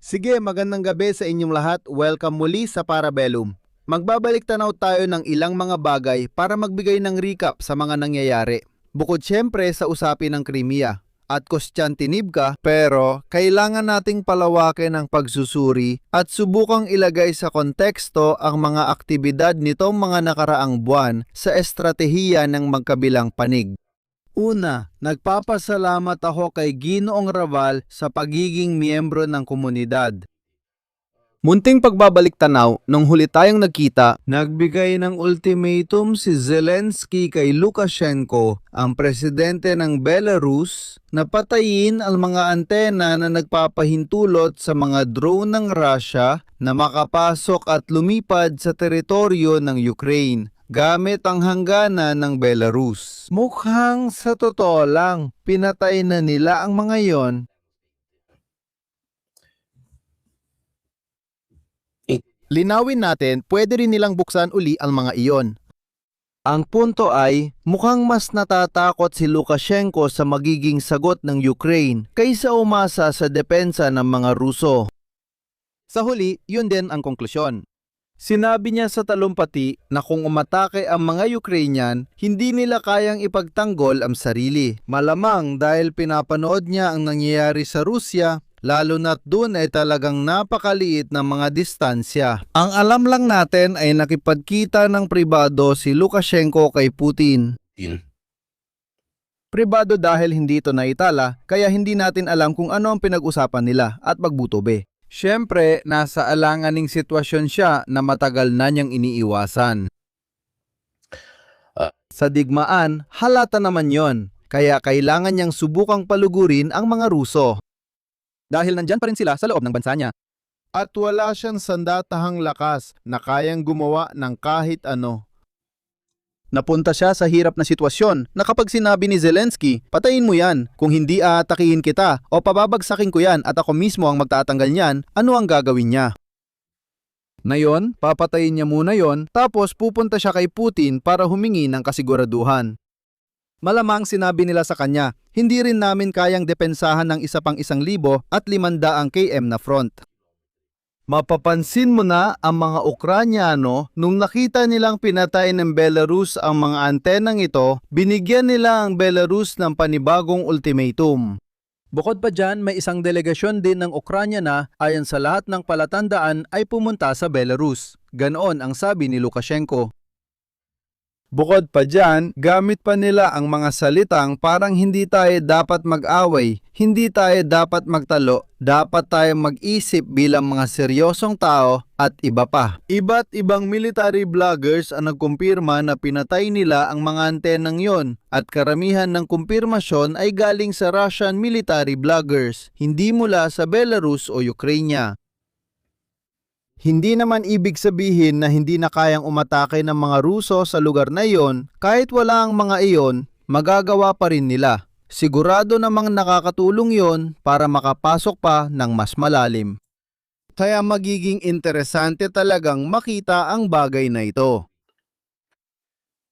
Sige, magandang gabi sa inyong lahat. Welcome muli sa Parabellum. Magbabalik tanaw tayo ng ilang mga bagay para magbigay ng recap sa mga nangyayari. Bukod siyempre sa usapin ng Crimea at Konstantinivka, pero kailangan nating palawakin ang pagsusuri at subukang ilagay sa konteksto ang mga aktibidad nitong mga nakaraang buwan sa estratehiya ng magkabilang panig. Una, nagpapasalamat ako kay Ginoong Raval sa pagiging miyembro ng komunidad. Munting pagbabalik tanaw, nung huli tayong nagkita, nagbigay ng ultimatum si Zelensky kay Lukashenko, ang presidente ng Belarus, na patayin ang mga antena na nagpapahintulot sa mga drone ng Russia na makapasok at lumipad sa teritoryo ng Ukraine gamit ang hangganan ng Belarus. Mukhang sa totoo lang, pinatay na nila ang mga yon. Linawin natin, pwede rin nilang buksan uli ang mga iyon. Ang punto ay, mukhang mas natatakot si Lukashenko sa magiging sagot ng Ukraine kaysa umasa sa depensa ng mga Ruso. Sa huli, yun din ang konklusyon. Sinabi niya sa talumpati na kung umatake ang mga Ukrainian, hindi nila kayang ipagtanggol ang sarili. Malamang dahil pinapanood niya ang nangyayari sa Rusya, lalo na't doon ay talagang napakaliit ng mga distansya. Ang alam lang natin ay nakipagkita ng pribado si Lukashenko kay Putin. Pribado dahil hindi ito naitala, kaya hindi natin alam kung ano ang pinag-usapan nila at magbutobe. Siyempre, nasa alanganing sitwasyon siya na matagal na niyang iniiwasan. Sa digmaan, halata naman yon, kaya kailangan niyang subukang palugurin ang mga Ruso. Dahil nandyan pa rin sila sa loob ng bansa niya. At wala siyang sandatahang lakas na kayang gumawa ng kahit ano. Napunta siya sa hirap na sitwasyon na kapag sinabi ni Zelensky, patayin mo yan, kung hindi aatakihin kita o pababagsakin ko yan at ako mismo ang magtatanggal niyan, ano ang gagawin niya? Ngayon, papatayin niya muna yon, tapos pupunta siya kay Putin para humingi ng kasiguraduhan. Malamang sinabi nila sa kanya, hindi rin namin kayang depensahan ng isa pang 1,500 km na front. Mapapansin mo na ang mga Ukranyano nung nakita nilang pinatay ng Belarus ang mga antenang ito, binigyan nila ang Belarus ng panibagong ultimatum. Bukod pa dyan, may isang delegasyon din ng Ukranya na ayon sa lahat ng palatandaan ay pumunta sa Belarus. Ganoon ang sabi ni Lukashenko. Bukod pa dyan, gamit pa nila ang mga salitang parang hindi tayo dapat mag-away, hindi tayo dapat magtalo, dapat tayo mag-isip bilang mga seryosong tao at iba pa. Iba't ibang military bloggers ang nagkumpirma na pinatay nila ang mga antenang yon at karamihan ng kumpirmasyon ay galing sa Russian military bloggers, hindi mula sa Belarus o Ukraine. Hindi naman ibig sabihin na hindi na kayang umatake ng mga Ruso sa lugar na iyon, kahit wala ang mga iyon, magagawa pa rin nila. Sigurado namang nakakatulong yon para makapasok pa ng mas malalim. Kaya magiging interesante talagang makita ang bagay na ito.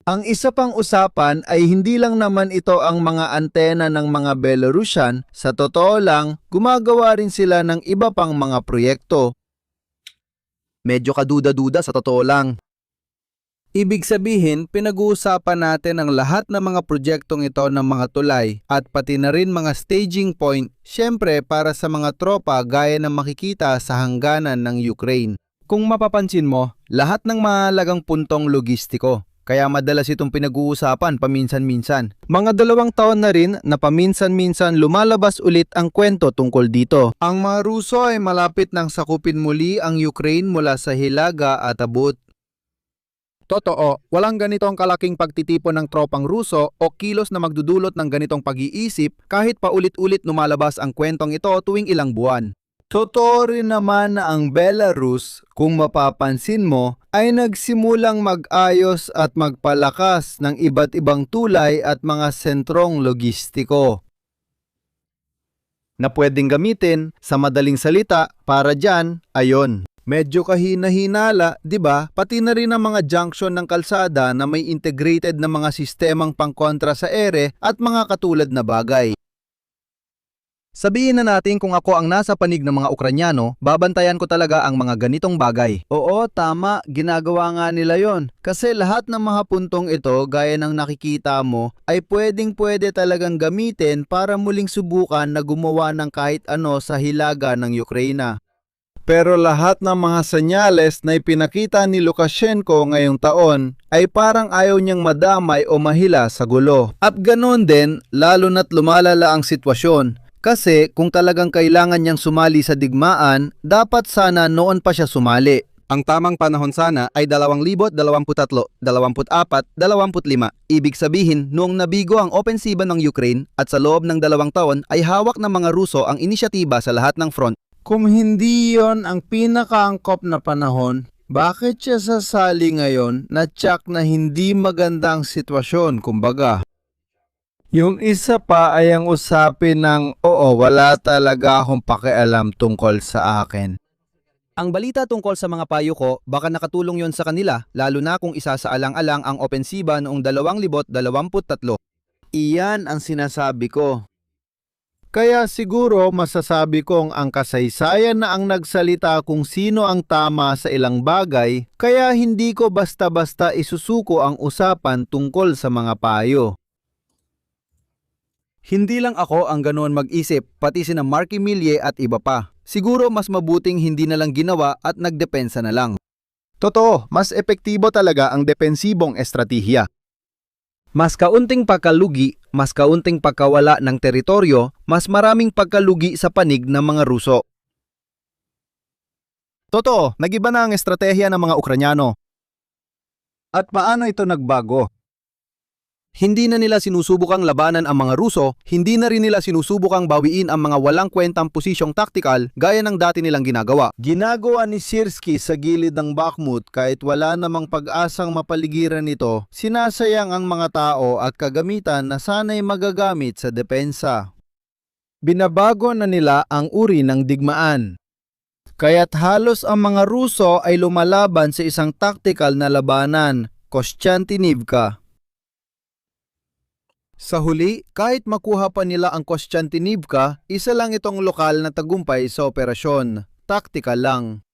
Ang isa pang usapan ay hindi lang naman ito ang mga antena ng mga Belarusian, sa totoo lang, gumagawa rin sila ng iba pang mga proyekto. Medyo kaduda-duda sa totoo lang. Ibig sabihin, pinag-uusapan natin ang lahat ng mga proyektong ito ng mga tulay at pati na rin mga staging point, syempre para sa mga tropa gaya ng makikita sa hangganan ng Ukraine. Kung mapapansin mo, lahat ng mahalagang puntong logistiko. Kaya madalas itong pinag-uusapan paminsan-minsan. Mga 2 taon na rin na paminsan-minsan lumalabas ulit ang kwento tungkol dito. Ang mga Ruso ay malapit nang sakupin muli ang Ukraine mula sa hilaga at abot. Totoo, walang ganitong kalaking pagtitipon ng tropang Ruso o kilos na magdudulot ng ganitong pag-iisip kahit paulit-ulit lumalabas ang kwentong ito tuwing ilang buwan. Totoo rin naman na ang Belarus, kung mapapansin mo, ay nagsimulang mag-ayos at magpalakas ng iba't ibang tulay at mga sentrong logistiko na pwedeng gamitin sa madaling salita para dyan, ayon. Medyo kahina-hinala, di ba? Pati na rin ang mga junction ng kalsada na may integrated na mga sistemang pangkontra sa ere at mga katulad na bagay. Sabihin na natin kung ako ang nasa panig ng mga Ukranyano, babantayan ko talaga ang mga ganitong bagay. Oo, tama, ginagawa nga nila yon. Kasi lahat ng mga puntong ito, gaya ng nakikita mo, ay pwedeng-pwede talagang gamitin para muling subukan na gumawa ng kahit ano sa hilaga ng Ukraina. Pero lahat ng mga senyales na ipinakita ni Lukashenko ngayong taon ay parang ayaw niyang madamay o mahila sa gulo. At ganoon din, lalo na't lumalala ang sitwasyon. Kasi kung talagang kailangan niyang sumali sa digmaan, dapat sana noon pa siya sumali. Ang tamang panahon sana ay 2023, 24, 25. Ibig sabihin, noong nabigo ang opensiba ng Ukraine at sa loob ng 2 taon ay hawak ng mga Ruso ang inisyatiba sa lahat ng front. Kung hindi yon ang pinakaangkop na panahon, bakit siya sasali ngayon na tsak na hindi magandang sitwasyon, kumbaga? Yung isa pa ay ang usapin ng, oo, wala talaga akong pakialam tungkol sa akin. Ang balita tungkol sa mga payo ko, baka nakatulong yon sa kanila, lalo na kung isasaalang-alang ang opensiba noong 2023. Iyan ang sinasabi ko. Kaya siguro masasabi kong ang kasaysayan na ang nagsalita kung sino ang tama sa ilang bagay, kaya hindi ko basta-basta isusuko ang usapan tungkol sa mga payo. Hindi lang ako ang ganoon mag-isip, pati sina Marky Millie at iba pa. Siguro mas mabuting hindi na lang ginawa at nagdepensa na lang. Totoo, mas epektibo talaga ang depensibong estratehiya. Mas kaunting pagkalugi, mas kaunting pagkawala ng teritoryo, mas maraming pagkalugi sa panig ng mga Ruso. Totoo, nag-iba na ang estratehiya ng mga Ukranyano. At paano ito nagbago? Hindi na nila sinusubukang labanan ang mga Ruso, hindi na rin nila sinusubukang bawiin ang mga walang kwentang posisyong taktikal gaya ng dati nilang ginagawa. Ginagawa ni Syrskyi sa gilid ng Bakhmut kahit wala namang pag-asang mapaligiran nito, sinasayang ang mga tao at kagamitan na sana'y magagamit sa depensa. Binabago na nila ang uri ng digmaan. Kaya't halos ang mga Ruso ay lumalaban sa isang taktikal na labanan, Kostiantynivka. Sa huli, kahit makuha pa nila ang Kostiantynivka, isa lang itong lokal na tagumpay sa operasyon. Taktikal lang.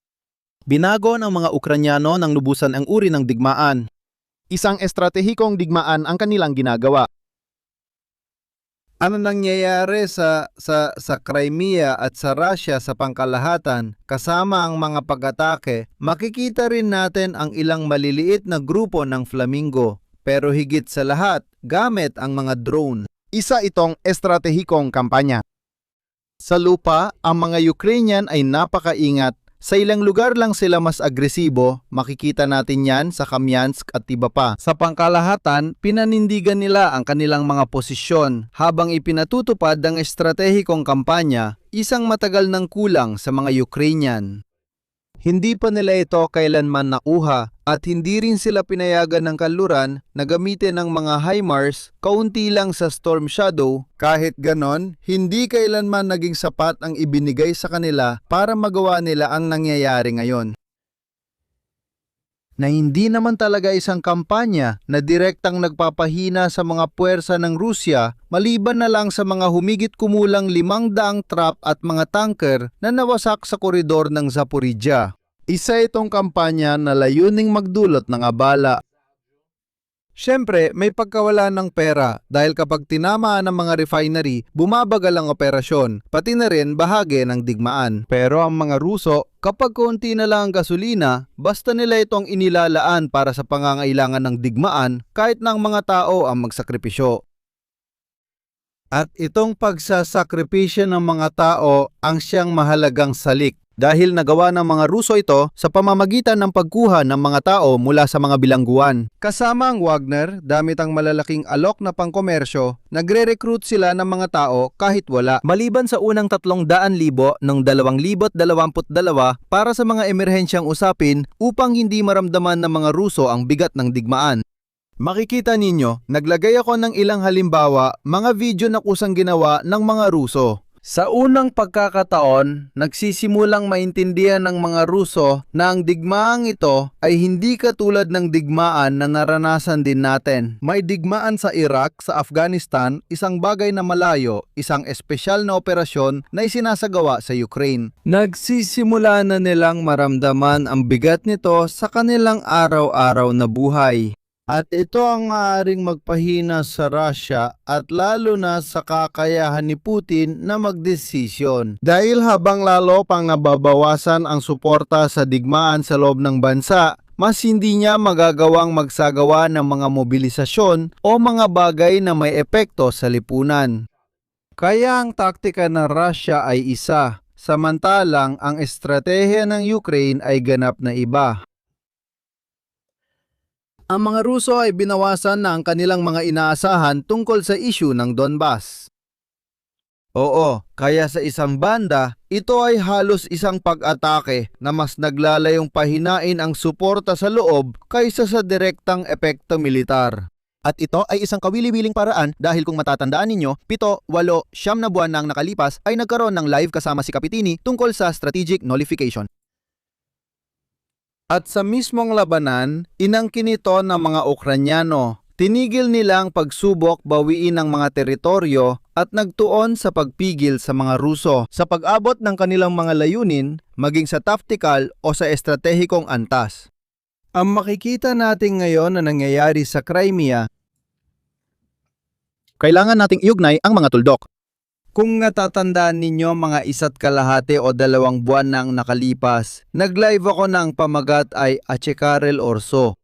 Binago ng mga Ukranyano nang lubusan ang uri ng digmaan. Isang estratehikong digmaan ang kanilang ginagawa. Ano nangyayari sa Crimea at sa Russia sa pangkalahatan kasama ang mga pag-atake, makikita rin natin ang ilang maliliit na grupo ng Flamingo. Pero higit sa lahat, gamit ang mga drone. Isa itong estratehikong kampanya. Sa lupa, ang mga Ukrainian ay napakaingat. Sa ilang lugar lang sila mas agresibo, makikita natin yan sa Kamyansk at iba pa. Sa pangkalahatan, pinanindigan nila ang kanilang mga posisyon habang ipinatutupad ang estratehikong kampanya, isang matagal ng kulang sa mga Ukrainian. Hindi pa nila ito kailanman nakuha at hindi rin sila pinayagan ng kanluran na gamitin ang mga HIMARS kaunti lang sa Storm Shadow. Kahit ganon, hindi kailanman naging sapat ang ibinigay sa kanila para magawa nila ang nangyayari ngayon. Na hindi naman talaga isang kampanya na direktang nagpapahina sa mga puwersa ng Rusya maliban na lang sa mga humigit kumulang 500 trap at mga tanker na nawasak sa koridor ng Zaporizhia. Isa itong kampanya na layuning magdulot ng abala. Siyempre, may pagkawala ng pera dahil kapag tinamaan ng mga refinery, bumabagal ang operasyon, pati na rin bahagi ng digmaan. Pero ang mga Ruso, kapag konti na lang ang gasolina, basta nila itong inilalaan para sa pangangailangan ng digmaan kahit na ang mga tao ang magsakripisyo. At itong pagsasakripisyo ng mga tao ang siyang mahalagang salik. Dahil nagawa ng mga Ruso ito sa pamamagitan ng pagkuha ng mga tao mula sa mga bilangguan. Kasama ang Wagner, gamit ang malalaking alok na pangkomersyo, nagre-recruit sila ng mga tao kahit wala. Maliban sa unang 300,000 noong 2022 para sa mga emerhensyang usapin upang hindi maramdaman ng mga Ruso ang bigat ng digmaan. Makikita ninyo, naglagay ako ng ilang halimbawa, mga video na kusang ginawa ng mga Ruso. Sa unang pagkakataon, nagsisimulang maintindihan ng mga Ruso na ang digmaang ito ay hindi katulad ng digmaan na naranasan din natin. May digmaan sa Iraq, sa Afghanistan, isang bagay na malayo, isang espesyal na operasyon na isinasagawa sa Ukraine. Nagsisimula na nilang maramdaman ang bigat nito sa kanilang araw-araw na buhay. At ito ang maaaring magpahina sa Russia at lalo na sa kakayahan ni Putin na magdesisyon. Dahil habang lalo pang nababawasan ang suporta sa digmaan sa loob ng bansa, mas hindi niya magagawang magsagawa ng mga mobilisasyon o mga bagay na may epekto sa lipunan. Kaya ang taktika ng Russia ay isa, samantalang ang estratehiya ng Ukraine ay ganap na iba. Ang mga Ruso ay binawasan na ang kanilang mga inaasahan tungkol sa issue ng Donbas. Oo, kaya sa isang banda, ito ay halos isang pag-atake na mas naglalayong pahinain ang suporta sa loob kaysa sa direktang epekto militar. At ito ay isang kawili-wiling paraan dahil kung matatandaan ninyo, 7, 8, 9 na buwan na ang nakalipas ay nagkaroon ng live kasama si Capitini tungkol sa strategic nullification. At sa mismong labanan, inangkin ito ng mga Ukranyano. Tinigil nilang pagsubok bawiin ang mga teritoryo at nagtuon sa pagpigil sa mga Ruso sa pag-abot ng kanilang mga layunin, maging sa tactical o sa estratehikong antas. Ang makikita natin ngayon na nangyayari sa Crimea, kailangan nating iugnay ang mga tuldok. Kung natatandaan ninyo mga 1.5 o 2 buwan na ang nakalipas, nag-live ako ng pamagat ay Achekarel Orso.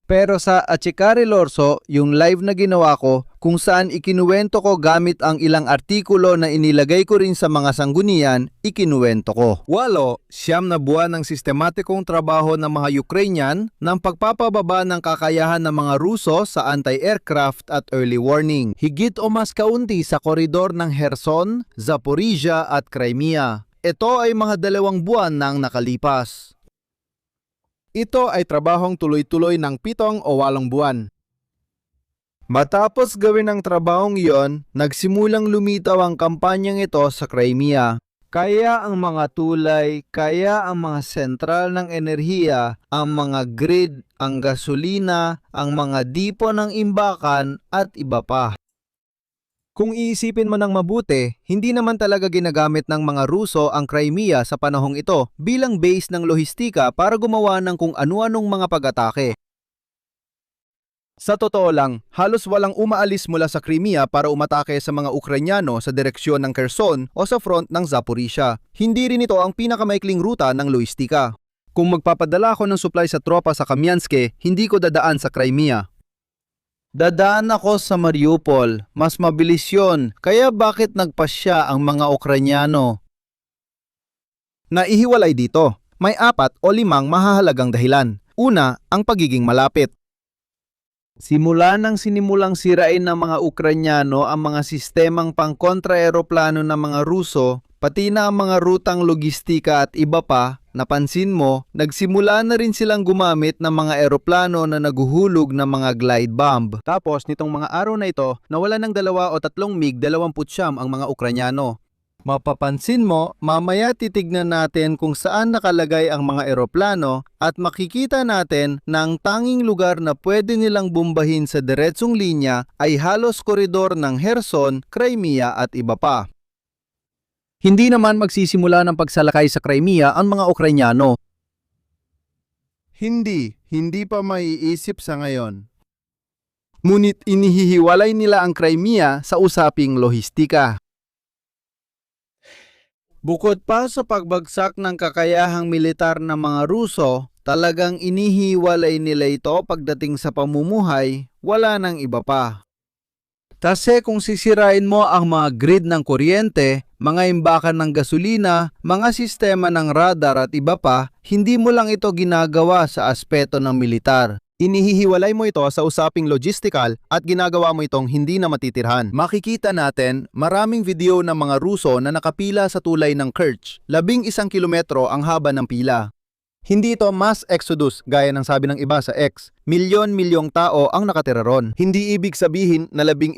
Pero sa Achekarel Orso, yung live na ginawa ko kung saan ikinuwento ko gamit ang ilang artikulo na inilagay ko rin sa mga sanggunian, ikinuwento ko. 8 na buwan ng sistematikong trabaho ng mga Ukrainian ng pagpapababa ng kakayahan ng mga Ruso sa anti-aircraft at early warning. Higit o mas kaunti sa koridor ng Kherson, Zaporizhia at Crimea. Ito ay mga 2 buwan na ang nakalipas. Ito ay trabahong tuloy-tuloy ng 7 o 8 buwan. Matapos gawin ang trabahong iyon, nagsimulang lumitaw ang kampanyang ito sa Crimea. Kaya ang mga tulay, kaya ang mga sentral ng enerhiya, ang mga grid, ang gasolina, ang mga dipo ng imbakan at iba pa. Kung iisipin mo ng mabuti, hindi naman talaga ginagamit ng mga Ruso ang Crimea sa panahong ito bilang base ng lohistika para gumawa ng kung ano-anong mga pag-atake. Sa totoo lang, halos walang umaalis mula sa Crimea para umatake sa mga Ukrainyano sa direksyon ng Kherson o sa front ng Zaporizhia. Hindi rin ito ang pinakamaikling ruta ng lohistika. Kung magpapadala ako ng supply sa tropa sa Kamyanske, hindi ko dadaan sa Crimea. Dadaan ako sa Mariupol, mas mabilis yun, kaya bakit nagpasya ang mga Ukrainyano? Naihiwalay dito, may 4 o 5 mahahalagang dahilan. Una, ang pagiging malapit. Simula nang sinimulang sirain ng mga Ukrainyano ang mga sistemang pangkontra-eroplano ng mga Ruso, pati na ang mga rutang logistika at iba pa, napansin mo, nagsimula na rin silang gumamit ng mga eroplano na naguhulog ng mga glide bomb. Tapos nitong mga araw na ito, nawala ng 2 o 3 MiG-29 ang mga Ukrainyano. Mapapansin mo, mamaya titignan natin kung saan nakalagay ang mga eroplano at makikita natin na ang tanging lugar na pwede nilang bombahin sa diretsong linya ay halos koridor ng Kherson, Crimea at iba pa. Hindi naman magsisimula ng pagsalakay sa Crimea ang mga Ukrainyano. Hindi pa maiisip sa ngayon. Ngunit inihihiwalay nila ang Crimea sa usaping lohistika. Bukod pa sa pagbagsak ng kakayahang militar ng mga Ruso, talagang inihiwalay nila ito pagdating sa pamumuhay, wala nang iba pa. Kasi kung sisirain mo ang mga grid ng kuryente, mga imbakan ng gasolina, mga sistema ng radar at iba pa, hindi mo lang ito ginagawa sa aspeto ng militar. Inihihiwalay mo ito sa usaping logistical at ginagawa mo itong hindi na matitirhan. Makikita natin maraming video ng mga Ruso na nakapila sa tulay ng Kerch. 11 kilometro ang haba ng pila. Hindi ito mass exodus gaya ng sabi ng iba sa X. Milyon-milyong tao ang nakatira ron. Hindi ibig sabihin na 11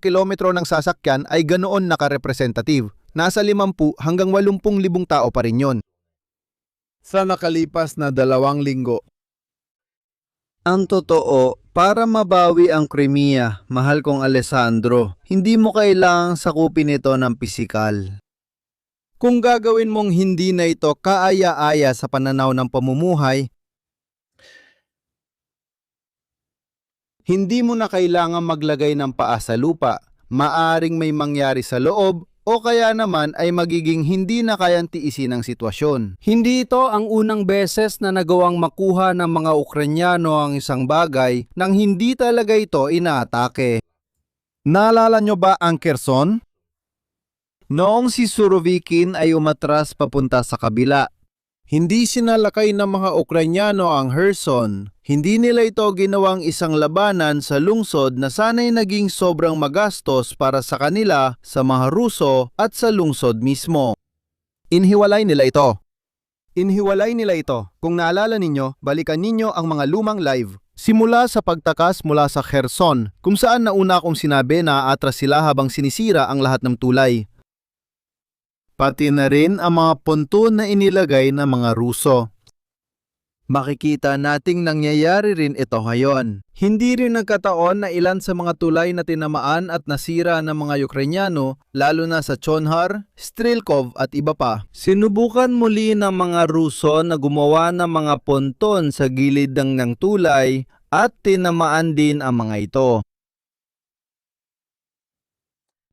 kilometro ng sasakyan ay ganoon nakarepresentative. Nasa 50 hanggang 80,000 tao pa rin yon. Sa nakalipas na 2 linggo. Ang totoo, para mabawi ang Crimea, mahal kong Alessandro, hindi mo kailangang sakupin ito ng pisikal. Kung gagawin mong hindi na ito kaaya-aya sa pananaw ng pamumuhay, hindi mo na kailangan maglagay ng paa sa lupa. Maaring may mangyari sa loob o kaya naman ay magiging hindi na kayang tiisin ang sitwasyon. Hindi ito ang unang beses na nagawang makuha ng mga Ukrainyano ang isang bagay nang hindi talaga ito inaatake. Naalala nyo ba ang Kherson? Noong si Surovikin ay umatras papunta sa kabila, hindi sinalakay ng mga Ukrainyano ang Kherson. Hindi nila ito ginawang isang labanan sa lungsod na sana'y naging sobrang magastos para sa kanila, sa mga Ruso at sa lungsod mismo. Inhiwalay nila ito. Kung naalala ninyo, balikan ninyo ang mga lumang live. Simula sa pagtakas mula sa Kherson, kung saan nauna kong sinabi na aatras sila habang sinisira ang lahat ng tulay. Pati na rin ang mga ponton na inilagay ng mga Ruso. Makikita nating nangyayari rin ito ngayon. Hindi rin nagkataon na ilan sa mga tulay na tinamaan at nasira ng mga Ukrainyano, lalo na sa Chonhar, Strilkov at iba pa. Sinubukan muli ng mga Ruso na gumawa ng mga ponton sa gilid ng tulay at tinamaan din ang mga ito.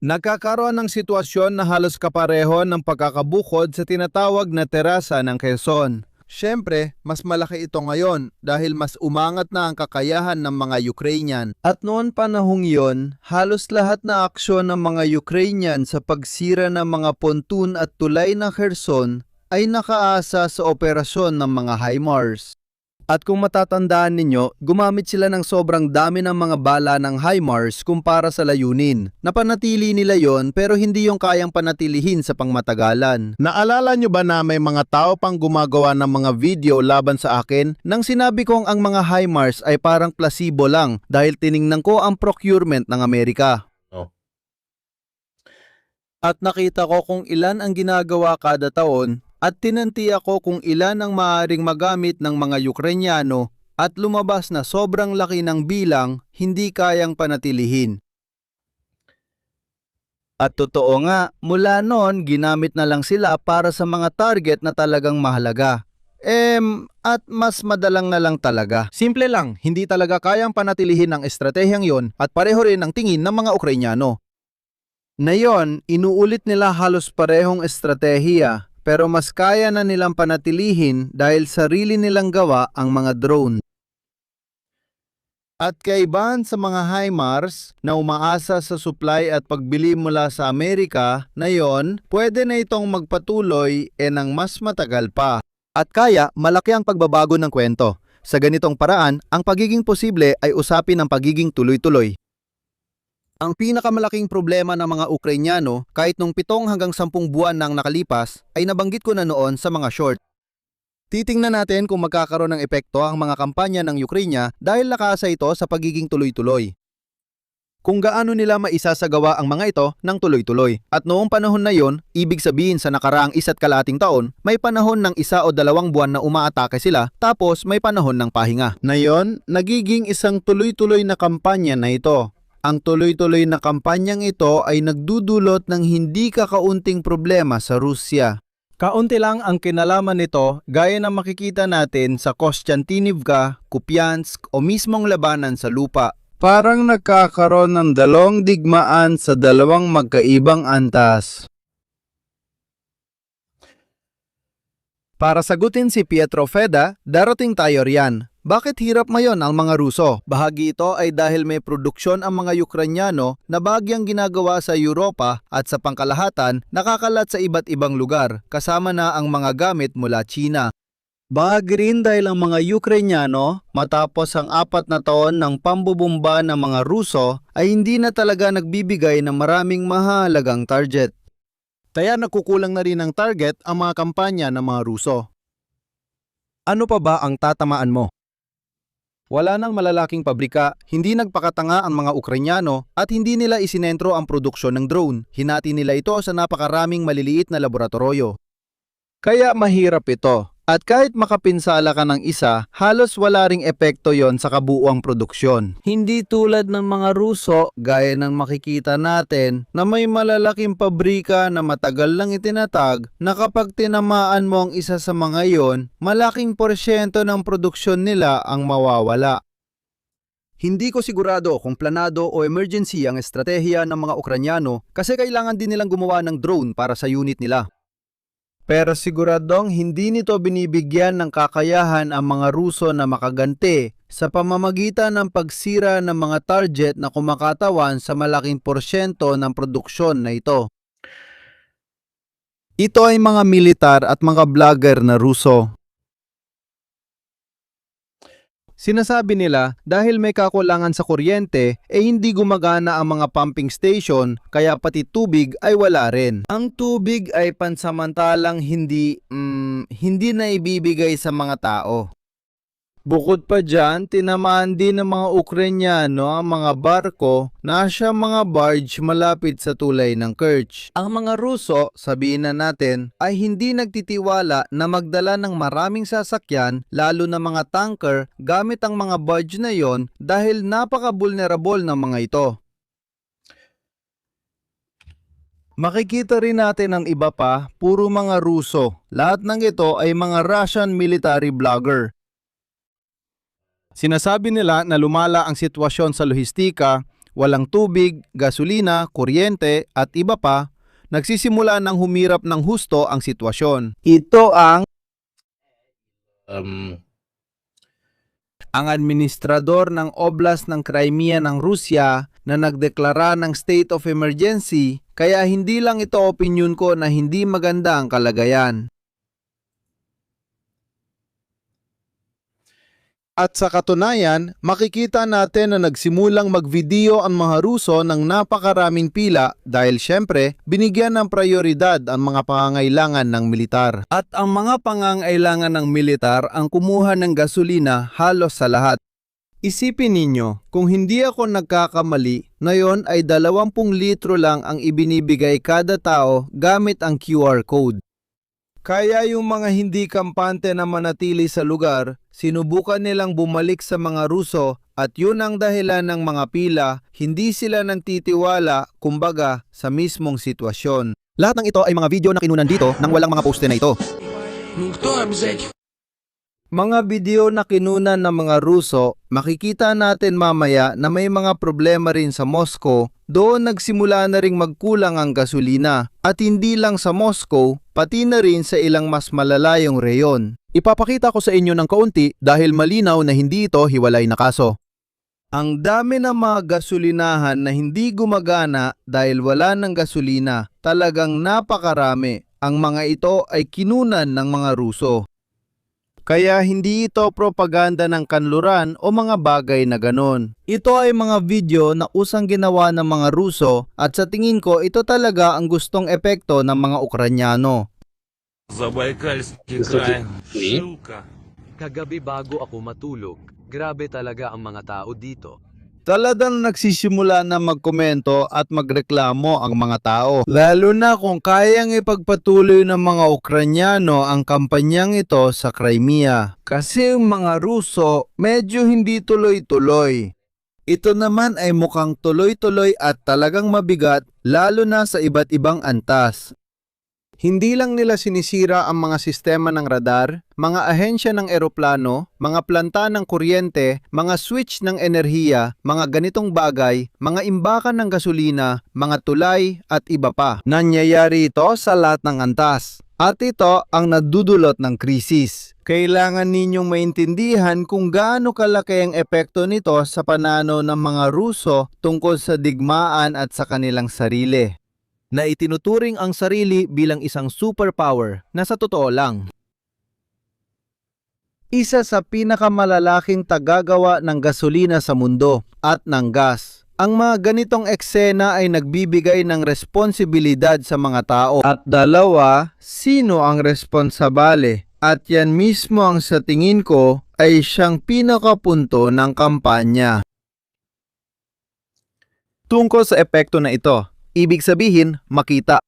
Nagkakaroon ng sitwasyon na halos kapareho ng pagkakabukod sa tinatawag na terasa ng Quezon. Siyempre, mas malaki ito ngayon dahil mas umangat na ang kakayahan ng mga Ukrainian. At noon panahong yon, halos lahat na aksyon ng mga Ukrainian sa pagsira ng mga pontoon at tulay ng Kherson ay nakaasa sa operasyon ng mga HIMARS. At kung matatandaan ninyo, gumamit sila ng sobrang dami ng mga bala ng HIMARS kumpara sa layunin. Napanatili nila yon pero hindi yung kayang panatilihin sa pangmatagalan. Naalala nyo ba na may mga tao pang gumagawa ng mga video laban sa akin nang sinabi kong ang mga HIMARS ay parang placebo lang dahil tiningnan ko ang procurement ng Amerika? At nakita ko kung ilan ang ginagawa kada taon at tinanti ako kung ilan ang maaaring magamit ng mga Ukrainyano at lumabas na sobrang laki ng bilang hindi kayang panatilihin. At totoo nga, mula noon ginamit na lang sila para sa mga target na talagang mahalaga. At mas madalang na lang talaga. Simple lang, hindi talaga kayang panatilihin ang estratehiyang yon at pareho rin ang tingin ng mga Ukrainyano. Ngayon, inuulit nila halos parehong estratehiya pero mas kaya na nilang panatilihin dahil sarili nilang gawa ang mga drone. At kaibahan sa mga HIMARS na umaasa sa supply at pagbili mula sa Amerika, na yon, pwede na itong magpatuloy ng mas matagal pa. At kaya, malaki ang pagbabago ng kwento. Sa ganitong paraan, ang pagiging posible ay usapin ng pagiging tuloy-tuloy. Ang pinakamalaking problema ng mga Ukrainyano kahit nung 7 hanggang 10 buwan nang nakalipas ay nabanggit ko na noon sa mga short. Titingnan natin kung magkakaroon ng epekto ang mga kampanya ng Ukraine dahil nakaasa ito sa pagiging tuloy-tuloy. Kung gaano nila maisasagawa ang mga ito ng tuloy-tuloy. At noong panahon na yon, ibig sabihin sa nakaraang 1.5 taon, may panahon ng 1 o 2 buwan na umaatake sila tapos may panahon ng pahinga. Na yon, nagiging isang tuloy-tuloy na kampanya na ito. Ang tuloy-tuloy na kampanyang ito ay nagdudulot ng hindi kakaunting problema sa Rusya. Kaunti lang ang kinalaman nito gaya na makikita natin sa Kostiantynivka, Kupiansk o mismong labanan sa lupa. Parang nagkakaroon ng 2 digmaan sa 2 magkaibang antas. Para sagutin si Pietro Feda, darating tayo riyan. Bakit hirap ngayon ang mga Ruso? Bahagi ito ay dahil may produksyon ang mga Ukrainyano na bahagyang ginagawa sa Europa at sa pangkalahatan nakakalat sa iba't ibang lugar, kasama na ang mga gamit mula China. Bahagi rin dahil ang mga Ukrainyano, matapos ang 4 na taon ng pambubumba ng mga Ruso, ay hindi na talaga nagbibigay ng maraming mahalagang target. Kaya nakukulang na rin ang target ang mga kampanya ng mga Ruso. Ano pa ba ang tatamaan mo? Wala nang malalaking pabrika, hindi nagpakatanga ang mga Ukrainyano at hindi nila isinentro ang produksyon ng drone. Hinati nila ito sa napakaraming maliliit na laboratorio. Kaya mahirap ito. At kahit makapinsala ka ng isa, halos wala ring epekto yon sa kabuuang produksyon. Hindi tulad ng mga Ruso, gaya ng makikita natin, na may malalaking pabrika na matagal lang itinatag na kapag tinamaan mo ang isa sa mga yon, malaking porsyento ng produksyon nila ang mawawala. Hindi ko sigurado kung planado o emergency ang estratehiya ng mga Ukrainyano kasi kailangan din nilang gumawa ng drone para sa unit nila. Pero siguradong hindi nito binibigyan ng kakayahan ang mga Ruso na makaganti sa pamamagitan ng pagsira ng mga target na kumakatawan sa malaking porsyento ng produksyon na ito. Ito ay mga militar at mga vlogger na Ruso. Sinasabi nila dahil may kakulangan sa kuryente hindi gumagana ang mga pumping station kaya pati tubig ay wala rin. Ang tubig ay pansamantalang hindi na ibibigay sa mga tao. Bukod pa dyan, tinamaan din ng mga Ukrainyano ang mga barko na siya mga barge malapit sa tulay ng Kerch. Ang mga Ruso, sabihin na natin, ay hindi nagtitiwala na magdala ng maraming sasakyan lalo na mga tanker gamit ang mga barge na yon dahil napaka-vulnerable ng mga ito. Makikita rin natin ang iba pa, puro mga Ruso. Lahat ng ito ay mga Russian military blogger. Sinasabi nila na lumala ang sitwasyon sa lohistika, walang tubig, gasolina, kuryente at iba pa, nagsisimula ng humirap ng husto ang sitwasyon. Ito ang administrador ng Oblast ng Crimea ng Rusya na nagdeklara ng state of emergency, kaya hindi lang ito opinyon ko na hindi maganda ang kalagayan. At sa katunayan, makikita natin na nagsimulang magvideo ang mga Ruso ng napakaraming pila dahil syempre binigyan ng prioridad ang mga pangangailangan ng militar. At ang mga pangangailangan ng militar ang kumuha ng gasolina halos sa lahat. Isipin ninyo, kung hindi ako nagkakamali, ngayon ay 20 litro lang ang ibinibigay kada tao gamit ang QR code. Kaya yung mga hindi kampante na manatili sa lugar, sinubukan nilang bumalik sa mga Ruso at yun ang dahilan ng mga pila, hindi sila nagtitiwala, kumbaga, sa mismong sitwasyon. Lahat ng ito ay mga video na kinunan dito nang walang mga poste na ito. Mga video na kinunan ng mga Ruso, makikita natin mamaya na may mga problema rin sa Moscow. Doon nagsimula na ring magkulang ang gasolina at hindi lang sa Moscow, pati na rin sa ilang mas malalayong reyon. Ipapakita ko sa inyo ng kaunti dahil malinaw na hindi ito hiwalay na kaso. Ang dami ng mga gasolinahan na hindi gumagana dahil wala ng gasolina, talagang napakarami. Ang mga ito ay kinunan ng mga Ruso. Kaya hindi ito propaganda ng kanluran o mga bagay na ganon. Ito ay mga video na usang ginawa ng mga Ruso at sa tingin ko ito talaga ang gustong epekto ng mga Ukrainyano. Забайкальский край. Ні. Ссылка. Kagabi bago ako matulog, grabe talaga ang mga tao dito. Talagang nagsisimula na magkomento at magreklamo ang mga tao. Lalo na kung kayang ipagpatuloy ng mga Ukrainyano ang kampanyang ito sa Crimea. Kasi ang mga Ruso medyo hindi tuloy-tuloy. Ito naman ay mukhang tuloy-tuloy at talagang mabigat lalo na sa iba't ibang antas. Hindi lang nila sinisira ang mga sistema ng radar, mga ahensya ng eroplano, mga planta ng kuryente, mga switch ng enerhiya, mga ganitong bagay, mga imbakan ng gasolina, mga tulay at iba pa. Nangyayari ito sa lahat ng antas. At ito ang nadudulot ng krisis. Kailangan ninyong maintindihan kung gaano kalaki ang epekto nito sa pananaw ng mga Ruso tungkol sa digmaan at sa kanilang sarili. Na itinuturing ang sarili bilang isang superpower na sa totoo lang. Isa sa pinakamalalaking tagagawa ng gasolina sa mundo at ng gas. Ang mga ganitong eksena ay nagbibigay ng responsibilidad sa mga tao. At dalawa, sino ang responsabale? At yan mismo ang sa tingin ko ay siyang pinakapunto ng kampanya. Tungkol sa epekto na ito, ibig sabihin, makita.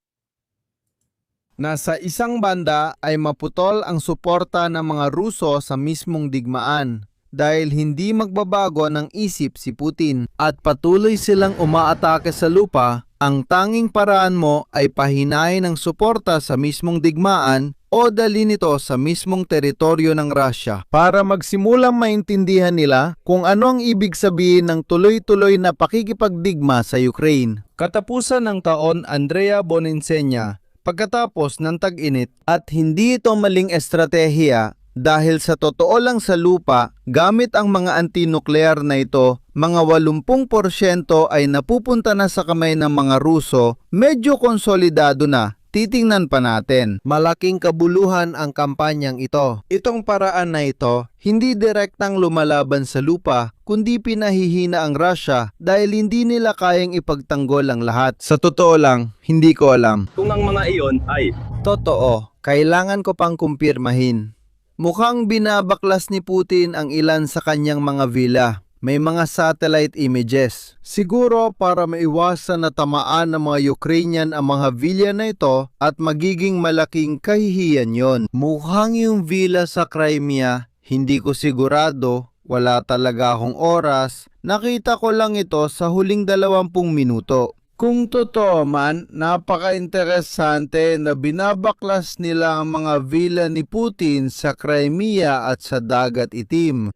Nasa isang banda ay maputol ang suporta ng mga Ruso sa mismong digmaan dahil hindi magbabago ng isip si Putin at patuloy silang umaatake sa lupa. Ang tanging paraan mo ay pahinahin ang suporta sa mismong digmaan o dalhin ito sa mismong teritoryo ng Russia para magsimulang maintindihan nila kung ano ang ibig sabihin ng tuloy-tuloy na pakikipagdigma sa Ukraine. Katapusan ng taon, Andrea Bonensenia, pagkatapos ng tag-init, at hindi ito maling estratehiya dahil sa totoo lang sa lupa, gamit ang mga anti-nuclear na ito, mga 80% ay napupunta na sa kamay ng mga Ruso, medyo konsolidado na. Titingnan pa natin. Malaking kabuluhan ang kampanyang ito. Itong paraan na ito, hindi direktang lumalaban sa lupa, kundi pinahihina ang Russia dahil hindi nila kayang ipagtanggol ang lahat. Sa totoo lang, hindi ko alam. Kung ang mga iyon ay Totoo, kailangan ko pang kumpirmahin. Mukhang binabaklas ni Putin ang ilan sa kanyang mga villa. May mga satellite images. Siguro para maiwasan na tamaan ng mga Ukrainian ang mga villa na ito at magiging malaking kahihiyan yon. Mukhang yung villa sa Crimea, hindi ko sigurado, wala talaga akong oras. Nakita ko lang ito sa huling 20 minuto. Kung totoo man, napaka-interesante na binabaklas nila ang mga villa ni Putin sa Crimea at sa Dagat Itim.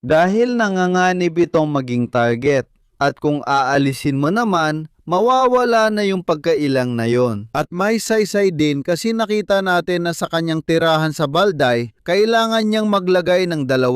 Dahil nanganganib itong maging target. At kung aalisin mo naman, mawawala na yung pagkailang na yon. At may saysay din kasi nakita natin na sa kanyang tirahan sa Balday, kailangan niyang maglagay ng 20,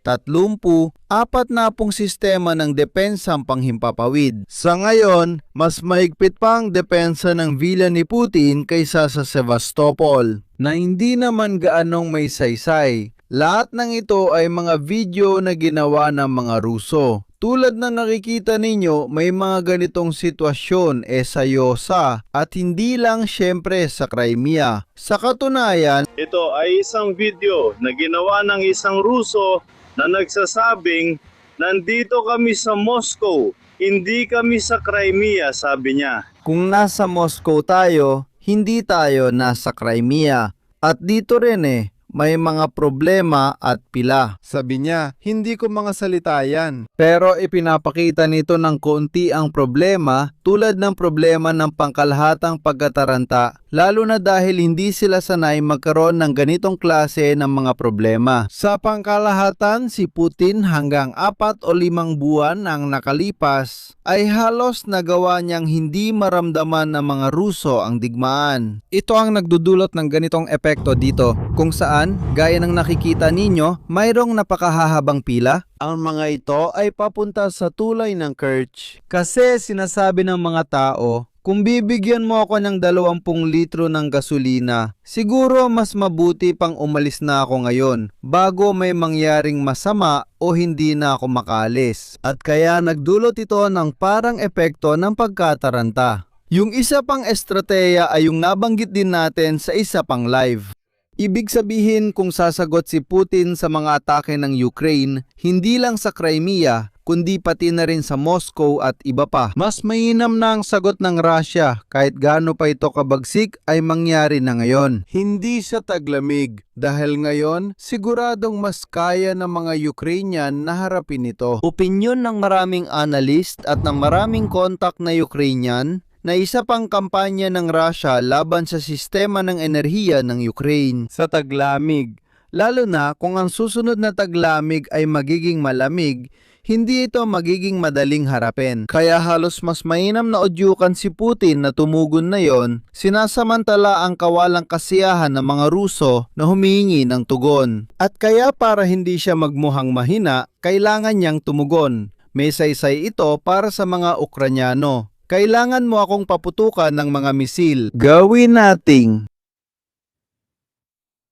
30, 40 sistema ng depensang panghimpapawid. Sa ngayon, mas mahigpit pa ang depensa ng villa ni Putin kaysa sa Sevastopol, na hindi naman gaanong may saysay. Lahat ng ito ay mga video na ginawa ng mga Ruso. Tulad na nakikita ninyo, may mga ganitong sitwasyon sa Yosa at hindi lang syempre sa Crimea. Sa katunayan, ito ay isang video na ginawa ng isang Ruso na nagsasabing, nandito kami sa Moscow, hindi kami sa Crimea, sabi niya. kung nasa Moscow tayo, hindi tayo nasa Crimea. At dito rin may mga problema at pila. Sabi niya, hindi ko mga salita yan. Pero ipinapakita nito ng konti ang problema tulad ng problema ng pangkalahatang pagkataranta, lalo na dahil hindi sila sanay magkaroon ng ganitong klase ng mga problema. Sa pangkalahatan, si Putin hanggang 4 o 5 buwan ang nakalipas ay halos nagawa niyang hindi maramdaman ng mga Ruso ang digmaan. ito ang nagdudulot ng ganitong epekto dito, kung saan, gaya ng nakikita ninyo, mayroong napakahahabang pila. Ang mga ito ay papunta sa tulay ng Kerch. Kasi sinasabi ng mga tao, kung bibigyan mo ako ng 20 litro ng gasolina, siguro mas mabuti pang umalis na ako ngayon bago may mangyaring masama o hindi na ako makalis. At kaya nagdulot ito ng parang epekto ng pagkataranta. Yung isa pang estrateya ay yung nabanggit din natin sa isa pang live. Ibig sabihin kung sasagot si Putin sa mga atake ng Ukraine, hindi lang sa Crimea, kundi pati na rin sa Moscow at iba pa. Mas mainam na ang sagot ng Russia kahit gaano pa ito kabagsik ay mangyari na ngayon. Hindi sa taglamig dahil ngayon siguradong mas kaya ng mga Ukrainian na harapin ito. Opinyon ng maraming analyst at ng maraming kontak na Ukrainian na isa pang kampanya ng Russia laban sa sistema ng enerhiya ng Ukraine sa taglamig. Lalo na kung ang susunod na taglamig ay magiging malamig, hindi ito magiging madaling harapin. Kaya halos mas mainam na udyukan si Putin na tumugon na yon, sinasamantala ang kawalang kasiyahan ng mga Ruso na humihingi ng tugon. At kaya para hindi siya magmuhang mahina, kailangan niyang tumugon. May saysay ito para sa mga Ukranyano. Kailangan mo akong paputukan ng mga misil. Gawin nating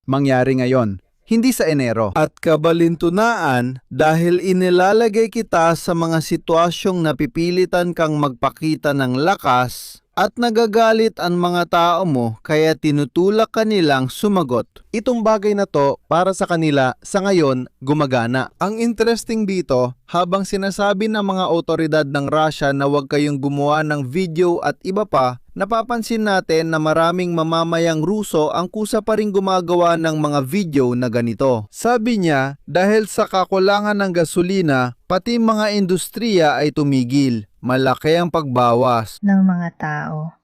Mangyari ngayon, hindi sa Enero. at kabalintunaan dahil inilalagay kita sa mga sitwasyong napipilitan kang magpakita ng lakas At nagagalit ang mga tao mo kaya tinutulak ka nilang sumagot. Itong bagay na to para sa kanila sa ngayon gumagana. Ang interesting dito, habang sinasabi ng mga otoridad ng Russia na huwag kayong gumawa ng video at iba pa, napapansin natin na maraming mamamayang Ruso ang kusa pa rin gumagawa ng mga video na ganito. Sabi niya, dahil sa kakulangan ng gasolina, pati mga industriya ay tumigil. Malaki ang pagbawas. ng mga tao.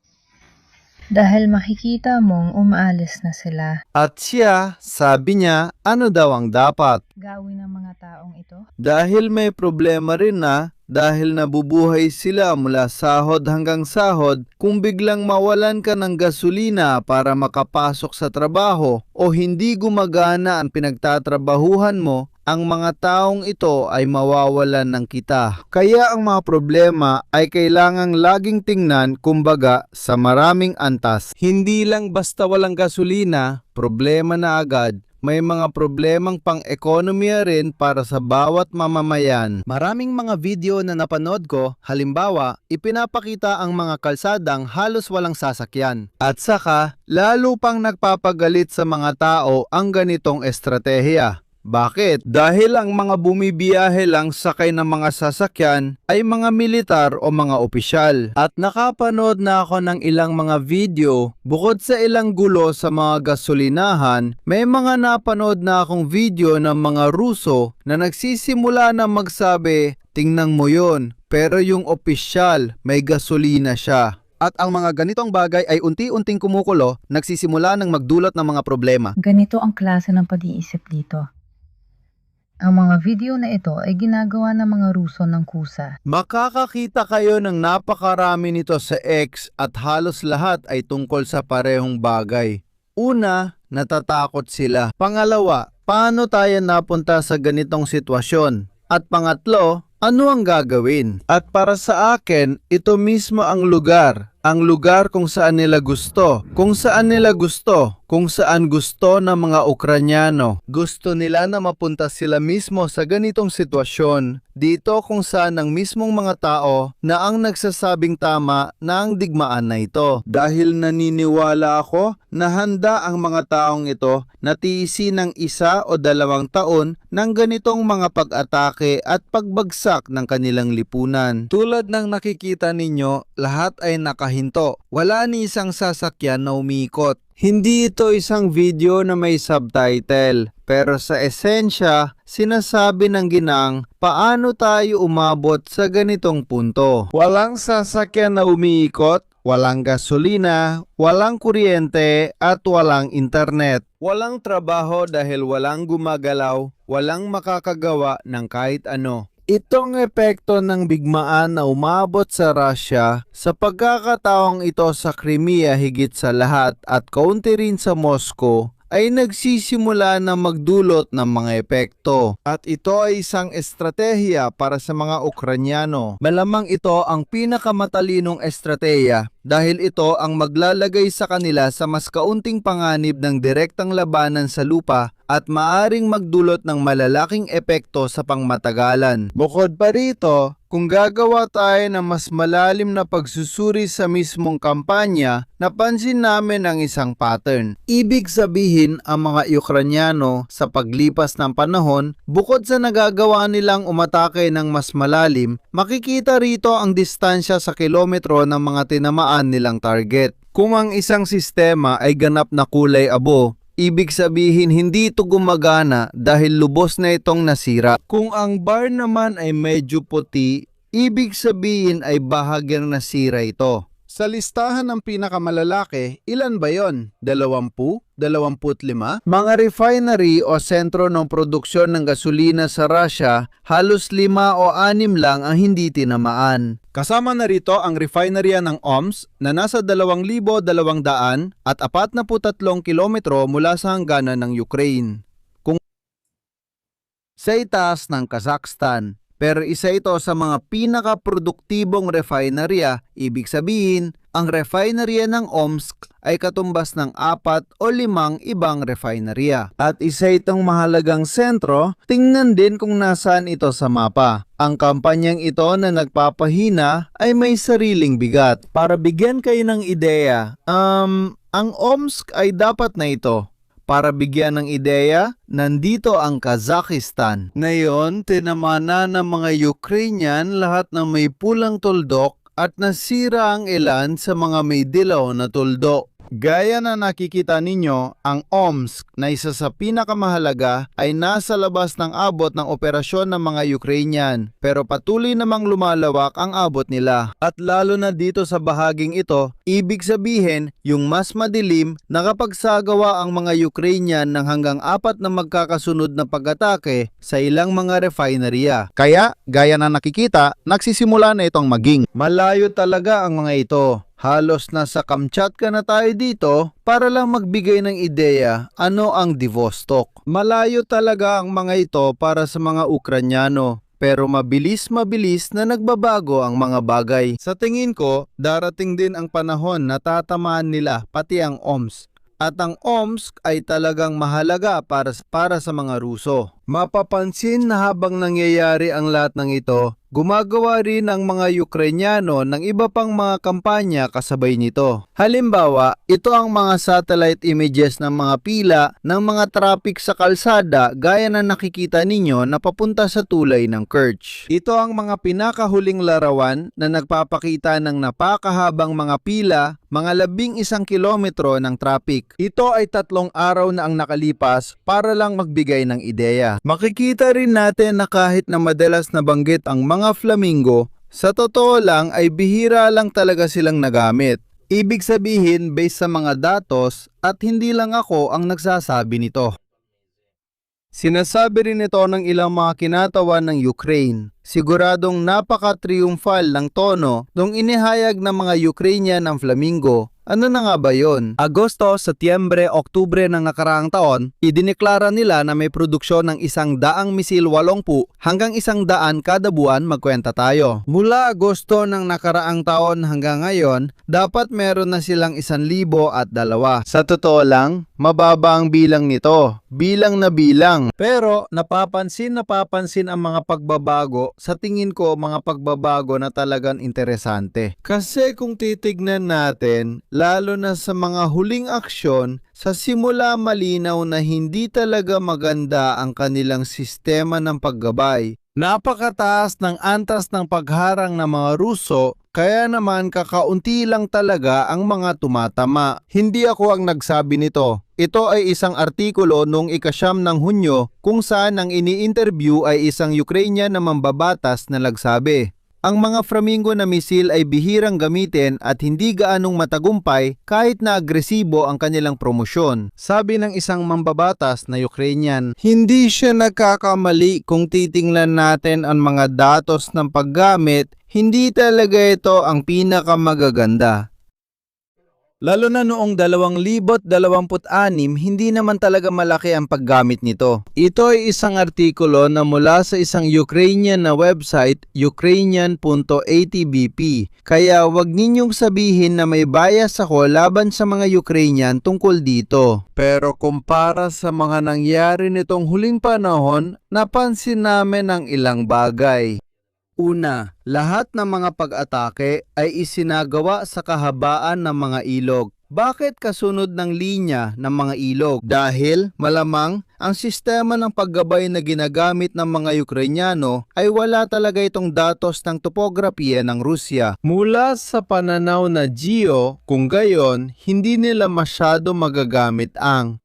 Dahil makikita mong umaalis na sila. At siya, sabi niya, ano daw ang dapat? Gawin ng mga taong ito? Dahil may problema rin na, dahil nabubuhay sila mula sahod hanggang sahod, kung biglang mawalan ka ng gasolina para makapasok sa trabaho o hindi gumagana ang pinagtatrabahuhan mo, ang mga taong ito ay mawawalan ng kita. Kaya ang mga problema ay kailangang laging tingnan kumbaga sa maraming antas. Hindi lang basta walang gasolina, problema na agad. May mga problemang pang-ekonomiya rin para sa bawat mamamayan. Maraming mga video na napanood ko, halimbawa, ipinapakita ang mga kalsadang halos walang sasakyan. At saka, lalo pang nagpapagalit sa mga tao ang ganitong estratehiya. Bakit? Dahil ang mga bumibiyahe lang sakay ng mga sasakyan ay mga militar o mga opisyal. At nakapanood na ako ng ilang mga video, bukod sa ilang gulo sa mga gasolinahan, may mga napanood na akong video ng mga Ruso na nagsisimula na magsabi, tingnan mo yon, pero yung opisyal may gasolina siya. At ang mga ganitong bagay ay unti-unting kumukulo, nagsisimula ng magdulot ng mga problema. Ganito ang klase ng pag-iisip dito. Ang mga video na ito ay ginagawa ng mga Ruso ng kusa. Makakakita kayo ng napakarami nito sa X at halos lahat ay tungkol sa parehong bagay. Una, natatakot sila. Pangalawa, paano tayo napunta sa ganitong sitwasyon? At pangatlo, ano ang gagawin? At para sa akin, ito mismo ang lugar kung saan nila gusto. Kung saan gusto ng mga Ukranyano. Gusto nila na mapunta sila mismo sa ganitong sitwasyon. Dito kung saan ang mismong mga tao na ang nagsasabing tama na ang digmaan na ito. Dahil naniniwala ako na handa ang mga taong ito na tiisin ng 1 o 2 taon ng ganitong mga pag-atake at pagbagsak ng kanilang lipunan. Tulad ng nakikita ninyo, lahat ay nakahinto. Wala ni isang sasakyan na umiikot. Hindi ito isang video na may subtitle, pero sa esensya, sinasabi ng ginang paano tayo umabot sa ganitong punto. Walang sasakyan na umiikot, walang gasolina, walang kuryente at walang internet. Walang trabaho dahil walang gumagalaw, walang makakagawa ng kahit ano. Itong epekto ng bigmaan na umabot sa Russia sa pagkakataong ito sa Crimea higit sa lahat at kaunti rin sa Moscow ay nagsisimula na magdulot ng mga epekto. At ito ay isang estratehiya para sa mga Ukranyano. Malamang ito ang pinakamatalinong estratehiya dahil ito ang maglalagay sa kanila sa mas kaunting panganib ng direktang labanan sa lupa at maaring magdulot ng malalaking epekto sa pangmatagalan. Bukod pa rito, kung gagawa tayo ng mas malalim na pagsusuri sa mismong kampanya, napansin namin ang isang pattern. Ibig sabihin ang mga Ukranyano sa paglipas ng panahon, bukod sa nagagawa nilang umatake ng mas malalim, makikita rito ang distansya sa kilometro ng mga tinamaan nilang target. Kung ang isang sistema ay ganap na kulay abo, ibig sabihin hindi ito gumagana dahil lubos na itong nasira. Kung ang bar naman ay medyo puti, ibig sabihin ay bahagyang nasira ito. Sa listahan ng pinakamalalaki, ilan ba yon? 20? 25? Mga refinery o sentro ng produksyon ng gasolina sa Russia, halos 5 o 6 lang ang hindi tinamaan. Kasama na rito ang refinerya ng Omsk na nasa 2,200 at 43 kilometro mula sa hangganan ng Ukraine. Kung sa itaas ng Kazakhstan, pero isa ito sa mga pinakaproduktibong refinerya, ibig sabihin, ang refinery ng Omsk ay katumbas ng 4 o 5 ibang refinerya. At isa itong mahalagang sentro, tingnan din kung nasaan ito sa mapa. Ang kampanyang ito na nagpapahina ay may sariling bigat. Para bigyan kayo ng ideya, ang Omsk ay dapat na ito. Para bigyan ng ideya, nandito ang Kazakhstan. Ngayon, tinamana ng mga Ukrainian lahat ng may pulang tuldok at nasira ang ilan sa mga may dilaw na tuldok. Gaya na nakikita ninyo, ang Omsk na isa sa pinakamahalaga ay nasa labas ng abot ng operasyon ng mga Ukrainian, pero patuloy namang lumalawak ang abot nila. At lalo na dito sa bahaging ito, ibig sabihin yung mas madilim nakapagsagawa ang mga Ukrainian ng hanggang 4 na magkakasunod na pag-atake sa ilang mga refinerya. Kaya, gaya na nakikita, nagsisimula na itong maging. Malayo talaga ang mga ito. Halos nasa Kamchatka na tayo dito para lang magbigay ng ideya ano ang Divostok. Malayo talaga ang mga ito para sa mga Ukranyano, pero mabilis na nagbabago ang mga bagay. Sa tingin ko, darating din ang panahon na tatamaan nila pati ang Omsk. At ang Omsk ay talagang mahalaga para sa mga Ruso. Mapapansin na habang nangyayari ang lahat ng ito, gumagawa rin ang mga Ukrainyano ng iba pang mga kampanya kasabay nito. Halimbawa, ito ang mga satellite images ng mga pila ng mga traffic sa kalsada gaya na nakikita ninyo na papunta sa tulay ng Kerch. Ito ang mga pinakahuling larawan na nagpapakita ng napakahabang mga pila, mga 11 kilometro ng traffic. Ito ay 3 araw na ang nakalipas para lang magbigay ng ideya. Makikita rin natin na kahit na madalas nabanggit ang mga flamingo, sa totoo lang ay bihira lang talaga silang nagamit. Ibig sabihin based sa mga datos at hindi lang ako ang nagsasabi nito. Sinasabi rin ito ng ilang mga kinatawan ng Ukraine. Siguradong napaka-triumphal ng tono nung inihayag ng mga Ukrainian ang flamingo. Ano na nga ba yon? Agosto, Setyembre, Oktubre ng nakaraang taon, idineklara nila na may produksyon ng 100 misil 80 hanggang 100 kada buwan, magkwenta tayo. Mula Agosto ng nakaraang taon hanggang ngayon, dapat meron na silang 1,002. Sa totoo lang, mababa ang bilang nito. Bilang na bilang. Pero napapansin ang mga pagbabago. Sa tingin ko, mga pagbabago na talagang interesante. Kasi kung titignan natin, lalo na sa mga huling aksyon, sa simula malinaw na hindi talaga maganda ang kanilang sistema ng paggabay. Napakataas ng antas ng pagharang ng mga Ruso, kaya naman kakaunti lang talaga ang mga tumatama. Hindi ako ang nagsabi nito. Ito ay isang artikulo noong 9 ng Hunyo kung saan ang ini-interview ay isang Ukrainian na mambabatas na nagsabi. Ang mga flamingo na misil ay bihirang gamitin at hindi gaanong matagumpay kahit na agresibo ang kanilang promosyon. Sabi ng isang mambabatas na Ukrainian, hindi siya nagkakamali kung titingnan natin ang mga datos ng paggamit, hindi talaga ito ang pinakamagaganda. Lalo na noong 2026, hindi naman talaga malaki ang paggamit nito. Ito ay isang artikulo na mula sa isang Ukrainian na website, ukrainian.atbp. Kaya wag ninyong sabihin na may bias ako laban sa mga Ukrainian tungkol dito. Pero kumpara sa mga nangyari nitong huling panahon, napansin namin ang ilang bagay. Una, lahat ng mga pag-atake ay isinagawa sa kahabaan ng mga ilog. Bakit kasunod ng linya ng mga ilog? Dahil malamang ang sistema ng paggabay na ginagamit ng mga Ukrainyano ay wala talaga itong datos ng topografiya ng Rusya. Mula sa pananaw na geo, kung gayon, hindi nila masyado magagamit ang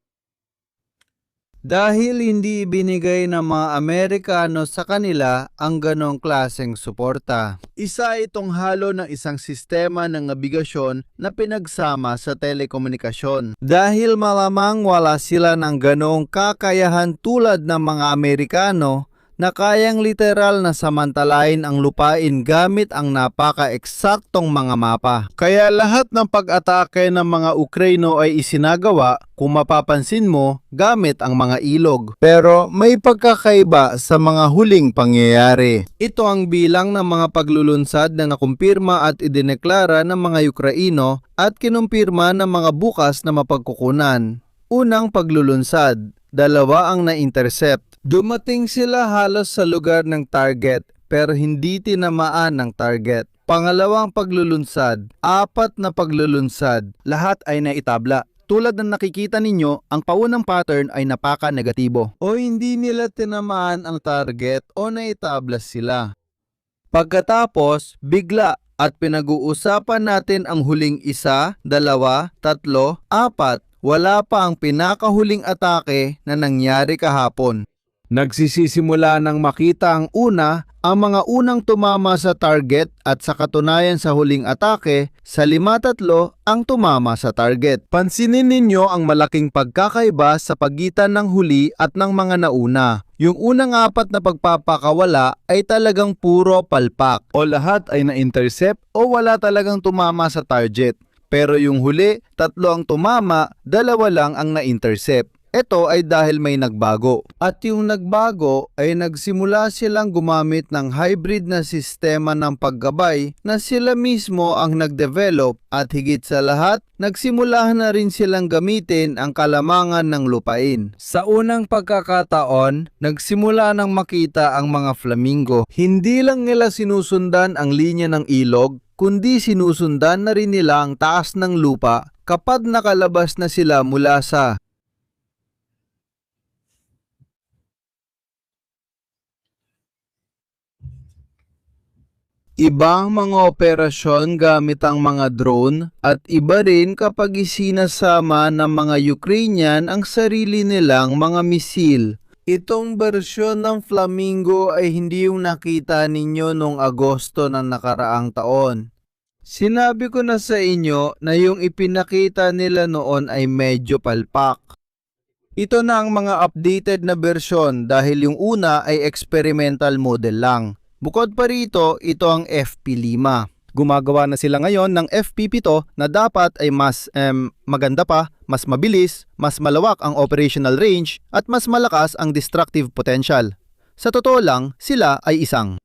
dahil hindi ibinigay ng mga Amerikano sa kanila ang ganong klaseng suporta. Isa itong halo ng isang sistema ng nabigasyon na pinagsama sa telekomunikasyon. Dahil malamang wala sila ng ganong kakayahan tulad ng mga Amerikano, na kayang literal na samantalain ang lupain gamit ang napaka-eksaktong mga mapa. Kaya lahat ng pag-atake ng mga Ukraino ay isinagawa, kung mapapansin mo, gamit ang mga ilog. Pero may pagkakaiba sa mga huling pangyayari. Ito ang bilang ng mga paglulunsad na nakumpirma at idineklara ng mga Ukraino at kinumpirma ng mga bukas na mapagkukunan. Unang paglulunsad, 2 ang na-intercept. Dumating sila halos sa lugar ng target pero hindi tinamaan ng target. Pangalawang paglulunsad, 4 na paglulunsad, lahat ay naitabla. Tulad ng nakikita ninyo, ang paunang pattern ay napaka-negatibo. O hindi nila tinamaan ang target o naitabla sila. Pagkatapos, bigla at pinag-uusapan natin ang huling 1, 2, 3, 4, wala pa ang pinakahuling atake na nangyari kahapon. Nagsisisimula nang makita ang mga unang tumama sa target at sa katunayan sa huling atake, sa 5-3 ang tumama sa target. Pansinin ninyo ang malaking pagkakaiba sa pagitan ng huli at ng mga nauna. Yung unang 4 na pagpapakawala ay talagang puro palpak o lahat ay na-intercept o wala talagang tumama sa target. Pero yung huli, 3 ang tumama, 2 lang ang na-intercept. Ito ay dahil may nagbago. At yung nagbago ay nagsimula silang gumamit ng hybrid na sistema ng paggabay na sila mismo ang nagdevelop at higit sa lahat, nagsimula na rin silang gamitin ang kalamangan ng lupain. Sa unang pagkakataon, nagsimula nang makita ang mga flamingo. Hindi lang nila sinusundan ang linya ng ilog, kundi sinusundan na rin nila ang taas ng lupa kapag nakalabas na sila mula sa ibang mga operasyon gamit ang mga drone at iba rin kapag isinasama ng mga Ukrainian ang sarili nilang mga misil. Itong bersyon ng Flamingo ay hindi yung nakita ninyo noong Agosto ng nakaraang taon. Sinabi ko na sa inyo na yung ipinakita nila noon ay medyo palpak. Ito na ang mga updated na bersyon dahil yung una ay experimental model lang. Bukod pa rito, ito ang FP5. Gumagawa na sila ngayon ng FP7 na dapat ay mas maganda pa, mas mabilis, mas malawak ang operational range at mas malakas ang destructive potential. Sa totoo lang, sila ay isang.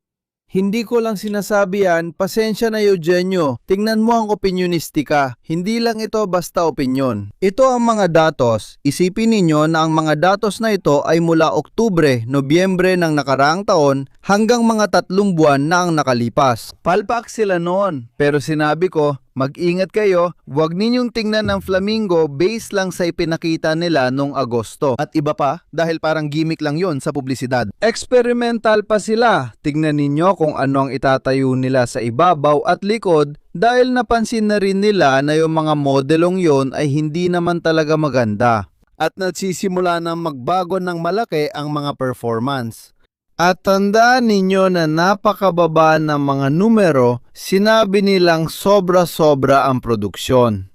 Hindi ko lang sinasabi yan, pasensya na Eugenio. Tingnan mo ang opinionistika. Hindi lang ito basta opinyon. Ito ang mga datos. Isipin ninyo na ang mga datos na ito ay mula Oktubre, Nobyembre ng nakaraang taon hanggang mga 3 buwan na ang nakalipas. Palpak sila noon. Pero sinabi ko, mag-ingat kayo, huwag ninyong tingnan ng Flamingo base lang sa ipinakita nila noong Agosto. At iba pa, dahil parang gimmick lang yon sa publisidad. Experimental pa sila. Tingnan ninyo kung ano ang itatayo nila sa ibabaw at likod dahil napansin na rin nila na yung mga modelong yon ay hindi naman talaga maganda. At nagsisimula na magbago ng malaki ang mga performance. At tandaan ninyo na napakababa ng mga numero, sinabi nilang sobra-sobra ang produksyon.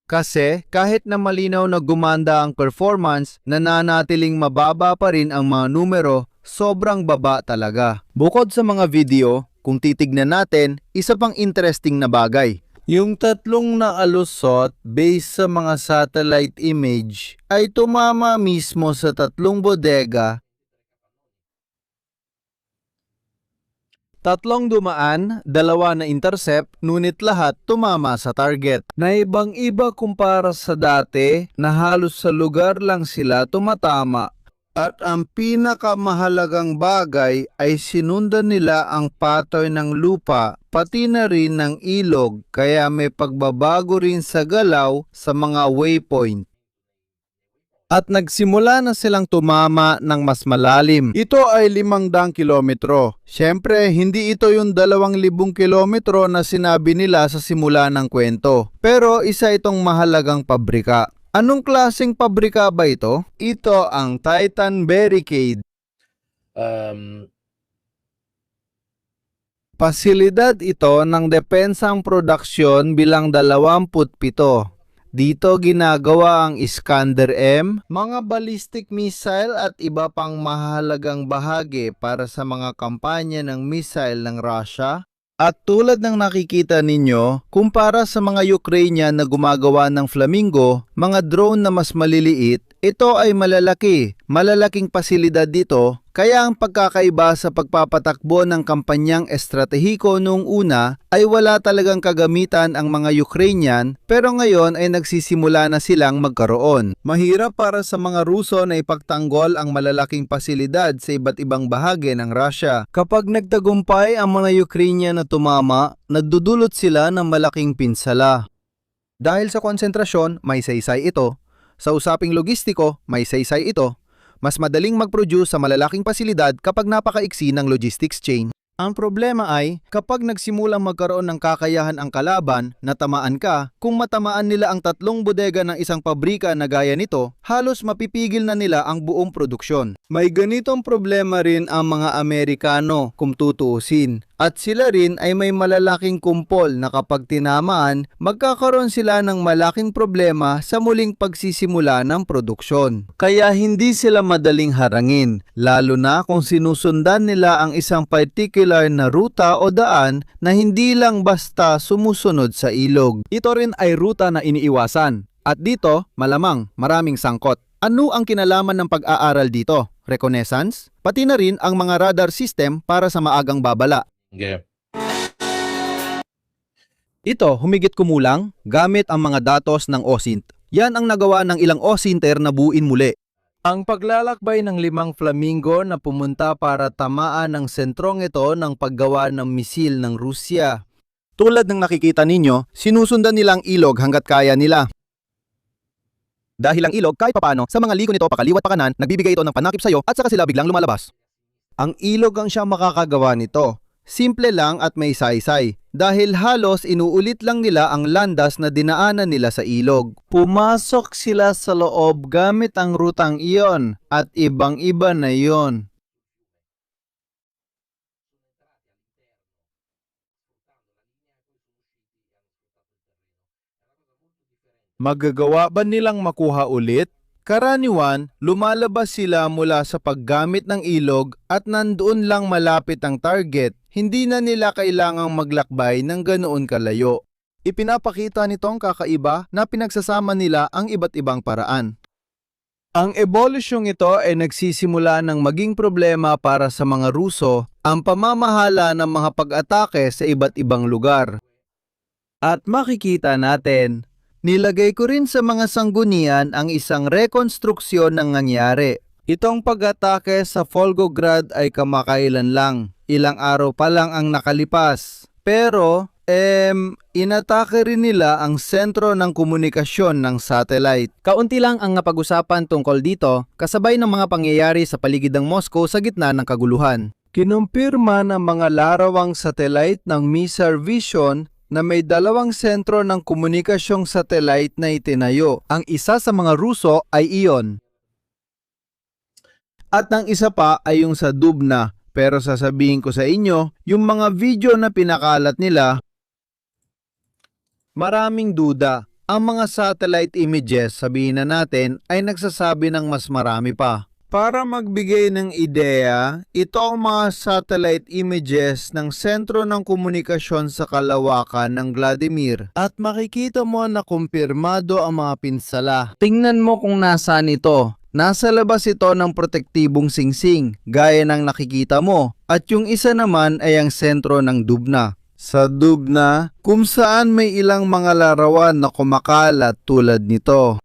Kasi kahit na malinaw na gumanda ang performance, nananatiling mababa pa rin ang mga numero, sobrang baba talaga. Bukod sa mga video, kung titignan natin, isa pang interesting na bagay. Yung 3 na alusot based sa mga satellite image ay tumama mismo sa 3 bodega. 3 dumaan, 2 na intercept, ngunit lahat tumama sa target. Na ibang-iba kumpara sa dati na halos sa lugar lang sila tumatama. At ang pinakamahalagang bagay ay sinundan nila ang pattern ng lupa, pati na rin ng ilog, kaya may pagbabago rin sa galaw sa mga waypoint. At nagsimula na silang tumama ng mas malalim. Ito ay 500 kilometro. Siyempre, hindi ito yung 2,000 kilometro na sinabi nila sa simula ng kwento. Pero isa itong mahalagang pabrika. Anong klaseng pabrika ba ito? Ito ang Titan Barricade. Pasilidad ito ng depensang produksyon bilang 27. Dito ginagawa ang Iskander-M, mga ballistic missile at iba pang mahalagang bahagi para sa mga kampanya ng missile ng Russia. At tulad ng nakikita ninyo, kumpara sa mga Ukrainian na gumagawa ng Flamingo, mga drone na mas maliliit, ito ay malalaking pasilidad dito, kaya ang pagkakaiba sa pagpapatakbo ng kampanyang estratehiko noong una ay wala talagang kagamitan ang mga Ukrainian, pero ngayon ay nagsisimula na silang magkaroon. Mahirap para sa mga Ruso na ipagtanggol ang malalaking pasilidad sa iba't ibang bahagi ng Russia. Kapag nagtagumpay ang mga Ukrainian na tumama, nagdudulot sila ng malaking pinsala. Dahil sa konsentrasyon, may saysay ito. Sa usaping logistiko, may saysay ito. Mas madaling mag-produce sa malalaking pasilidad kapag napakaiksi ng logistics chain. Ang problema ay, kapag nagsimulang magkaroon ng kakayahan ang kalaban na tamaan ka, kung matamaan nila ang 3 bodega ng isang pabrika na gaya nito, halos mapipigil na nila ang buong produksyon. May ganitong problema rin ang mga Amerikano kung tutuusin. At sila rin ay may malalaking kumpol na kapag tinamaan, magkakaroon sila ng malaking problema sa muling pagsisimula ng produksyon. Kaya hindi sila madaling harangin, lalo na kung sinusundan nila ang isang particular na ruta o daan na hindi lang basta sumusunod sa ilog. Ito rin ay ruta na iniiwasan. At dito, malamang maraming sangkot. Ano ang kinalaman ng pag-aaral dito? Reconnaissance? Pati na rin ang mga radar system para sa maagang babala. Yeah. Ito, humigit kumulang, gamit ang mga datos ng OSINT. Yan ang nagawa ng ilang OSINTer na buuin muli. Ang paglalakbay ng 5 Flamingo na pumunta para tamaan ang sentrong ito ng paggawa ng misil ng Rusya. Tulad ng nakikita ninyo, sinusundan nilang ilog hanggat kaya nila. Dahil ang ilog kahit papano, sa mga liko nito pakaliwat pa kanan, nagbibigay ito ng panakip sayo at saka sila biglang lumalabas. Ang ilog ang siyang makakagawa nito. Simple lang at may saysay, dahil halos inuulit lang nila ang landas na dinaanan nila sa ilog. Pumasok sila sa loob gamit ang rutang iyon at ibang-iba na iyon. Magagawa ba nilang makuha ulit? Karaniwan, lumalabas sila mula sa paggamit ng ilog at nandoon lang malapit ang target. Hindi na nila kailangang maglakbay ng ganoon kalayo. Ipinapakita nitong kakaiba na pinagsasama nila ang iba't ibang paraan. Ang ebolusyong ito ay nagsisimula ng maging problema para sa mga Ruso ang pamamahala ng mga pag-atake sa iba't ibang lugar. At makikita natin, nilagay ko rin sa mga sanggunian ang isang rekonstruksyon ng nangyari. Itong pag-atake sa Volgograd ay kamakailan lang. Ilang araw pa lang ang nakalipas. Pero, inatake rin nila ang sentro ng komunikasyon ng satellite. Kaunti lang ang napag-usapan tungkol dito, kasabay ng mga pangyayari sa paligid ng Moscow sa gitna ng kaguluhan. Kinumpirma ng mga larawang satellite ng Missar Vision na may 2 sentro ng komunikasyong satellite na itinayo. Ang isa sa mga Ruso ay iyon. At ang isa pa ay yung sa Dubna. Pero sasabihin ko sa inyo, yung mga video na pinakalat nila, maraming duda. Ang mga satellite images, sabihin na natin, ay nagsasabi ng mas marami pa. Para magbigay ng ideya, ito ang mga satellite images ng sentro ng komunikasyon sa kalawakan ng Vladimir. At makikita mo na kumpirmado ang mga pinsala. Tingnan mo kung nasaan ito. Nasa labas ito ng protektibong singsing, gaya ng nakikita mo. At yung isa naman ay ang sentro ng Dubna. Sa Dubna, kung saan may ilang mga larawan na kumakalat tulad nito.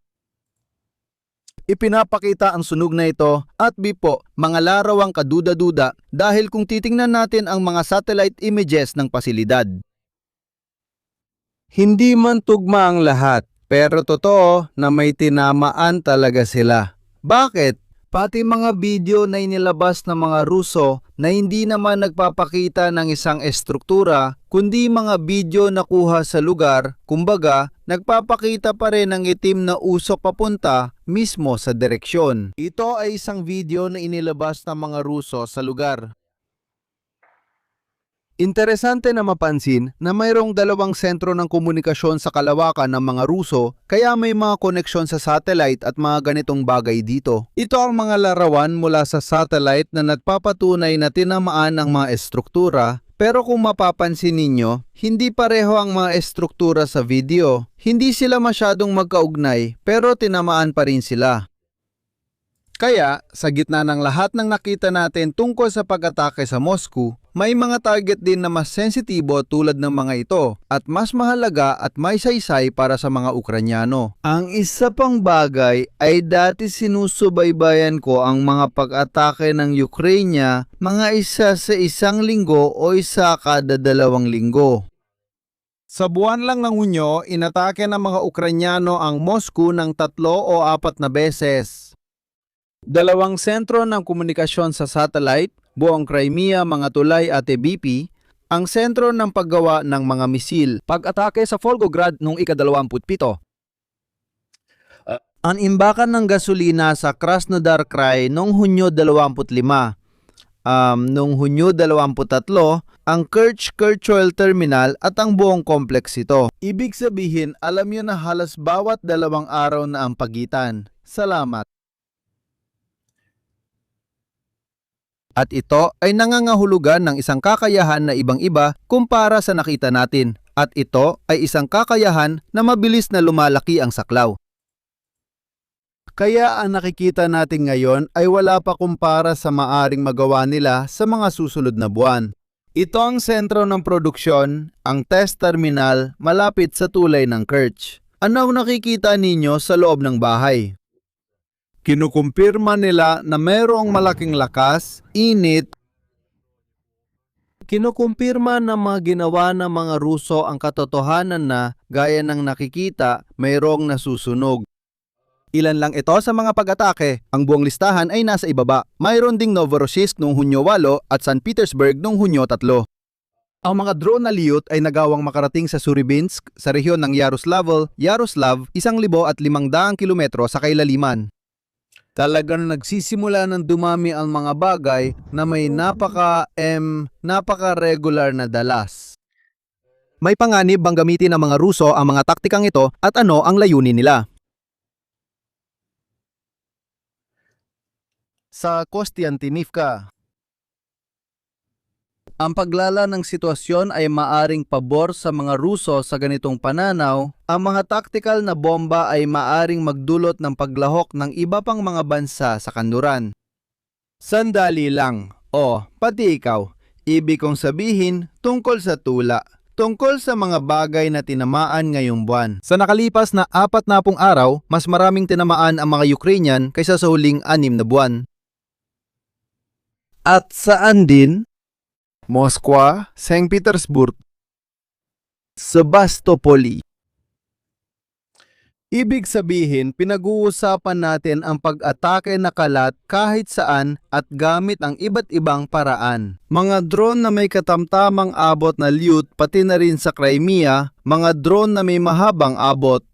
Ipinapakita ang sunog na ito at bipo, mga larawang kaduda-duda dahil kung titingnan natin ang mga satellite images ng pasilidad. Hindi man tugma ang lahat, pero totoo na may tinamaan talaga sila. Bakit? Pati mga video na inilabas ng mga Ruso na hindi naman nagpapakita ng isang estruktura, kundi mga video na kuha sa lugar, kumbaga, nagpapakita pa rin ng itim na usok papunta mismo sa direksyon. Ito ay isang video na inilabas ng mga Ruso sa lugar. Interesante na mapansin na mayroong dalawang sentro ng komunikasyon sa kalawakan ng mga Ruso kaya may mga koneksyon sa satellite at mga ganitong bagay dito. Ito ang mga larawan mula sa satellite na nagpapatunay na tinamaan ang mga estruktura, pero kung mapapansin ninyo, hindi pareho ang mga estruktura sa video. Hindi sila masyadong magkaugnay pero tinamaan pa rin sila. Kaya, sa gitna ng lahat ng nakita natin tungkol sa pag-atake sa Moscow, may mga target din na mas sensitibo tulad ng mga ito at mas mahalaga at may saysay para sa mga Ukranyano. Ang isa pang bagay ay dati sinusubaybayan ko ang mga pag-atake ng Ukraine mga isa sa isang linggo o isa kada 2 linggo. Sa buwan lang ng Hunyo, inatake ng mga Ukranyano ang Moscow ng 3 o 4 na beses. 2 sentro ng komunikasyon sa satellite, buong Crimea, mga tulay at BP, ang sentro ng paggawa ng mga misil. Pag-atake sa Volgograd noong ika-27. Ang imbakan ng gasolina sa Krasnodar Krai noong Hunyo 25. Noong Hunyo 23, ang Kerch Oil Terminal at ang buong complex ito. Ibig sabihin, alam nyo na halos bawat 2 araw na ang pagitan. Salamat. At ito ay nangangahulugan ng isang kakayahan na ibang-iba kumpara sa nakita natin. At ito ay isang kakayahan na mabilis na lumalaki ang saklaw. Kaya ang nakikita natin ngayon ay wala pa kumpara sa maaring magawa nila sa mga susunod na buwan. Ito ang sentro ng produksyon, ang test terminal malapit sa tulay ng Kerch. Ano ang nakikita ninyo sa loob ng bahay? Kinukumpirma nila na mayroong malaking lakas, init. Kinukumpirma ng mga ginawa ng mga Ruso ang katotohanan na, gaya ng nakikita, mayroong nasusunog. Ilan lang ito sa mga pag-atake. Ang buong listahan ay nasa ibaba. Mayroon ding Novorossiysk noong Hunyo 8 at St. Petersburg noong Hunyo 3. Ang mga drone na Lyut ay nagawang makarating sa Suribinsk, sa rehiyon ng Yaroslav, 1,500 kilometro sa kailaliman. Talagang nagsisimula ng dumami ang mga bagay na may napaka-regular na dalas. May panganib bang gamitin ng mga Ruso ang mga taktikang ito at ano ang layunin nila? Sa Kostiantynivka, ang paglala ng sitwasyon ay maaring pabor sa mga Ruso sa ganitong pananaw. Ang mga taktikal na bomba ay maaring magdulot ng paglahok ng iba pang mga bansa sa kanluran. Sandali lang, pati ikaw, ibig kong sabihin tungkol sa tula, tungkol sa mga bagay na tinamaan ngayong buwan. Sa nakalipas na 40 araw, mas maraming tinamaan ang mga Ukrainian kaysa sa huling 6 na buwan. At saan din? Moskwa, St. Petersburg, Sebastopol. Ibig sabihin, pinag-uusapan natin ang pag-atake na kalat kahit saan at gamit ang iba't ibang paraan. Mga drone na may katamtamang abot na Lyut pati na rin sa Crimea, mga drone na may mahabang abot.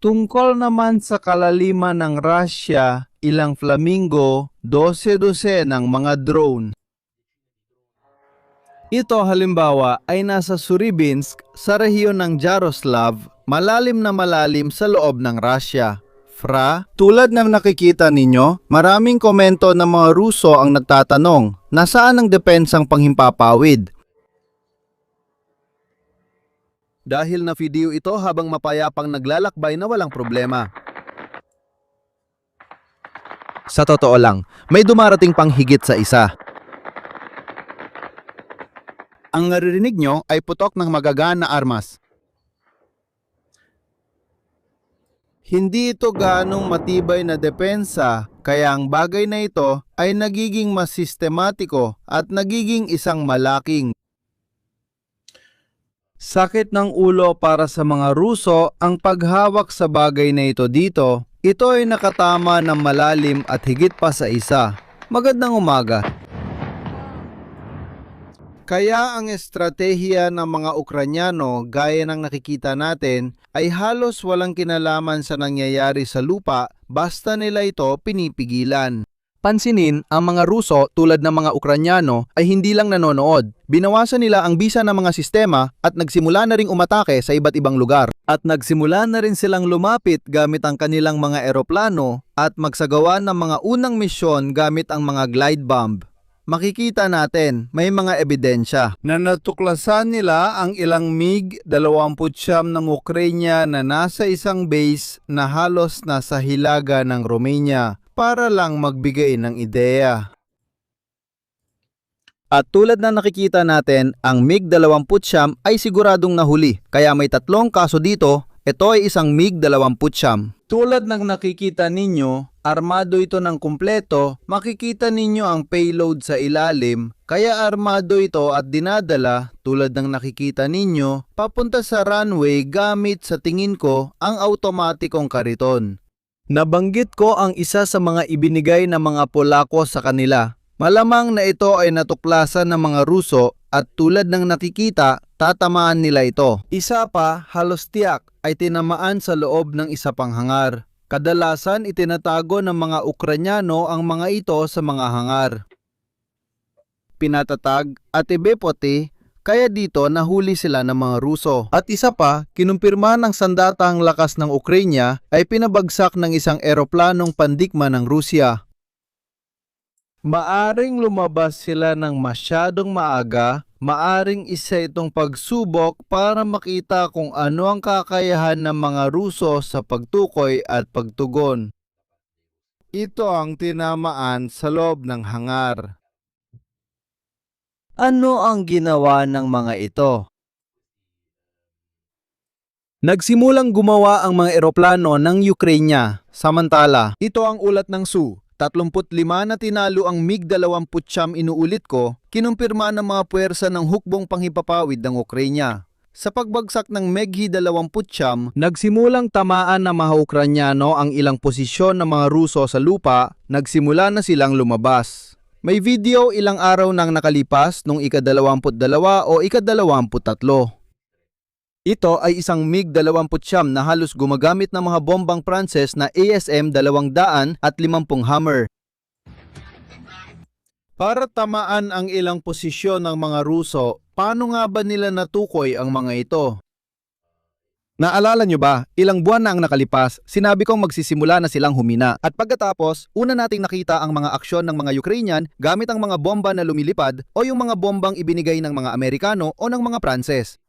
Tungkol naman sa kalaliman ng Russia, ilang Flamingo, 12 ng mga drone. Ito halimbawa ay nasa Suribinsk sa rehiyon ng Yaroslav, malalim na malalim sa loob ng Russia. Tulad ng nakikita ninyo, maraming komento ng mga Ruso ang nagtatanong, nasaan ang depensang panghimpapawid? Dahil na video ito habang mapayapang naglalakbay na walang problema. Sa totoo lang, may dumarating pang higit sa isa. Ang naririnig nyo ay putok ng magagaan na armas. Hindi ito ganong matibay na depensa, kaya ang bagay na ito ay nagiging mas sistematiko at nagiging isang malaking sakit ng ulo para sa mga Ruso ang paghawak sa bagay na ito dito. Ito ay nakatama ng malalim at higit pa sa isa. Magandang umaga. Kaya ang estratehiya ng mga Ukranyano gaya ng nakikita natin ay halos walang kinalaman sa nangyayari sa lupa basta nila ito pinipigilan. Pansinin, ang mga Ruso tulad ng mga Ukranyano ay hindi lang nanonood. Binawasan nila ang bisa ng mga sistema at nagsimula na ring umatake sa iba't ibang lugar. At nagsimula na rin silang lumapit gamit ang kanilang mga eroplano at magsagawa ng mga unang misyon gamit ang mga glide bomb. Makikita natin, may mga ebidensya Na natuklasan nila ang ilang MiG-29 ng Ukraine na nasa isang base na halos nasa hilaga ng Romania para lang magbigay ng ideya. At tulad na nakikita natin, ang MiG-29 ay siguradong nahuli. Kaya may 3 kaso dito, ito ay isang MiG-29. Tulad ng nakikita ninyo, armado ito ng kumpleto, makikita ninyo ang payload sa ilalim, kaya armado ito at dinadala, tulad ng nakikita ninyo, papunta sa runway gamit sa tingin ko ang automatikong kariton. Nabanggit ko ang isa sa mga ibinigay ng mga Polako sa kanila. Malamang na ito ay natuklasan ng mga Ruso at tulad ng nakikita, tatamaan nila ito. Isa pa, halos tiyak, ay tinamaan sa loob ng isa pang hangar. Kadalasan itinatago ng mga Ukranyano ang mga ito sa mga hangar. Pinatatag at ibepoti, kaya dito nahuli sila ng mga Ruso. At isa pa, kinumpirma ng sandatahang lakas ng Ukraine ay pinabagsak ng isang eroplanong pandikma ng Rusya. Maaring lumabas sila ng masyadong maaga, maaring isa itong pagsubok para makita kung ano ang kakayahan ng mga Ruso sa pagtukoy at pagtugon. Ito ang tinamaan sa loob ng hangar. Ano ang ginawa ng mga ito? Nagsimulang gumawa ang mga eroplano ng Ukraine. Samantala, ito ang ulat ng Su. 35 na tinalo ang MiG-29 inuulit ko, kinumpirma ng mga puwersa ng hukbong panghipapawid ng Ukraine. Sa pagbagsak ng MiG-29, nagsimulang tamaan ng mga Ukranyano ang ilang posisyon ng mga Ruso sa lupa, nagsimula na silang lumabas. May video ilang araw nang nakalipas nung ika-22 o ika-23. Ito ay isang MiG-29 na halos gumagamit ng mga bombang Pranses na ASM-250 Hammer. Para tamaan ang ilang posisyon ng mga Ruso, paano nga ba nila natukoy ang mga ito? Naalala nyo ba, ilang buwan na ang nakalipas, sinabi kong magsisimula na silang humina. At pagkatapos, una nating nakita ang mga aksyon ng mga Ukrainian gamit ang mga bomba na lumilipad o yung mga bombang ibinigay ng mga Amerikano o ng mga Pranses.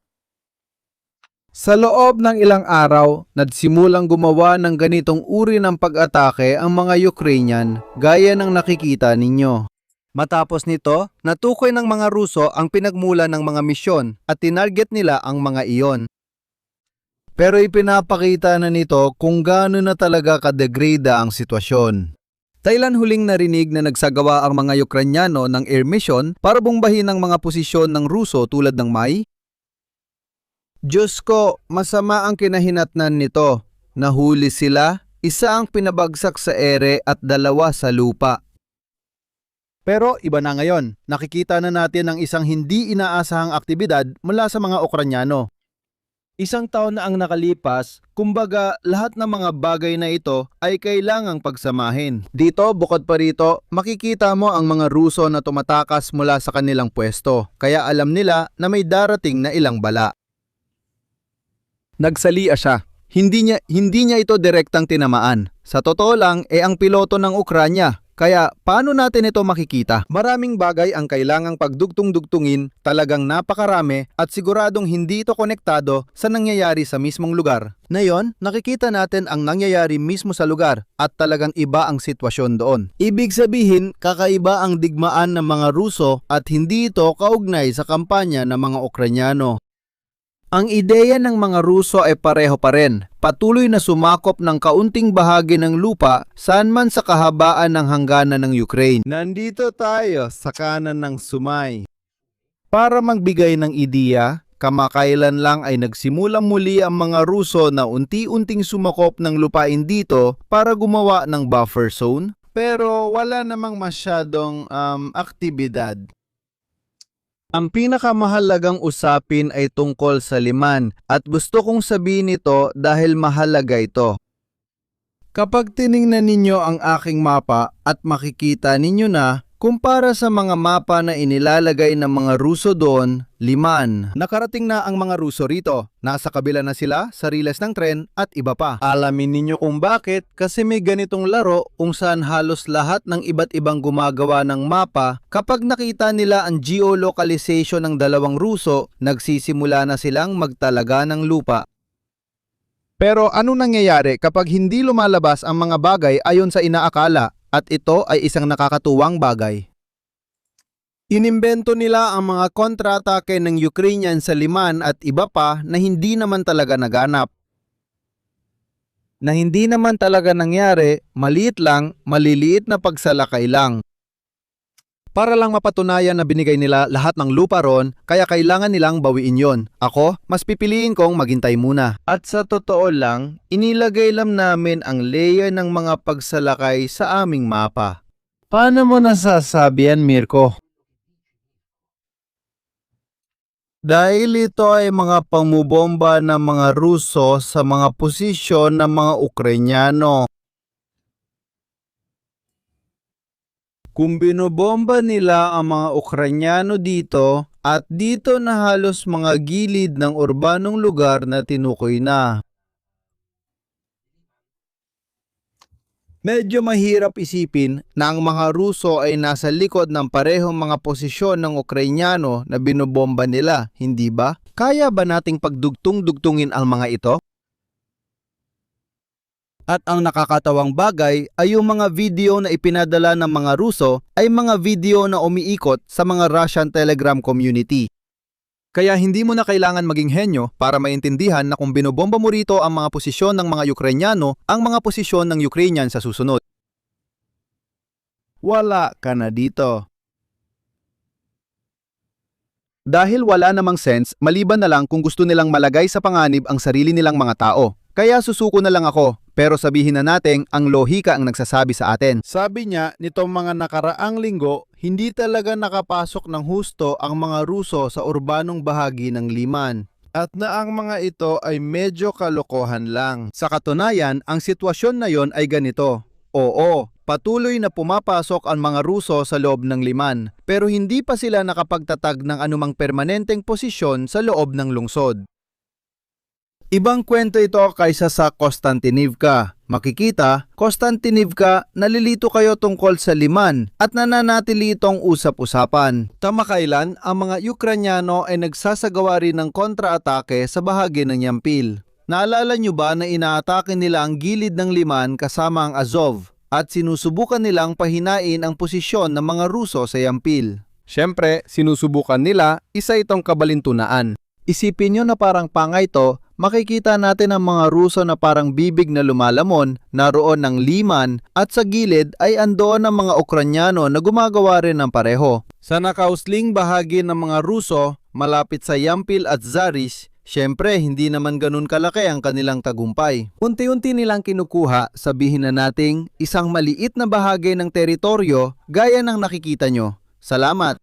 Sa loob ng ilang araw, nagsimulang gumawa ng ganitong uri ng pag-atake ang mga Ukrainian gaya ng nakikita ninyo. Matapos nito, natukoy ng mga Ruso ang pinagmula ng mga misyon at tinarget nila ang mga iyon. Pero ipinapakita na nito kung gaano na talaga kadegrada ang sitwasyon. Kailan huling narinig na nagsagawa ang mga Ukranyano ng air mission para bombahin ang mga posisyon ng Ruso tulad ng Mai? Diyos ko, masama ang kinahinatnan nito. Nahuli sila, isa ang pinabagsak sa ere at 2 sa lupa. Pero iba na ngayon, nakikita na natin ang isang hindi inaasahang aktibidad mula sa mga Ukranyano. Isang taon na ang nakalipas, kumbaga lahat ng mga bagay na ito ay kailangang pagsamahin. Dito, bukod pa rito, makikita mo ang mga Ruso na tumatakas mula sa kanilang pwesto, kaya alam nila na may darating na ilang bala. Nagsalia siya. Hindi niya ito direktang tinamaan. Sa totoo lang, ang piloto ng Ukranya. Kaya paano natin ito makikita? Maraming bagay ang kailangang pagdugtong-dugtungin, talagang napakarami at siguradong hindi ito konektado sa nangyayari sa mismong lugar. Ngayon, nakikita natin ang nangyayari mismo sa lugar at talagang iba ang sitwasyon doon. Ibig sabihin, kakaiba ang digmaan ng mga Ruso at hindi ito kaugnay sa kampanya ng mga Ukranyano. Ang ideya ng mga Ruso ay pareho pa rin, patuloy na sumakop ng kaunting bahagi ng lupa saan man sa kahabaan ng hangganan ng Ukraine. Nandito tayo sa kanan ng Sumay. Para magbigay ng ideya, kamakailan lang ay nagsimula muli ang mga Ruso na unti-unting sumakop ng lupain dito para gumawa ng buffer zone, pero wala namang masyadong aktibidad. Ang pinakamahalagang usapin ay tungkol sa Liman at gusto kong sabihin ito dahil mahalaga ito. Kapag tiningnan ninyo ang aking mapa at makikita ninyo na kumpara sa mga mapa na inilalagay ng mga Ruso doon, Liman. Nakarating na ang mga Ruso rito. Nasa kabila na sila, sa riles ng tren at iba pa. Alamin ninyo kung bakit, kasi may ganitong laro kung saan halos lahat ng iba't ibang gumagawa ng mapa, kapag nakita nila ang geolocalization ng dalawang Ruso, nagsisimula na silang magtalaga ng lupa. Pero anong nangyayari kapag hindi lumalabas ang mga bagay ayon sa inaakala? At ito ay isang nakakatuwang bagay. Inimbento nila ang mga kontra-atake ng Ukrainian sa Liman at iba pa na hindi naman talaga naganap. Na hindi naman talaga nangyari, maliit lang, maliliit na pagsalakay lang. Para lang mapatunayan na binigay nila lahat ng lupa ron, kaya kailangan nilang bawiin yon. Ako, mas pipiliin kong maghintay muna. At sa totoo lang, inilagay lang namin ang layer ng mga pagsalakay sa aming mapa. Paano mo nasasabi yan, Mirko? Dahil ito ay mga pamubomba ng mga Ruso sa mga posisyon ng mga Ukrainyano. Kung binobomba nila ang mga Ukrainyano dito at dito na halos mga gilid ng urbanong lugar na tinukoy na. Medyo mahirap isipin na ang mga Ruso ay nasa likod ng parehong mga posisyon ng Ukrainyano na binobomba nila, hindi ba? Kaya ba nating pagdugtong-dugtungin ang mga ito? At ang nakakatawang bagay ay yung mga video na ipinadala ng mga Ruso ay mga video na umiikot sa mga Russian Telegram community. Kaya hindi mo na kailangan maging henyo para maintindihan na kung binobomba mo rito ang mga posisyon ng mga Ukrainyano, ang mga posisyon ng Ukrainian sa susunod. Wala ka na dito. Dahil wala namang sense, maliban na lang kung gusto nilang malagay sa panganib ang sarili nilang mga tao. Kaya susuko na lang ako, pero sabihin na natin ang lohika ang nagsasabi sa atin. Sabi niya, nitong mga nakaraang linggo, hindi talaga nakapasok ng husto ang mga Ruso sa urbanong bahagi ng Liman. At na ang mga ito ay medyo kalokohan lang. Sa katunayan, ang sitwasyon na yon ay ganito. Oo, patuloy na pumapasok ang mga Ruso sa loob ng Liman, pero hindi pa sila nakapagtatag ng anumang permanenteng posisyon sa loob ng lungsod. Ibang kwento ito kaysa sa Konstantinivka. Makikita, Konstantinivka, nalilito kayo tungkol sa Liman at nananatili itong usap-usapan. Tamakailan, ang mga Ukrainyano ay nagsasagawa rin ng kontra-atake sa bahagi ng Yampil. Naalala nyo ba na inaatake nila ang gilid ng Liman kasama ang Azov at sinusubukan nilang pahinain ang posisyon ng mga Ruso sa Yampil? Siyempre, sinusubukan nila, isa itong kabalintunaan. Isipin nyo na parang pangay to, makikita natin ang mga Ruso na parang bibig na lumalamon, naroon ng Liman at sa gilid ay andoon ang mga Ukrainyano na gumagawa rin ng pareho. Sa nakausling bahagi ng mga Ruso, malapit sa Yampil at Zaris, syempre hindi naman ganun kalaki ang kanilang tagumpay. Unti-unti nilang kinukuha, sabihin na nating isang maliit na bahagi ng teritoryo gaya ng nakikita nyo. Salamat!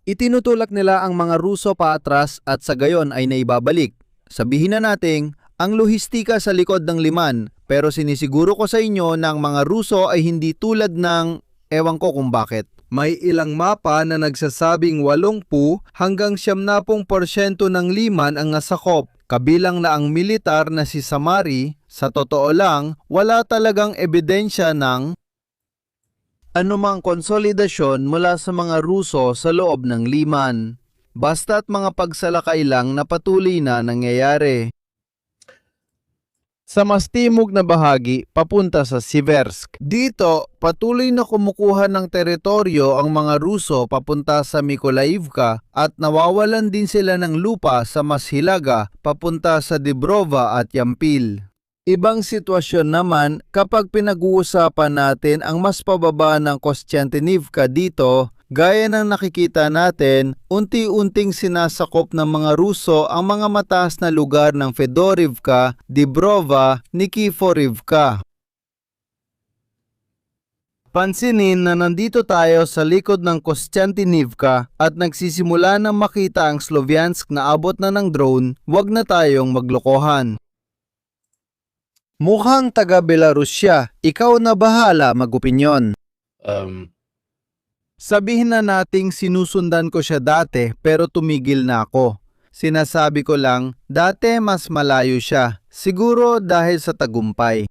Itinutulak nila ang mga Ruso paatras at sa gayon ay naibabalik. Sabihin na nating ang lohistika sa likod ng Liman, pero sinisiguro ko sa inyo na ang mga Ruso ay hindi tulad ng ewan ko kung bakit. May ilang mapa na nagsasabing 80 hanggang 70% ng Liman ang nasakop, kabilang na ang militar na si Samari. Sa totoo lang, wala talagang ebidensya ng anumang konsolidasyon mula sa mga Ruso sa loob ng Liman. Basta't mga pagsalakay lang na patuloy na nangyayari. Sa mas timog na bahagi, papunta sa Siversk. Dito, patuloy na kumukuha ng teritoryo ang mga Ruso papunta sa Mykolaiivka at nawawalan din sila ng lupa sa mas hilaga papunta sa Dibrova at Yampil. Ibang sitwasyon naman kapag pinag-uusapan natin ang mas pababa ng Konstantinivka dito, gaya ng nakikita natin, unti-unting sinasakop ng mga Ruso ang mga mataas na lugar ng Fedorivka, Dibrova, Nikiforivka. Pansinin na nandito tayo sa likod ng Konstantinivka at nagsisimula na makita ang Sloviansk na abot na ng drone, wag na tayong maglokohan. Mukhang taga-Belarus siya. Ikaw na bahala mag-opinyon. Sabihin na nating sinusundan ko siya dati pero tumigil na ako. Sinasabi ko lang, dati mas malayo siya. Siguro dahil sa tagumpay.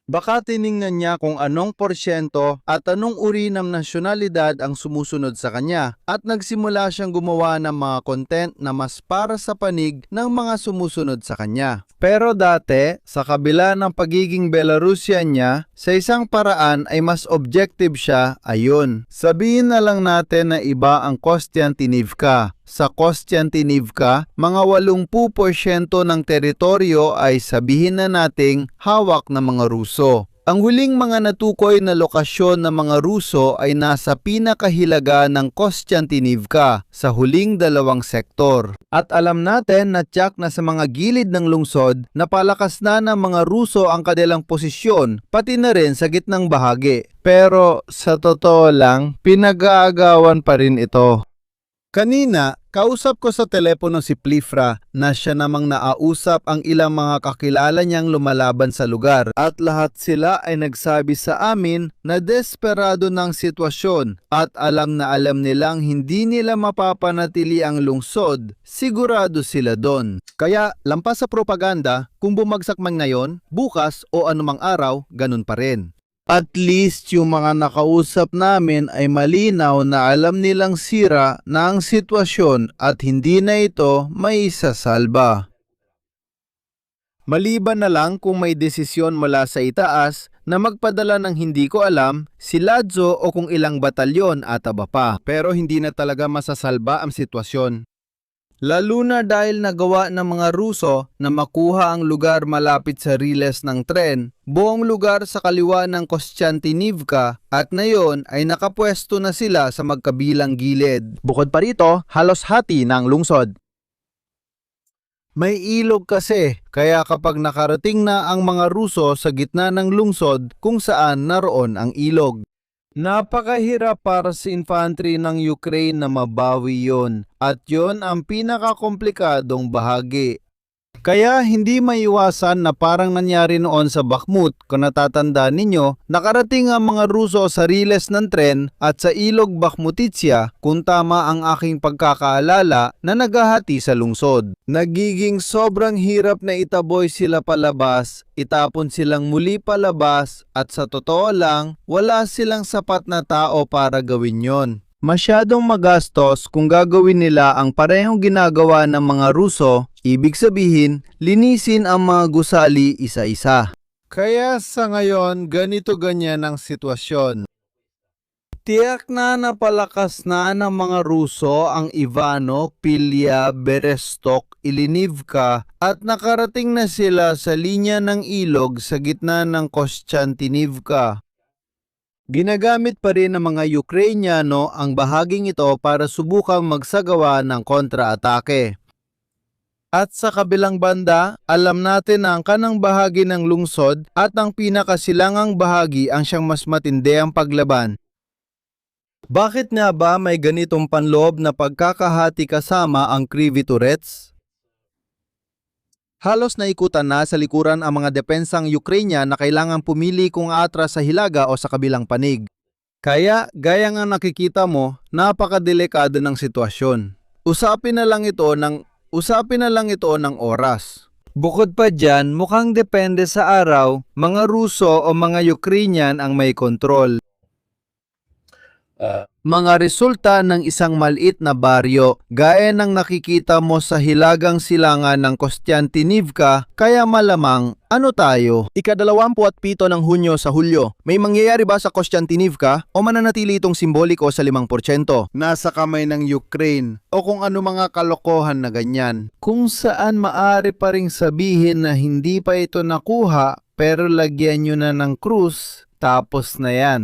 Baka tiningnan niya kung anong porsyento at anong uri ng nasyonalidad ang sumusunod sa kanya at nagsimula siyang gumawa ng mga content na mas para sa panig ng mga sumusunod sa kanya. Pero dati, sa kabila ng pagiging Belarusian niya, sa isang paraan ay mas objective siya, ayun. Sabihin na lang natin na iba ang Kostiantynivka. Sa Kostiantynivka, mga 80% ng teritoryo ay sabihin na nating hawak ng mga Ruso. Ang huling mga natukoy na lokasyon ng mga Ruso ay nasa pinakahilaga ng Kostiantynivka sa huling dalawang sektor. At alam natin na tiyak na sa mga gilid ng lungsod, napalakas na ng mga Ruso ang kanilang posisyon, pati na rin sa gitnang bahagi. Pero sa totoo lang, pinag-aagawan pa rin ito. Kanina, kausap ko sa telepono si Plifra na siya namang naausap ang ilang mga kakilala niyang lumalaban sa lugar at lahat sila ay nagsabi sa amin na desperado ng sitwasyon at alam na alam nilang hindi nila mapapanatili ang lungsod, sigurado sila doon. Kaya lampas sa propaganda, kung bumagsak man ngayon, bukas o anumang araw, ganun pa rin. At least yung mga nakausap namin ay malinaw na alam nilang sira na ang sitwasyon at hindi na ito may isasalba. Maliban na lang kung may desisyon mula sa itaas na magpadala ng hindi ko alam, si Ladzo o kung ilang batalyon at aba pa, pero hindi na talaga masasalba ang sitwasyon. Lalo na dahil nagawa ng mga Ruso na makuha ang lugar malapit sa riles ng tren, buong lugar sa kaliwa ng Kostiantynivka at ngayon ay nakapwesto na sila sa magkabilang gilid. Bukod pa rito, halos hati ng lungsod. May ilog kasi, kaya kapag nakarating na ang mga Ruso sa gitna ng lungsod kung saan naroon ang ilog. Napakahirap para sa infantry ng Ukraine na mabawi yon at yon ang pinakakomplikadong bahagi. Kaya hindi maiwasan na parang nangyari noon sa Bakhmut kung natatandaan ninyo, nakarating ang mga Ruso sa riles ng tren at sa ilog Bakhmutitsia kung tama ang aking pagkakaalala na naghahati sa lungsod. Nagiging sobrang hirap na itaboy sila palabas, itapon silang muli palabas at sa totoo lang, wala silang sapat na tao para gawin yon. Masyadong magastos kung gagawin nila ang parehong ginagawa ng mga Ruso, ibig sabihin, linisin ang mga gusali isa-isa. Kaya sa ngayon, ganito-ganyan ang sitwasyon. Tiyak na napalakas na ng mga Ruso ang Ivano, Pilya, Berestok, Ilinivka at nakarating na sila sa linya ng ilog sa gitna ng Kostiantynivka. Ginagamit pa rin ng mga Ukrainyano ang bahaging ito para subukang magsagawa ng kontra-atake. At sa kabilang banda, alam natin na ang kanang bahagi ng lungsod at ang pinakasilangang bahagi ang siyang mas matindi ang paglaban. Bakit nga ba may ganitong panloob na pagkakahati kasama ang Kryvyi Turets? Halos naikutan na sa likuran ang mga depensang Ukrainian na kailangang pumili kung aatras sa hilaga o sa kabilang panig. Kaya, gaya nga nakikita mo, napakadelikado ng sitwasyon. Usapin na lang ito ng oras. Bukod pa dyan, mukhang depende sa araw, mga Ruso o mga Ukrainian ang may kontrol. Mga resulta ng isang maliit na baryo, gaya ng nakikita mo sa hilagang silangan ng Kostiantynivka, kaya malamang, ano tayo? Ika-27 ng Hunyo sa Hulyo, may mangyayari ba sa Kostiantynivka o mananatili itong simboliko sa 5%? Nasa kamay ng Ukraine o kung ano mga kalokohan na ganyan. Kung saan maaari pa ring sabihin na hindi pa ito nakuha pero lagyan nyo na ng krus, tapos na yan.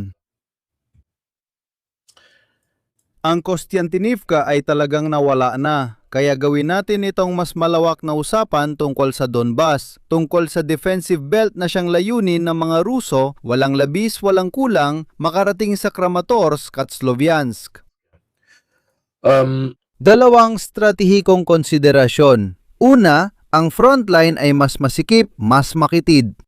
Ang Kostiantynivka ay talagang nawala na, kaya gawin natin itong mas malawak na usapan tungkol sa Donbas, tungkol sa defensive belt na siyang layunin ng mga Ruso, walang labis, walang kulang, makarating sa Kramatorsk at Sloviansk. Dalawang stratehikong konsiderasyon. Una, Ang frontline ay mas masikip, mas makitid.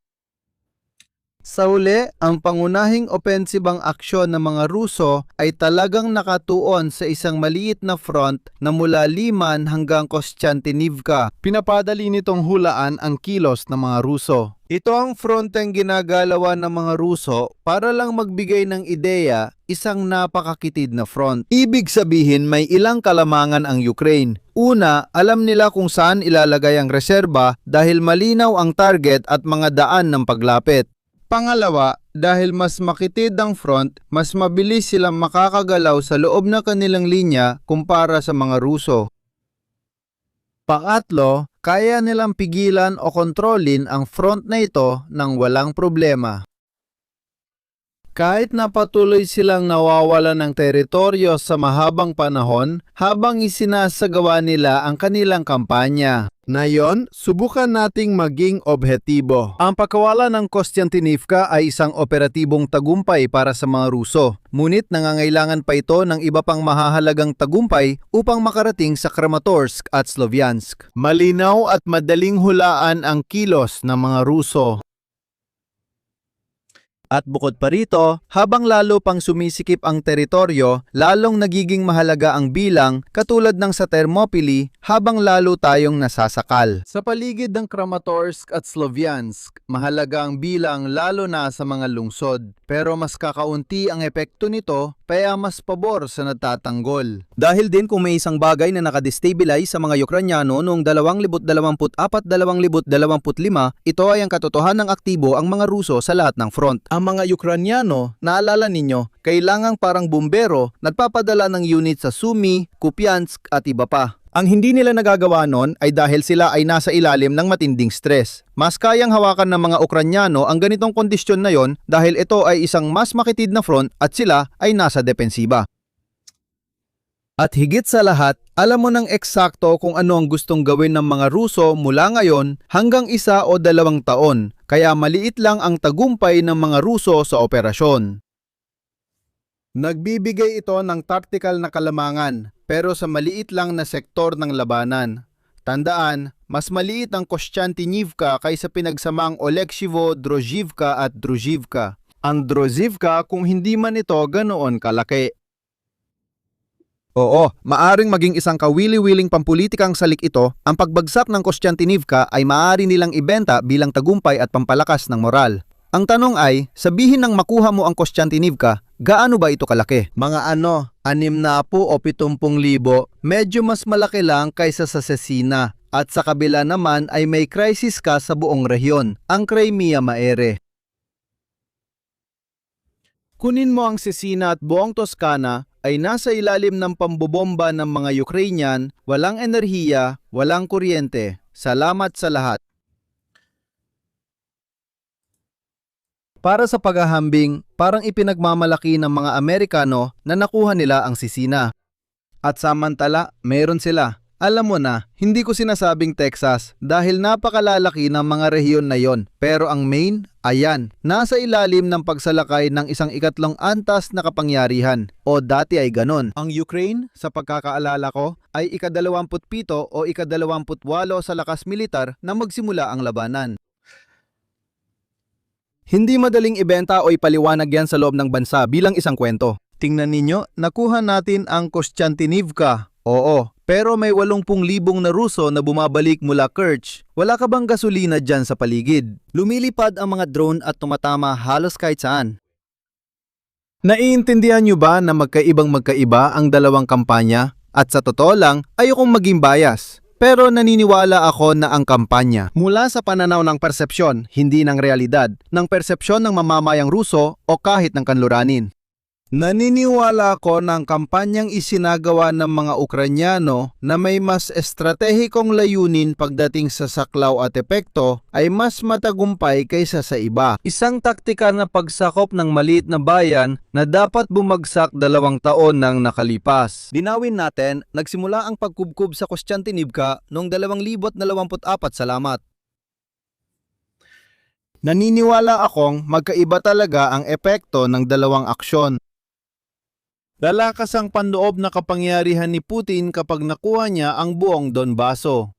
Sa huli, ang pangunahing opensibang aksyon ng mga Ruso ay talagang nakatuon sa isang maliit na front na mula Liman hanggang Kostiantynivka. Pinapadali nitong hulaan ang kilos ng mga Ruso. Ito ang fronteng ginagalawan ng mga Ruso para lang magbigay ng ideya, isang napakakitid na front. Ibig sabihin may ilang kalamangan ang Ukraine. Una, alam nila kung saan ilalagay ang reserba dahil malinaw ang target at mga daan ng paglapit. Pangalawa, dahil mas makitid ang front, mas mabilis silang makakagalaw sa loob ng kanilang linya kumpara sa mga Ruso. Pangatlo, kaya nilang pigilan o kontrolin ang front na ito nang walang problema. Kahit na patuloy silang nawawalan ng teritoryo sa mahabang panahon habang isinasagawa nila ang kanilang kampanya. Ngayon, subukan nating maging objektibo. Ang pagkawala ng Kostiantynivka ay isang operatibong tagumpay para sa mga Ruso. Ngunit nangangailangan pa ito ng iba pang mahahalagang tagumpay upang makarating sa Kramatorsk at Sloviansk. Malinaw at madaling hulaan ang kilos ng mga Ruso. At bukod pa rito, habang lalo pang sumisikip ang teritoryo, lalong nagiging mahalaga ang bilang katulad ng sa Thermopylae habang lalo tayong nasasakal. Sa paligid ng Kramatorsk at Sloviansk, mahalaga ang bilang lalo na sa mga lungsod. Pero mas kakaunti ang epekto nito, kaya mas pabor sa natatanggol. Dahil din kung may isang bagay na nakadestabilize sa mga Ukranyano noong 2024-2025, ito ay ang katotohanang aktibo ang mga Ruso sa lahat ng front. Ang mga Ukranyano, naalala ninyo, kailangang parang bumbero, nagpapadala ng unit sa Sumy, Kupiansk at iba pa. Ang hindi nila nagagawa nun ay dahil sila ay nasa ilalim ng matinding stress. Mas kayang hawakan ng mga Ukranyano ang ganitong kondisyon na yon dahil ito ay isang mas makitid na front at sila ay nasa depensiba. At higit sa lahat, alam mo ng eksakto kung ano ang gustong gawin ng mga Ruso mula ngayon hanggang 1 o 2 taon, kaya maliit lang ang tagumpay ng mga Ruso sa operasyon. Nagbibigay ito ng tactical na kalamangan, pero sa maliit lang na sektor ng labanan. Tandaan, mas maliit ang Kostiantynivka kaysa pinagsamang Olekshivo, Drozhivka at Druzhivka. Ang Drozhivka kung hindi man ito ganoon kalaki. Oo, maaring maging isang kawili-wiling pampulitikang salik ito, ang pagbagsak ng Kostiantynivka ay maaari nilang ibenta bilang tagumpay at pampalakas ng moral. Ang tanong ay, sabihin nang makuha mo ang Kostiantynivka, gaano ba ito kalaki? Mga 60 o 70,000, medyo mas malaki lang kaysa sa Cecina. At sa kabila naman ay may crisis ka sa buong rehiyon, ang Crimea Maere. Kunin mo ang Cecina at buong Toscana ay nasa ilalim ng pambobomba ng mga Ukrainian, walang enerhiya, walang kuryente. Salamat sa lahat. Para sa paghahambing, parang ipinagmamalaki ng mga Amerikano na nakuha nila ang Cecina. At samantala, meron sila. Alam mo na, hindi ko sinasabing Texas dahil napakalalaki ng mga rehiyon na yon. Pero ang Maine, ayan, nasa ilalim ng pagsalakay ng isang ikatlong antas na kapangyarihan. O dati ay ganon. Ang Ukraine, sa pagkakaalala ko, ay ika-27 o ika-28 sa lakas militar na magsimula ang labanan. Hindi madaling ibenta o ipaliwanag yan sa loob ng bansa bilang isang kwento. Tingnan ninyo, nakuha natin ang Kostiantynivka. Oo, pero may 80,000 na Ruso na bumabalik mula Kerch. Wala ka bang gasolina dyan sa paligid? Lumilipad ang mga drone at tumatama halos kahit saan. Naiintindihan nyo ba na magkaibang-magkaiba ang dalawang kampanya? At sa totoo lang, ayokong maging bias. Pero naniniwala ako na ang kampanya, mula sa pananaw ng persepsyon, hindi ng realidad, ng persepsyon ng mamamayang Ruso o kahit ng kanluranin. Naniniwala ako na ang kampanyang isinagawa ng mga Ukranyano na may mas estratehikong layunin pagdating sa saklaw at epekto ay mas matagumpay kaysa sa iba. Isang taktika na pagsakop ng maliit na bayan na dapat bumagsak 2 taon nang nakalipas. Dinawin natin, nagsimula ang pagkubkob sa Kostiantynivka noong 2024. Salamat. Naniniwala akong magkaiba talaga ang epekto ng dalawang aksyon. Lalakas ang panloob na kapangyarihan ni Putin kapag nakuha niya ang buong Donbaso.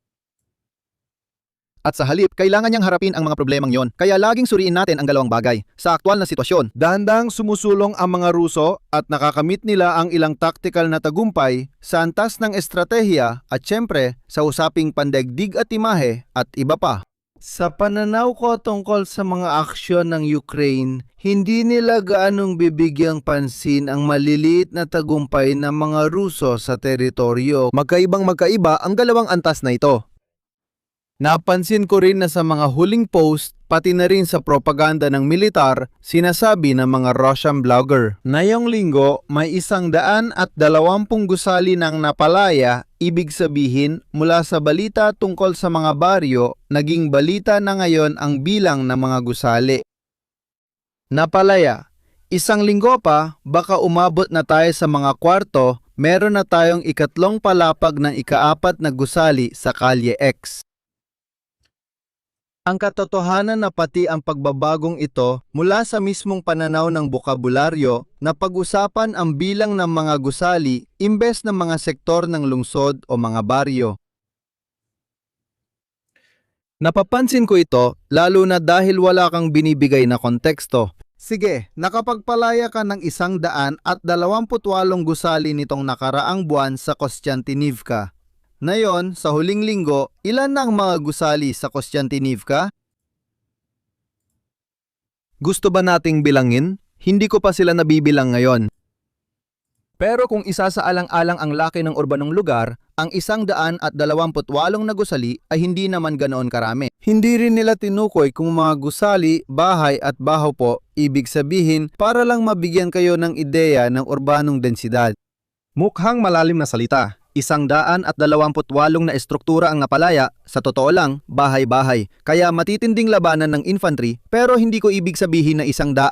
At sa halip, kailangan niyang harapin ang mga problemang yon. Kaya laging suriin natin ang dalawang bagay. Sa aktwal na sitwasyon, Dahan-dahang sumusulong ang mga Ruso at nakakamit nila ang ilang tactical na tagumpay sa antas ng estratehiya at syempre sa usaping pandaigdig at imahe at iba pa. Sa pananaw ko tungkol sa mga aksyon ng Ukraine, hindi nila gaanong bibigyang pansin ang maliliit na tagumpay ng mga Ruso sa teritoryo. Magkaibang-magkaiba ang dalawang antas na ito. Napansin ko rin na sa mga huling post, pati na rin sa propaganda ng militar, sinasabi ng mga Russian blogger. Ngayong linggo, may 120 gusali ng napalaya, ibig sabihin mula sa balita tungkol sa mga baryo, naging balita na ngayon ang bilang ng mga gusali. Napalaya, 1 linggo pa, baka umabot na tayo sa mga kwarto, meron na tayong ikatlong palapag ng ika-4 na gusali sa Kalye X. Ang katotohanan na pati ang pagbabagong ito mula sa mismong pananaw ng bokabularyo na pag-usapan ang bilang ng mga gusali imbes ng mga sektor ng lungsod o mga baryo. Napapansin ko ito lalo na dahil wala kang binibigay na konteksto. Sige, nakapagpalaya ka ng 128 gusali nitong nakaraang buwan sa Kostiantynivka. Ngayon, sa huling linggo, ilan na ang mga gusali sa Kostiantynivka? Gusto ba nating bilangin? Hindi ko pa sila nabibilang ngayon. pero kung isasaalang-alang ang laki ng urbanong lugar, ang 128 na gusali ay hindi naman ganoon karami. Hindi rin nila tinukoy kung mga gusali, bahay at baho po, ibig sabihin para lang mabigyan kayo ng ideya ng urbanong densidad. Mukhang malalim na salita. 128 na estruktura ang napalaya, sa totoo lang, bahay-bahay. Kaya matitinding labanan ng infantry, pero hindi ko ibig sabihin na 128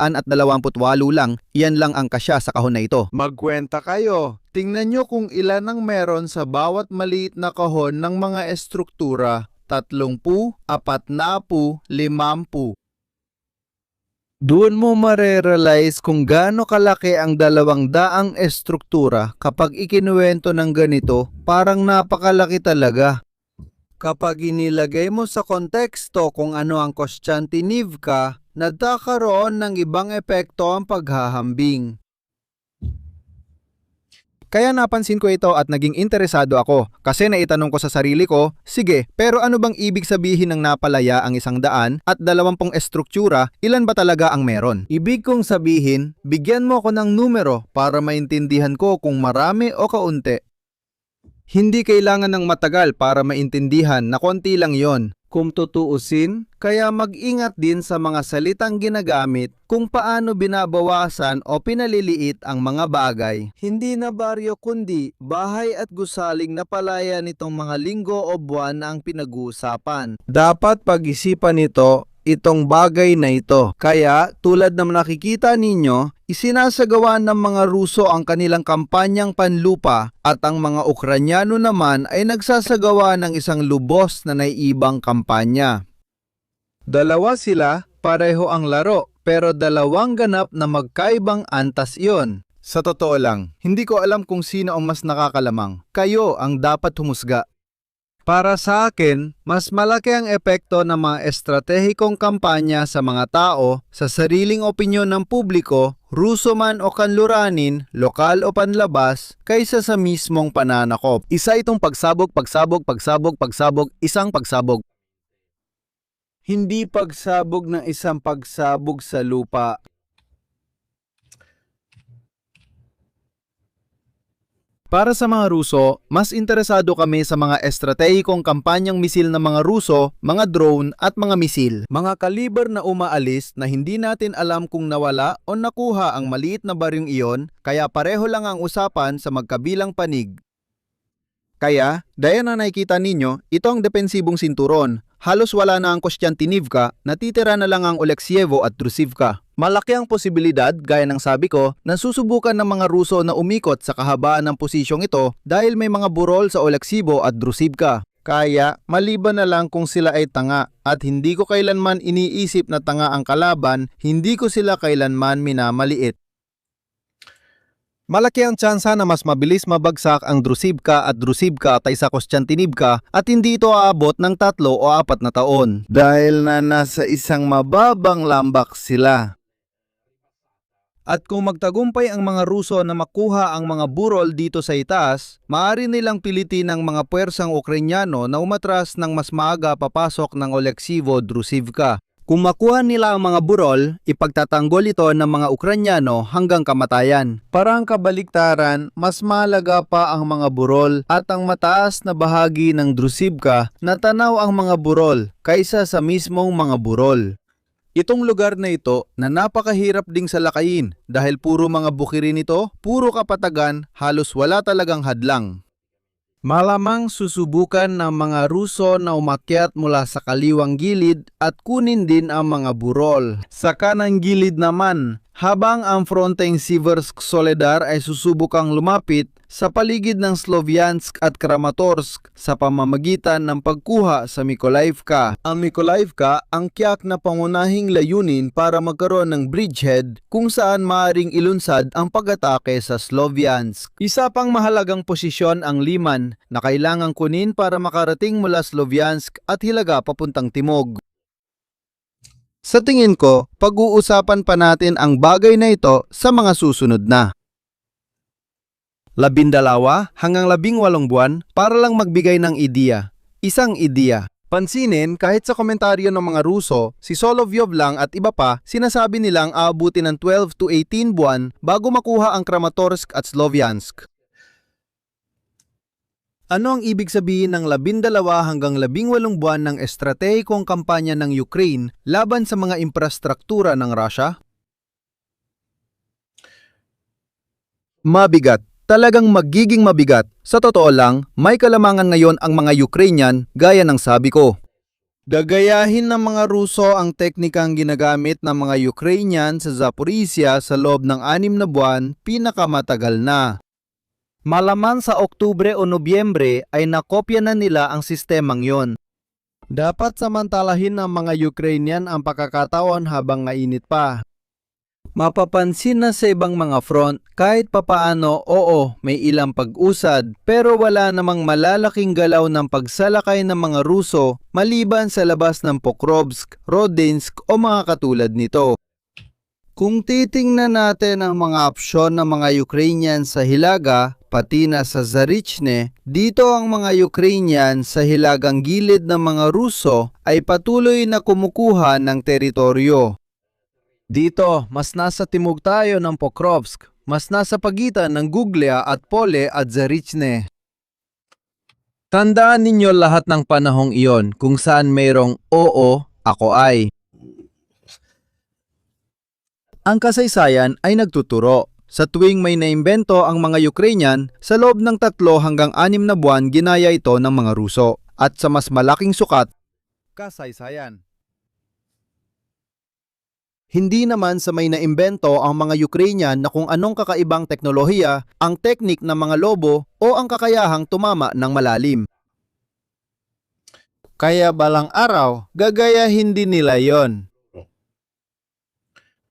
lang, iyan lang ang kasya sa kahon na ito. Magkwenta kayo. Tingnan nyo kung ilan ang meron sa bawat maliit na kahon ng mga estruktura. 30, 40, 50. Doon mo marerealize kung gaano kalaki ang 200 estruktura kapag ikinuwento ng ganito, parang napakalaki talaga. Kapag inilagay mo sa konteksto kung ano ang Kostiantynivka, nagkakaroon ng ibang epekto ang paghahambing. Kaya napansin ko ito at naging interesado ako kasi naitanong ko sa sarili ko, sige, pero ano bang ibig sabihin ng napalaya ang 120 estruktura, ilan ba talaga ang meron? Ibig kong sabihin, bigyan mo ako ng numero para maintindihan ko kung marami o kaunti. Hindi kailangan ng matagal para maintindihan na konti lang yon. Kung tutuusin, kaya mag-ingat din sa mga salitang ginagamit kung paano binabawasan o pinaliliit ang mga bagay. Hindi na baryo kundi bahay at gusaling na palaya nitong mga linggo o buwan na ang pinag-uusapan. Dapat pag-isipan nito itong bagay na ito. Kaya tulad ng nakikita ninyo, isinasagawa ng mga Ruso ang kanilang kampanyang panlupa at ang mga Ukranyano naman ay nagsasagawa ng isang lubos na naiibang kampanya. Dalawa sila, pareho ang laro, pero dalawang ganap na magkaibang antas iyon. Sa totoo lang, hindi ko alam kung sino ang mas nakakalamang. Kayo ang dapat humusga. Para sa akin, mas malaki ang epekto ng mga estratehikong kampanya sa mga tao, sa sariling opinyon ng publiko, Ruso man o kanluranin, lokal o panlabas, kaysa sa mismong pananakop. Isa itong pagsabog, isang pagsabog. Hindi pagsabog ng isang pagsabog sa lupa. Para sa mga Ruso, mas interesado kami sa mga estratehikong kampanyang misil ng mga Ruso, mga drone at mga misil. Mga kaliber na umaalis na hindi natin alam kung nawala o nakuha ang maliit na baryong iyon, kaya pareho lang ang usapan sa magkabilang panig. Kaya, dahil na nakikita ninyo, ito ang depensibong sinturon. Halos wala na ang Kostiantynivka, natitira na lang ang Oleksievo at Drusivka. Malaki ang posibilidad, gaya ng sabi ko, na susubukan ng mga Ruso na umikot sa kahabaan ng posisyong ito dahil may mga burol sa Oleksievo at Drusivka. Kaya, maliban na lang kung sila ay tanga at hindi ko kailanman iniisip na tanga ang kalaban, hindi ko sila kailanman minamaliit. Malaki ang tsansa na mas mabilis mabagsak ang Druzhkivka at Druzhkivka kaysa Kostiantynivka at hindi ito aabot ng 3 o 4 na taon. Dahil na nasa isang mababang lambak sila. At kung magtagumpay ang mga Ruso na makuha ang mga burol dito sa itaas, maaari nilang pilitin ang mga puwersang Ukrainyano na umatras ng mas maaga papasok ng Oleksivo-Druzhkivka. Kung makuha nila ang mga burol, ipagtatanggol ito ng mga Ukrainyano hanggang kamatayan. Parang kabaliktaran, mas mahalaga pa ang mga burol at ang mataas na bahagi ng Druzhkivka na tanaw ang mga burol kaysa sa mismong mga burol. Itong lugar na ito na napakahirap ding salakayin dahil puro mga bukirin ito, puro kapatagan, halos wala talagang hadlang. Malamang susubukan ng mga Ruso na umakyat mula sa kaliwang gilid at kunin din ang mga burol. Sa kanang gilid naman, habang ang fronteng Siversk Soledar ay susubukang lumapit sa paligid ng Sloviansk at Kramatorsk sa pamamagitan ng pagkuha sa Mykolaievka. Ang Mykolaievka ang tiyak na pangunahing layunin para magkaroon ng bridgehead kung saan maaring ilunsad ang pag-atake sa Sloviansk. Isa pang mahalagang posisyon ang Liman na kailangang kunin para makarating mula Sloviansk at Hilaga papuntang timog. Sa tingin ko, pag-uusapan pa natin ang bagay na ito sa mga susunod na 12 hanggang 18 buwan para lang magbigay ng ideya. Isang ideya. Pansinin, kahit sa komentaryo ng mga Ruso, si Solovyov lang at iba pa, sinasabi nilang aabutin ng 12 to 18 buwan bago makuha ang Kramatorsk at Sloviansk. Ano ang ibig sabihin ng 12 hanggang 18 buwan ng estratehikong kampanya ng Ukraine laban sa mga infrastruktura ng Russia? Mabigat. Talagang magiging mabigat. Sa totoo lang, may kalamangan ngayon ang mga Ukrainian gaya ng sabi ko. Gagayahin ng mga Ruso ang teknikang ginagamit ng mga Ukrainian sa Zaporizhia sa loob ng 6 na buwan, pinakamatagal na. Malaman sa Oktubre o Nobyembre ay nakopya na nila ang sistemang yon. Dapat samantalahin ng mga Ukrainian ang pagkakataon habang mainit pa. Mapapansin na sa ibang mga front, kahit papaano oo, may ilang pag-usad, pero wala namang malalaking galaw ng pagsalakay ng mga Ruso maliban sa labas ng Pokrovsk, Rodinsk o mga katulad nito. Kung titingnan natin ang mga opsyon ng mga Ukrainian sa Hilaga, pati na sa Zarichne, dito ang mga Ukrainian sa hilagang gilid ng mga Ruso ay patuloy na kumukuha ng teritoryo. Dito, mas nasa timog tayo ng Pokrovsk, mas nasa pagitan ng Guglia at Pole at Zarichne. Tandaan ninyo lahat ng panahong iyon kung saan mayroong oo, ako ay. Ang kasaysayan ay nagtuturo. Sa tuwing may naimbento ang mga Ukrainian, sa loob ng 3 hanggang 6 na buwan ginaya ito ng mga Ruso. At sa mas malaking sukat, kasaysayan. Hindi naman sa may naimbento ang mga Ukrainian na kung anong kakaibang teknolohiya, ang teknik ng mga lobo o ang kakayahang tumama ng malalim. Kaya balang araw, gagayahin din nila yon.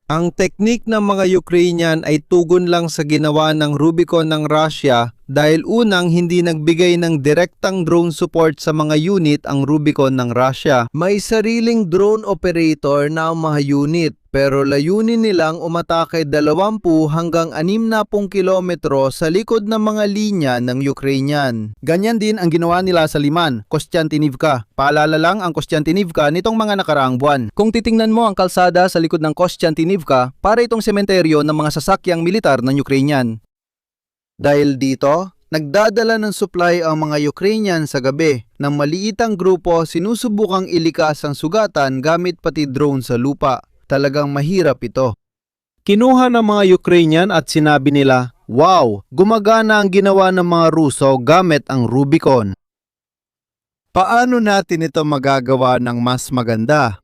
Ang teknik ng mga Ukrainian ay tugon lang sa ginawa ng Rubicon ng Russia dahil unang hindi nagbigay ng direktang drone support sa mga unit ang Rubicon ng Russia. May sariling drone operator na ang mga unit pero layunin nilang umatake 20 hanggang 60 kilometro sa likod ng mga linya ng Ukrainian. Ganyan din ang ginawa nila sa Liman, Kostiantynivka. Paalala lang ang Kostiantynivka nitong mga nakaraang buwan. Kung titingnan mo ang kalsada sa likod ng Kostiantynivka, para itong sementeryo ng mga sasakyang militar ng Ukrainian. Dahil dito, nagdadala ng supply ang mga Ukrainian sa gabi. Ng maliitang grupo, sinusubukang ilikas ang sugatan gamit pati drone sa lupa. Talagang mahirap ito. Kinuha ng mga Ukrainian at sinabi nila, wow, gumagana ang ginawa ng mga Ruso gamit ang Rubicon. Paano natin ito magagawa ng mas maganda?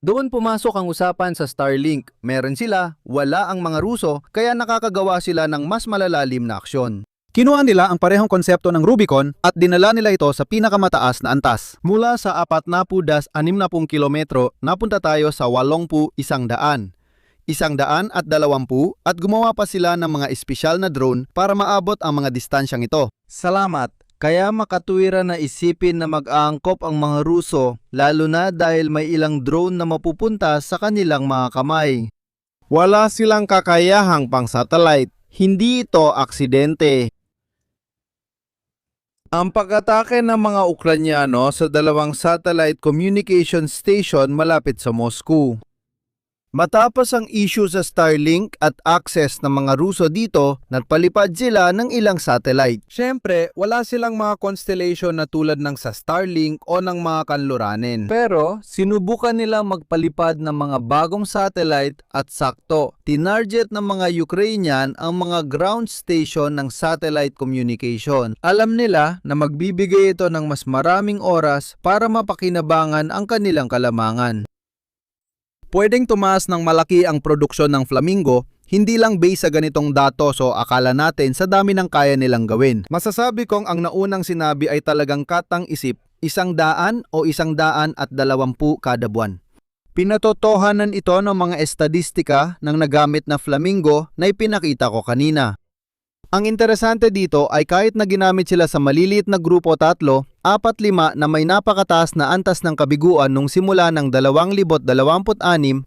Doon pumasok ang usapan sa Starlink. Meron sila, wala ang mga Ruso, kaya nakakagawa sila ng mas malalalim na aksyon. Kinuha nila ang parehong konsepto ng Rubicon at dinala nila ito sa pinakamataas na antas. Mula sa 40-60 kilometro, napunta tayo sa 80-100. 120 at gumawa pa sila ng mga espesyal na drone para maabot ang mga distansyang ito. Salamat! Kaya makatuwiran na isipin na mag-aangkop ang mga Ruso, lalo na dahil may ilang drone na mapupunta sa kanilang mga kamay. Wala silang kakayahang pang-satellite. Hindi ito aksidente. Ang pag-atake ng mga Ukranyano sa dalawang satellite communication station malapit sa Moscow. Matapos ang issue sa Starlink at access ng mga Ruso dito, nagpalipad sila ng ilang satellite. Siyempre, wala silang mga constellation na tulad ng sa Starlink o ng mga kanluranin. Pero sinubukan nilang magpalipad ng mga bagong satellite at sakto, tinarget ng mga Ukrainian ang mga ground station ng satellite communication. Alam nila na magbibigay ito ng mas maraming oras para mapakinabangan ang kanilang kalamangan. Pwedeng tumaas ng malaki ang produksyon ng Flamingo, hindi lang base sa ganitong datos o akala natin sa dami ng kaya nilang gawin. Masasabi kong ang naunang sinabi ay talagang katang-isip, 100 o 120 kada buwan. Pinatotohanan ito ng mga estadistika ng nagamit na Flamingo na ipinakita ko kanina. Ang interesante dito ay kahit na ginamit sila sa maliliit na grupo 3, 4-5 na may napakataas na antas ng kabiguan nung simula ng 2026,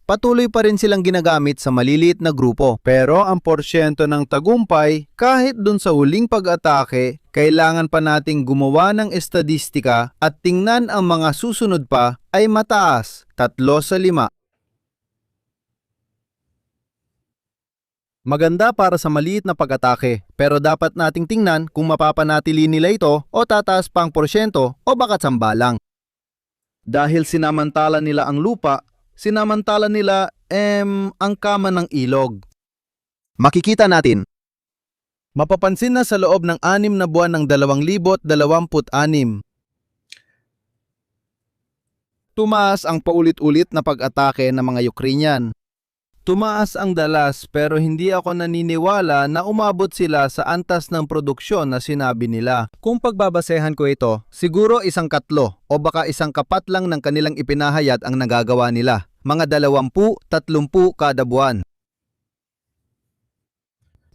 patuloy pa rin silang ginagamit sa maliliit na grupo. Pero ang porsyento ng tagumpay, kahit dun sa huling pag-atake, kailangan pa nating gumawa ng estadistika at tingnan ang mga susunod pa ay mataas, 3-5. Maganda para sa maliit na pag-atake, pero dapat nating tingnan kung mapapanatili nila ito o tataas pang porsyento o baka sambalang. Dahil sinamantala nila ang lupa, sinamantala nila ang kama ng ilog. Makikita natin. Mapapansin na sa loob ng 6 na buwan ng 2026. Tumaas ang paulit-ulit na pag-atake ng mga Ukrainian. Tumaas ang dalas pero hindi ako naniniwala na umabot sila sa antas ng produksyon na sinabi nila. Kung pagbabasehan ko ito, siguro 1/4 o baka 1/4 lang ng kanilang ipinahayag ang nagagawa nila. Mga 20-30 kada buwan.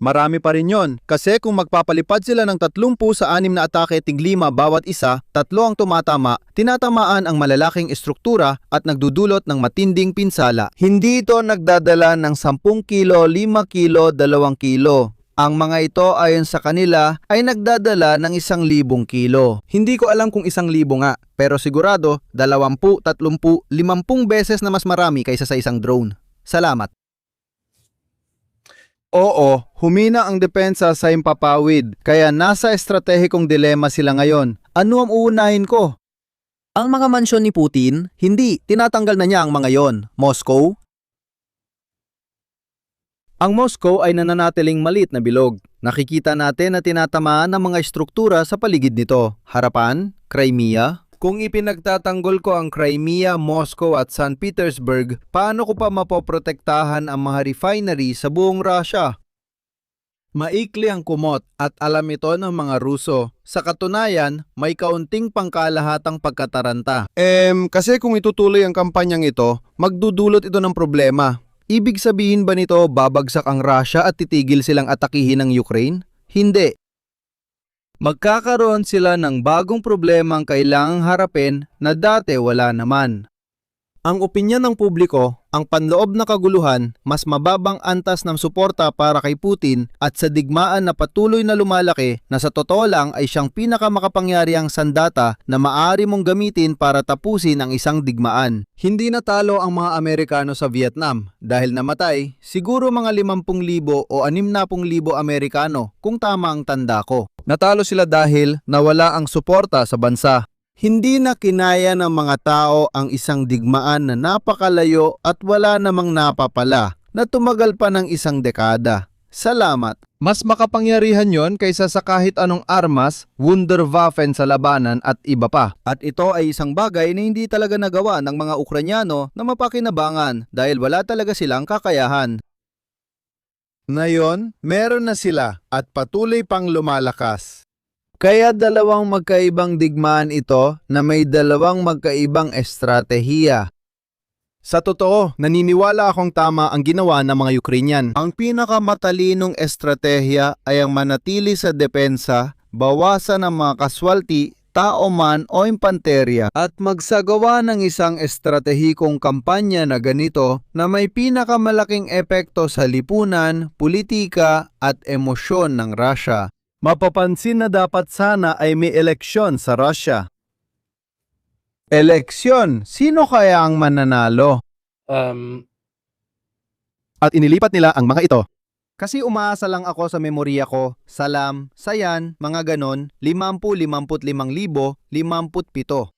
Marami pa rin yon, kasi kung magpapalipad sila ng 30 sa 6 na atake tig-5 bawat isa, 3 ang tumatama, tinatamaan ang malalaking estruktura at nagdudulot ng matinding pinsala. Hindi ito nagdadala ng 10 kilo, 5 kilo, 2 kilo. Ang mga ito ayon sa kanila ay nagdadala ng 1,000 kilo. Hindi ko alam kung 1,000 nga, pero sigurado 20, 30, 50 beses na mas marami kaysa sa isang drone. Salamat. Oo, humina ang depensa sa Himpapawid, kaya nasa estratehikong dilema sila ngayon. Ano ang uunahin ko? Ang mga mansyon ni Putin? Hindi, tinatanggal na niya ang mga yon. Moscow? Ang Moscow ay nananatiling maliit na bilog. Nakikita natin na tinatamaan ng mga estruktura sa paligid nito. Harapan, Crimea. Kung ipinagtatanggol ko ang Crimea, Moscow at St. Petersburg, paano ko pa mapoprotektahan ang mga refinery sa buong Russia? Maikli ang kumot at alam ito ng mga Ruso. Sa katunayan, may kaunting pangkalahatang pagkataranta. Kasi kung itutuloy ang kampanyang ito, magdudulot ito ng problema. Ibig sabihin ba nito babagsak ang Russia at titigil silang atakihin ng Ukraine? Hindi. Magkakaroon sila ng bagong problemang kailangang harapin na dati wala naman. Ang opinyon ng publiko, ang panloob na kaguluhan, mas mababang antas ng suporta para kay Putin at sa digmaan na patuloy na lumalaki na sa totoo lang ay siyang pinakamakapangyarihang sandata na maaari mong gamitin para tapusin ang isang digmaan. Hindi natalo ang mga Amerikano sa Vietnam dahil namatay siguro mga 50,000 o 60,000 Amerikano kung tama ang tanda ko. Natalo sila dahil nawala ang suporta sa bansa. Hindi na kinaya ng mga tao ang isang digmaan na napakalayo at wala namang napapala na tumagal pa ng 1 dekada. Salamat. Mas makapangyarihan yon kaysa sa kahit anong armas, Wunderwaffen sa labanan at iba pa. At ito ay isang bagay na hindi talaga nagawa ng mga Ukrainyano na mapakinabangan dahil wala talaga silang kakayahan. Ngayon, meron na sila at patuloy pang lumalakas. Kaya dalawang magkaibang digmaan ito na may dalawang magkaibang estratehiya. Sa totoo, naniniwala akong tama ang ginawa ng mga Ukrainian. Ang pinakamatalinong estratehiya ay ang manatili sa depensa, bawasan ang mga kaswalti, tao man o impanterya, at magsagawa ng isang estratehikong kampanya na ganito na may pinakamalaking epekto sa lipunan, politika at emosyon ng Russia. Mapapansin na dapat sana ay may eleksyon sa Russia. Eleksyon, sino kaya ang mananalo? At inilipat nila ang mga ito. Kasi umaasa lang ako sa memorya ko, Salam, Sayan, mga ganon, 50,000-55,057.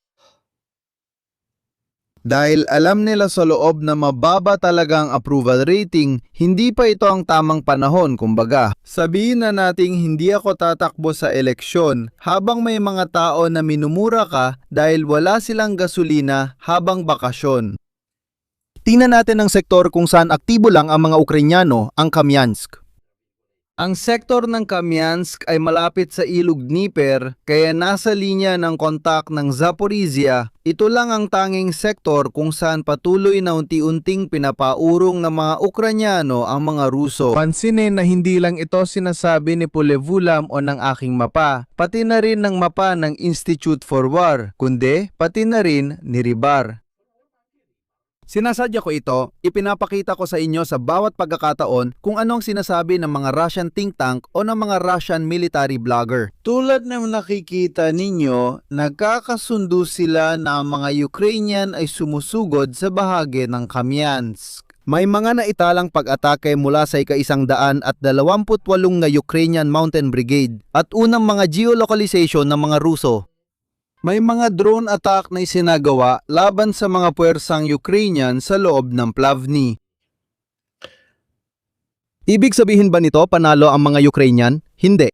Dahil alam nila sa loob na mababa talagang approval rating, hindi pa ito ang tamang panahon, kumbaga. Sabihin na nating hindi ako tatakbo sa eleksyon habang may mga tao na minumura ka dahil wala silang gasolina habang bakasyon. Tingnan natin ang sektor kung saan aktibo lang ang mga Ukrainyano, ang Kamyansk. Ang sektor ng Kamyansk ay malapit sa ilog Dnieper kaya nasa linya ng kontak ng Zaporizhia. Ito lang ang tanging sektor kung saan patuloy na unti-unting pinapaurong ng mga Ukrainyano ang mga Ruso. Pansinin na hindi lang ito sinasabi ni Polevulam o ng aking mapa, pati na rin ng mapa ng Institute for War, kundi pati na rin ni Ribar. Sinasadya ko ito, ipinapakita ko sa inyo sa bawat pagkakataon kung ano ang sinasabi ng mga Russian think tank o ng mga Russian military blogger. Tulad ng nakikita ninyo, nagkakasundo sila na ang mga Ukrainian ay sumusugod sa bahagi ng Kamyansk. May mga naitalang pag-atake mula sa ika-128 na Ukrainian Mountain Brigade at unang mga geolocalization ng mga Ruso. May mga drone attack na isinagawa laban sa mga puwersang Ukrainian sa loob ng Plavny. Ibig sabihin ba nito panalo ang mga Ukrainian? Hindi.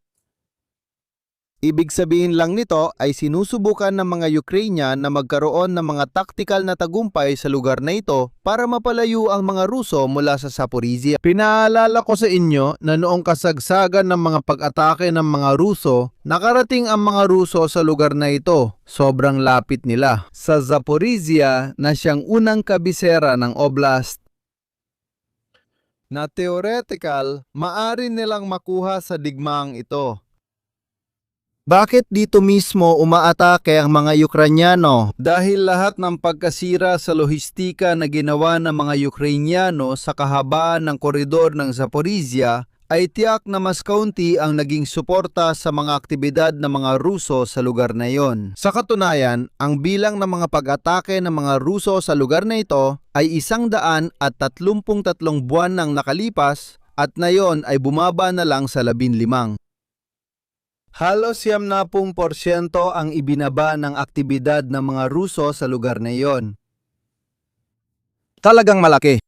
Ibig sabihin lang nito ay sinusubukan ng mga Ukrainian na magkaroon ng mga taktikal na tagumpay sa lugar na ito para mapalayo ang mga Ruso mula sa Zaporizhia. Pinaalala ko sa inyo na noong kasagsagan ng mga pag-atake ng mga Ruso, nakarating ang mga Ruso sa lugar na ito. Sobrang lapit nila. Sa Zaporizhia na siyang unang kabisera ng oblast, na theoretical, maari nilang makuha sa digmaang ito. Bakit dito mismo umaatake ang mga Ukrainyano? Dahil lahat ng pagkasira sa lohistika na ginawa ng mga Ukrainyano sa kahabaan ng koridor ng Zaporizhia ay tiyak na mas kaunti ang naging suporta sa mga aktibidad ng mga Ruso sa lugar na iyon. Sa katunayan, ang bilang ng mga pag-atake ng mga Ruso sa lugar na ito ay 133 buwan nang nakalipas at ngayon ay bumaba na lang sa 15. Halos 70% ang ibinaba ng aktibidad ng mga Ruso sa lugar na iyon. Talagang malaki.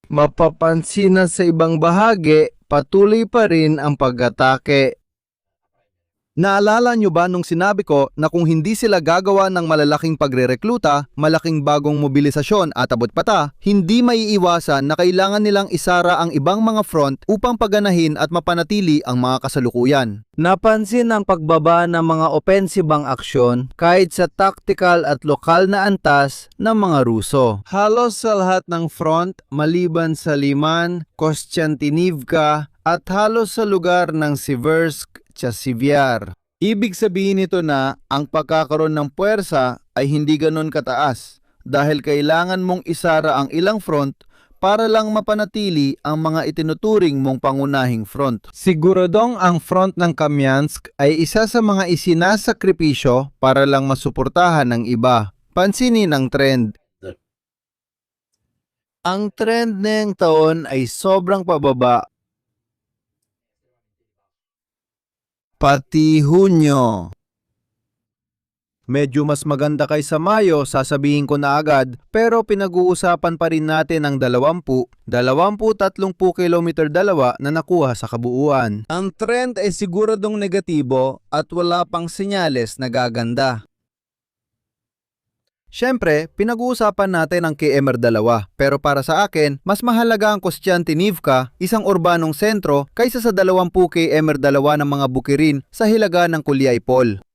Mapapansin na sa ibang bahagi, patuloy pa rin ang pag-atake. Naalala nyo ba nung sinabi ko na kung hindi sila gagawa ng malalaking pagrerekluta, malaking bagong mobilisasyon at abot pata, hindi maiiwasan na kailangan nilang isara ang ibang mga front upang paganahin at mapanatili ang mga kasalukuyan. Napansin ang pagbaba ng mga opensibang aksyon kahit sa tactical at lokal na antas ng mga Ruso. Halos sa lahat ng front maliban sa Liman, Kostiantynivka at halos sa lugar ng Siversk, Chasivyar. Ibig sabihin nito na ang pagkakaroon ng puwersa ay hindi ganon kataas dahil kailangan mong isara ang ilang front para lang mapanatili ang mga itinuturing mong pangunahing front. Siguradong ang front ng Kamyansk ay isa sa mga isinasakripisyo para lang masuportahan ng iba. Pansinin ang trend. Ang trend ngayong taon ay sobrang pababa. Pati Hunyo. Medyo mas maganda kaysa Mayo, sasabihin ko na agad, pero pinag-uusapan pa rin natin ang 20-30 kilometer dalawa na nakuha sa kabuuan. Ang trend ay siguradong negatibo at wala pang senyales na gaganda. Siyempre, pinag-uusapan natin ang KMR-2, pero para sa akin, mas mahalaga ang Kostiantynivka, isang urbanong sentro, kaysa sa 20 KMR-2 ng mga bukirin sa hilaga ng Kuliaipol.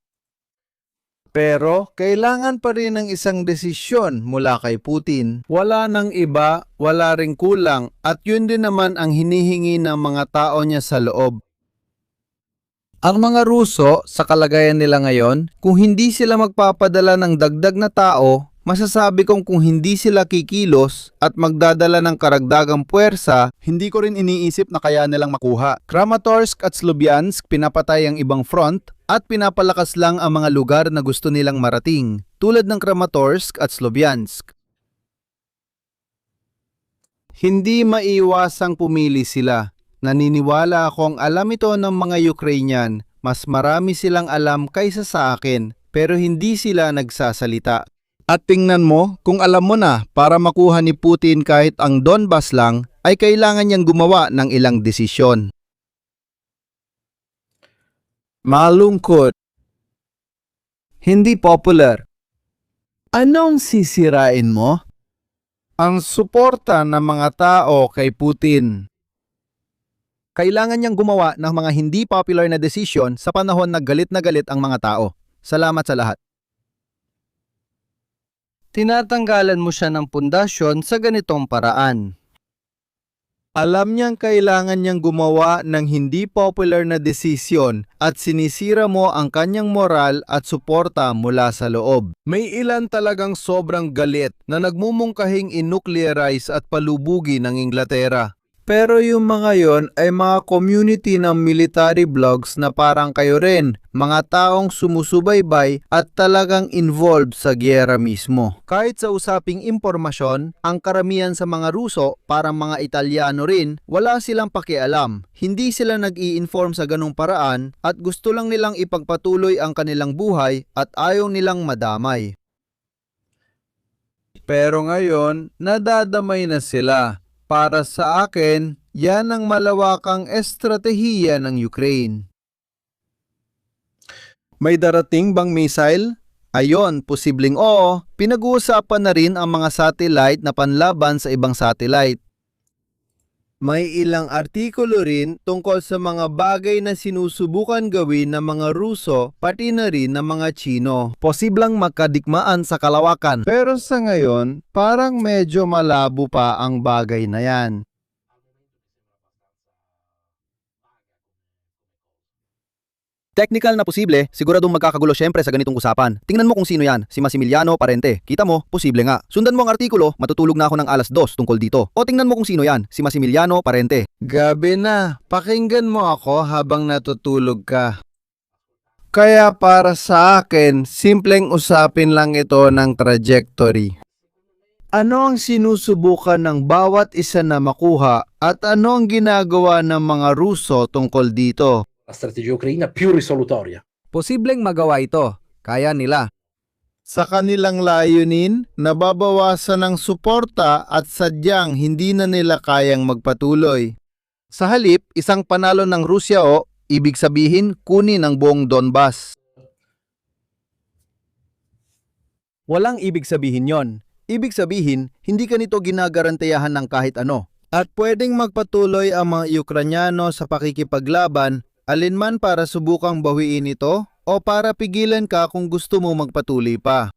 Pero kailangan pa rin ng isang desisyon mula kay Putin. Wala nang iba, wala ring kulang, at yun din naman ang hinihingi ng mga tao niya sa loob. Ang mga Ruso, sa kalagayan nila ngayon, kung hindi sila magpapadala ng dagdag na tao, masasabi kong kung hindi sila kikilos at magdadala ng karagdagang puwersa, Hindi ko rin iniisip na kaya nilang makuha. Kramatorsk at Sloviansk pinapatay ang ibang front at pinapalakas lang ang mga lugar na gusto nilang marating, tulad ng Kramatorsk at Sloviansk. Hindi maiwasang pumili sila. Naniniwala akong alam ito ng mga Ukrainian, mas marami silang alam kaysa sa akin, pero hindi sila nagsasalita. at tingnan mo kung alam mo na para makuha ni Putin kahit ang Donbas lang, ay kailangan niyang gumawa ng ilang desisyon. Malungkot. Hindi popular. Anong sisirain mo? Ang suporta ng mga tao kay Putin. Kailangan niyang gumawa ng mga hindi popular na desisyon sa panahon na galit ang mga tao. Salamat sa lahat. Tinatanggalan mo siya ng pundasyon sa ganitong paraan. Alam niyang kailangan niyang gumawa ng hindi popular na desisyon at sinisira mo ang kanyang moral at suporta mula sa loob. May ilan talagang sobrang galit na nagmumungkahing inuclearize at palubugin ng Inglaterra. Pero yung mga yon ay mga community ng military blogs na parang kayo rin, mga taong sumusubaybay at talagang involved sa giyera mismo. Kahit sa usaping impormasyon, ang karamihan sa mga Ruso, parang mga Italyano rin, wala silang pakialam. Hindi sila nag-i-inform sa ganung paraan at gusto lang nilang ipagpatuloy ang kanilang buhay at ayaw nilang madamay. Pero ngayon, nadadamay na sila. Para sa akin, yan ang malawakang estratehiya ng Ukraine. May darating bang missile? Ayon, posibleng oo. Pinag-uusapan na rin ang mga satellite na panlaban sa ibang satellite. May ilang artikulo rin tungkol sa mga bagay na sinusubukan gawin ng mga Ruso, pati na rin ng mga Chino. Posibleng magkadikmaan sa kalawakan. Pero sa ngayon, parang medyo malabo pa ang bagay na yan. Technical na posible, siguradong magkakagulo syempre sa ganitong usapan. Tingnan mo kung sino yan, si Massimiliano Parente. Kita mo, posible nga. Sundan mo ang artikulo, matutulog na ako ng 2:00 tungkol dito. O tingnan mo kung sino yan, si Massimiliano Parente. Gabi na, pakinggan mo ako habang natutulog ka. Kaya para sa akin, simpleng usapin lang ito ng trajectory. Ano ang sinusubukan ng bawat isa na makuha at ano ang ginagawa ng mga Ruso tungkol dito? La strategia ucraina più risolutoria. Posibleng magawa ito. Kaya nila. Sa kanilang layunin, nababawasan ng suporta at sadyang hindi na nila kayang magpatuloy. Sa halip, isang panalo ng Rusya o, ibig sabihin, kunin ang buong Donbas. Walang ibig sabihin yon. Ibig sabihin, hindi ka nito ginagarantayahan ng kahit ano. At pwedeng magpatuloy ang mga Ukranyano sa pakikipaglaban, alinman para subukang bawiin ito o para pigilan ka kung gusto mo magpatuloy pa.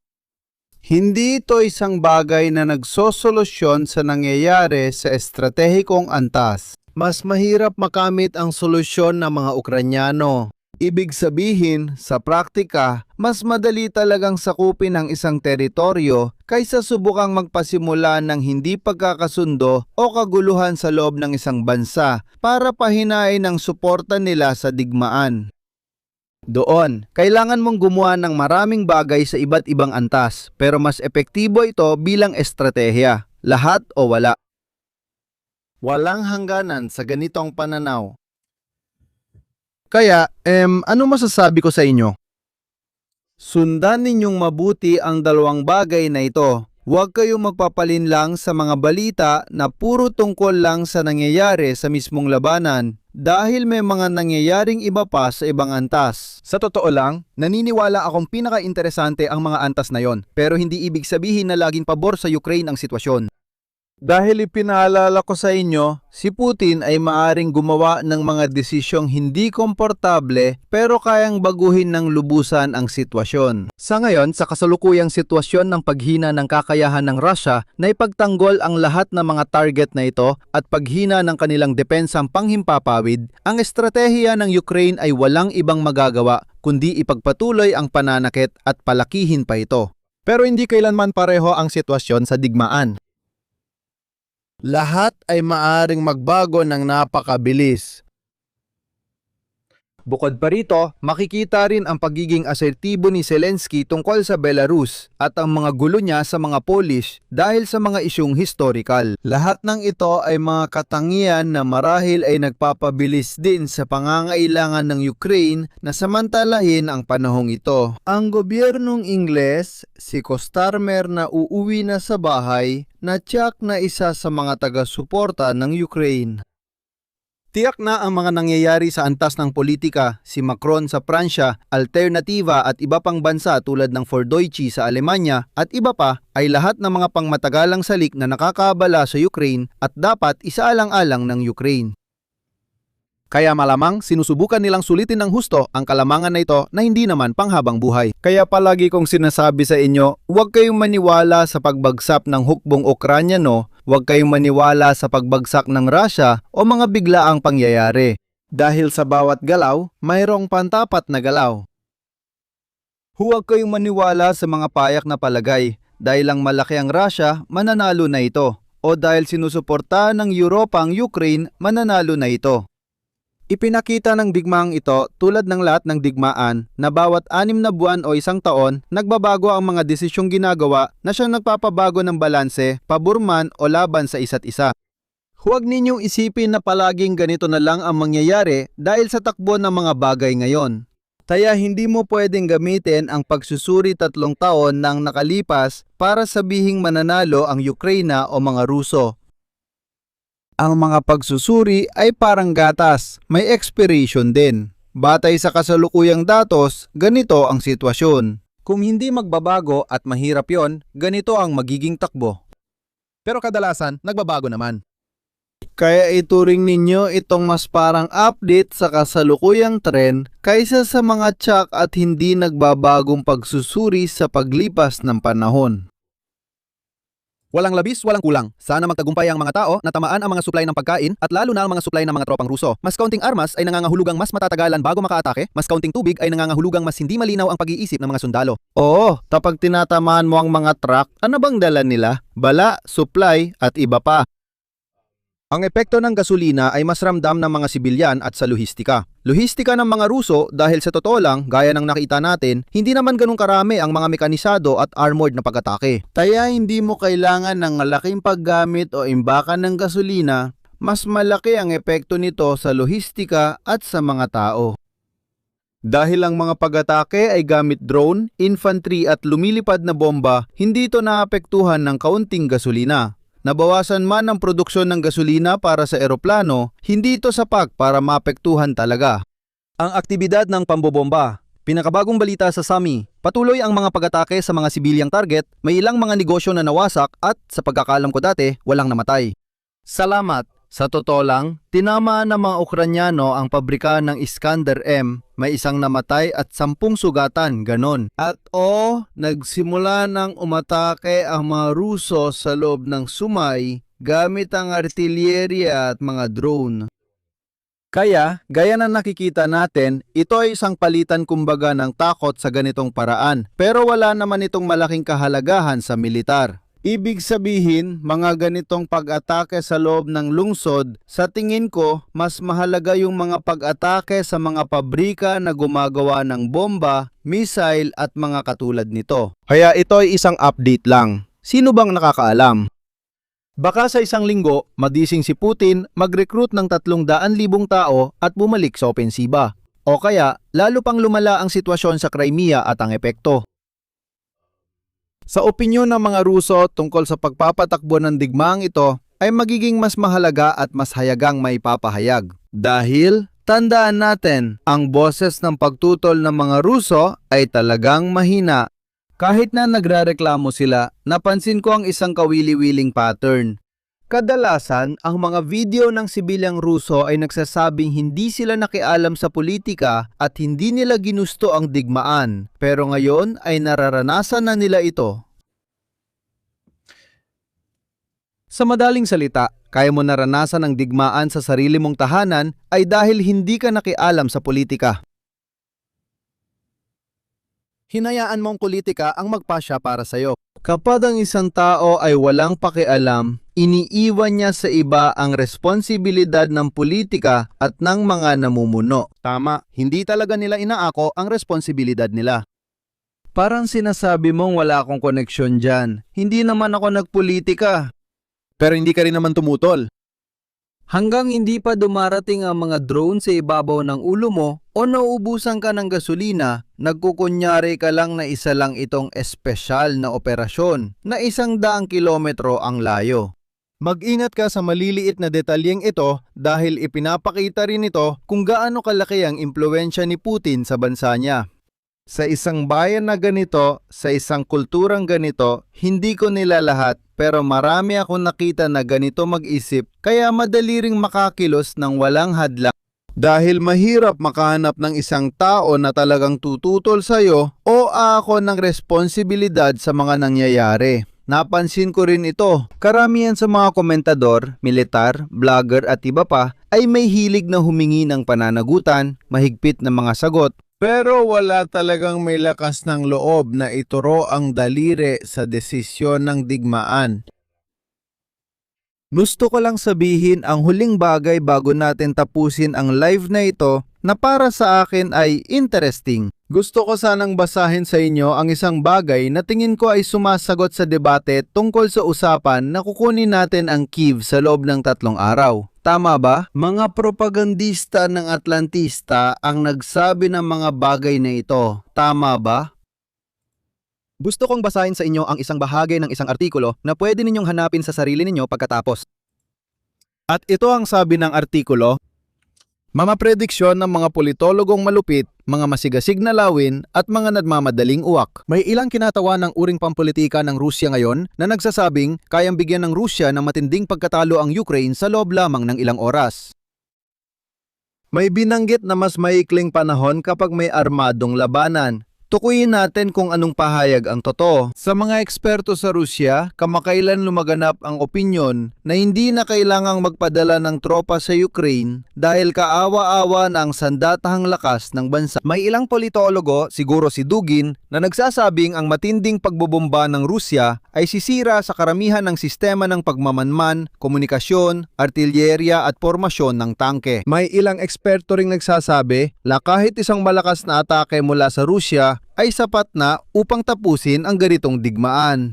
Hindi ito isang bagay na nagsosolusyon sa nangyayari sa estratehikong antas. Mas mahirap makamit ang solusyon ng mga Ukranyano. Ibig sabihin, sa praktika, mas madali talagang sakupin ang isang teritoryo kaysa subukang magpasimula ng hindi pagkakasundo o kaguluhan sa loob ng isang bansa para pahinain ang suporta nila sa digmaan. Doon, kailangan mong gumawa ng maraming bagay sa iba't ibang antas, pero mas epektibo ito bilang estratehiya, lahat o wala. Walang hangganan sa ganitong pananaw. Kaya, ano masasabi ko sa inyo? Sundan ninyong mabuti ang dalawang bagay na ito. Huwag kayong magpapalinlang sa mga balita na puro tungkol lang sa nangyayari sa mismong labanan dahil may mga nangyayaring iba pa sa ibang antas. Sa totoo lang, naniniwala akong pinaka-interesante ang mga antas na yon, pero hindi ibig sabihin na laging pabor sa Ukraine ang sitwasyon. Dahil ipinaalala ko sa inyo, si Putin ay maaring gumawa ng mga desisyong hindi komportable pero kayang baguhin ng lubusan ang sitwasyon. Sa ngayon, sa kasalukuyang sitwasyon ng paghina ng kakayahan ng Russia na ipagtanggol ang lahat ng mga target na ito at paghina ng kanilang depensang panghimpapawid, ang estratehiya ng Ukraine ay walang ibang magagawa kundi ipagpatuloy ang pananakit at palakihin pa ito. Pero hindi kailanman pareho ang sitwasyon sa digmaan. Lahat ay maaring magbago ng napakabilis. Bukod pa rito, makikita rin ang pagiging asertibo ni Zelensky tungkol sa Belarus at ang mga gulo niya sa mga Polish dahil sa mga isyung historikal. Lahat ng ito ay mga katangian na marahil ay nagpapabilis din sa pangangailangan ng Ukraine na samantalahin ang panahong ito. Ang gobyernong Ingles, si Kostarmer na uuwi na sa bahay, na tiyak na isa sa mga taga-suporta ng Ukraine. Tiyak na ang mga nangyayari sa antas ng politika, si Macron sa Pransya, Alternativa at iba pang bansa tulad ng Fordeutsche sa Alemanya at iba pa ay lahat ng mga pangmatagalang salik na nakakaabala sa Ukraine at dapat isaalang-alang ng Ukraine. Kaya malamang sinusubukan nilang sulitin ng husto ang kalamangan na ito na hindi naman panghabang buhay. Kaya palagi kong sinasabi sa inyo, huwag kayong maniwala sa pagbagsak ng hukbong Ukranyano, huwag kayong maniwala sa pagbagsak ng Russia o mga biglaang pangyayari. Dahil sa bawat galaw, mayroong pantapat na galaw. Huwag kayong maniwala sa mga payak na palagay, dahil lang malaki ang Russia, mananalo na ito. O dahil sinusuportahan ng Europa ang Ukraine, mananalo na ito. Ipinakita ng digmaang ito tulad ng lahat ng digmaan na bawat 6 na buwan o isang taon, nagbabago ang mga desisyong ginagawa na siyang nagpapabago ng balanse, paburman o laban sa isa't isa. Huwag ninyong isipin na palaging ganito na lang ang mangyayari dahil sa takbo ng mga bagay ngayon. Kaya hindi mo pwedeng gamitin ang pagsusuri 3 taon nang nakalipas para sabihing mananalo ang Ukraine o mga Ruso. Ang mga pagsusuri ay parang gatas, may expiration din. Batay sa kasalukuyang datos, ganito ang sitwasyon. Kung hindi magbabago at mahirap yon, ganito ang magiging takbo. Pero kadalasan, nagbabago naman. Kaya ituring ninyo itong mas parang update sa kasalukuyang trend kaysa sa mga tsak at hindi nagbabagong pagsusuri sa paglipas ng panahon. Walang labis, walang kulang. Sana magtagumpay ang mga tao na tamaan ang mga supply ng pagkain at lalo na ang mga supply ng mga tropang Ruso. Mas kaunting armas ay nangangahulugang mas matatagalan bago makaatake, mas kaunting tubig ay nangangahulugang mas hindi malinaw ang pag-iisip ng mga sundalo. Oo, kapag tinatamaan mo ang mga truck, ano bang dala nila? Bala, supply at iba pa. Ang epekto ng gasolina ay mas ramdam ng mga sibilyan at sa lohistika. Lohistika ng mga Ruso dahil sa totoo lang, gaya ng nakita natin, hindi naman ganun karami ang mga mekanisado at armored na pag-atake. Kaya hindi mo kailangan ng malaking paggamit o imbakan ng gasolina, mas malaki ang epekto nito sa lohistika at sa mga tao. Dahil ang mga pag-atake ay gamit drone, infantry at lumilipad na bomba, hindi ito naapektuhan ng kaunting gasolina. Nabawasan man ang produksyon ng gasolina para sa eroplano, hindi ito sapat para maapektuhan talaga. Ang aktibidad ng pambobomba. Pinakabagong balita sa Sami, patuloy ang mga pag-atake sa mga sibilyang target, may ilang mga negosyo na nawasak at sa pagkakaalam ko dati, walang namatay. Salamat. Sa totoo lang, tinamaan ng mga Ukranyano ang pabrika ng Iskander M, may 1 namatay at 10 sugatan, ganon. At nagsimula ng umatake ang mga Ruso sa loob ng Sumay gamit ang artilyerya at mga drone. Kaya, gaya na nakikita natin, ito ay isang palitan kumbaga ng takot sa ganitong paraan, pero wala naman itong malaking kahalagahan sa militar. Ibig sabihin, mga ganitong pag-atake sa loob ng lungsod, sa tingin ko, mas mahalaga yung mga pag-atake sa mga pabrika na gumagawa ng bomba, missile at mga katulad nito. Kaya ito ay isang update lang. Sino bang nakakaalam? Baka sa 1 linggo, madising si Putin mag-recruit ng 300,000 tao at bumalik sa opensiba. O kaya, lalo pang lumala ang sitwasyon sa Crimea at ang epekto. Sa opinyon ng mga Ruso tungkol sa pagpapatakbo ng digmaang ito ay magiging mas mahalaga at mas hayagang maipapahayag. Dahil, tandaan natin, ang boses ng pagtutol ng mga Ruso ay talagang mahina. Kahit na nagrareklamo sila, napansin ko ang isang kawili-wiling pattern. Kadalasan, ang mga video ng sibilyang Ruso ay nagsasabing hindi sila nakialam sa politika at hindi nila ginusto ang digmaan, pero ngayon ay nararanasan na nila ito. Sa madaling salita, kaya mo naranasan ang digmaan sa sarili mong tahanan ay dahil hindi ka nakialam sa politika. Hinayaan mong politika ang magpasya para sa'yo. Kapag ang isang tao ay walang pakialam, iniiwan niya sa iba ang responsibilidad ng politika at ng mga namumuno. Tama, hindi talaga nila inaako ang responsibilidad nila. Parang sinasabi mong wala akong koneksyon dyan. Hindi naman ako nagpolitika. Pero hindi ka rin naman tumutol. Hanggang hindi pa dumarating ang mga drone sa ibabaw ng ulo mo o nauubusan ka ng gasolina, nagkukunyari ka lang na isa lang itong espesyal na operasyon na 100 kilometro ang layo. Mag-ingat ka sa maliliit na detalyeng ito dahil ipinapakita rin ito kung gaano kalaki ang impluwensya ni Putin sa bansa niya. Sa isang bayan na ganito, sa isang kulturang ganito, hindi ko nila lahat pero marami akong nakita na ganito mag-isip kaya madali ring makakilos ng walang hadlang. Dahil mahirap makahanap ng isang tao na talagang tututol sa'yo o aako ng responsibilidad sa mga nangyayari. Napansin ko rin ito. Karamihan sa mga komentador, militar, vlogger at iba pa ay may hilig na humingi ng pananagutan, mahigpit na mga sagot. Pero wala talagang may lakas ng loob na ituro ang daliri sa desisyon ng digmaan. Gusto ko lang sabihin ang huling bagay bago natin tapusin ang live na ito na para sa akin ay interesting. Gusto ko sanang basahin sa inyo ang isang bagay na tingin ko ay sumasagot sa debate tungkol sa usapan na kukunin natin ang Kyiv sa loob ng 3 araw. Tama ba? Mga propagandista ng Atlantista ang nagsabi ng mga bagay na ito. Tama ba? Gusto kong basahin sa inyo ang isang bahagi ng isang artikulo na pwede ninyong hanapin sa sarili ninyo pagkatapos. At ito ang sabi ng artikulo, mga prediksyon ng mga politologong malupit, mga masigasig na lawin at mga nagmamadaling uwak. May ilang kinatawa ng uring pampolitika ng Rusya ngayon na nagsasabing kayang bigyan ng Rusya ng matinding pagkatalo ang Ukraine sa loob lamang ng ilang oras. May binanggit na mas maikling panahon kapag may armadong labanan. Tukuyin natin kung anong pahayag ang totoo. Sa mga eksperto sa Rusya, kamakailan lumaganap ang opinyon na hindi na kailangang magpadala ng tropa sa Ukraine dahil kaawa-awa na ang sandatahang lakas ng bansa. May ilang politologo, siguro si Dugin, na nagsasabing ang matinding pagbobomba ng Rusya ay sisira sa karamihan ng sistema ng pagmamanman, komunikasyon, artilyerya at formasyon ng tangke. May ilang eksperto ring nagsasabi na kahit isang malakas na atake mula sa Rusya ay sapat na upang tapusin ang ganitong digmaan.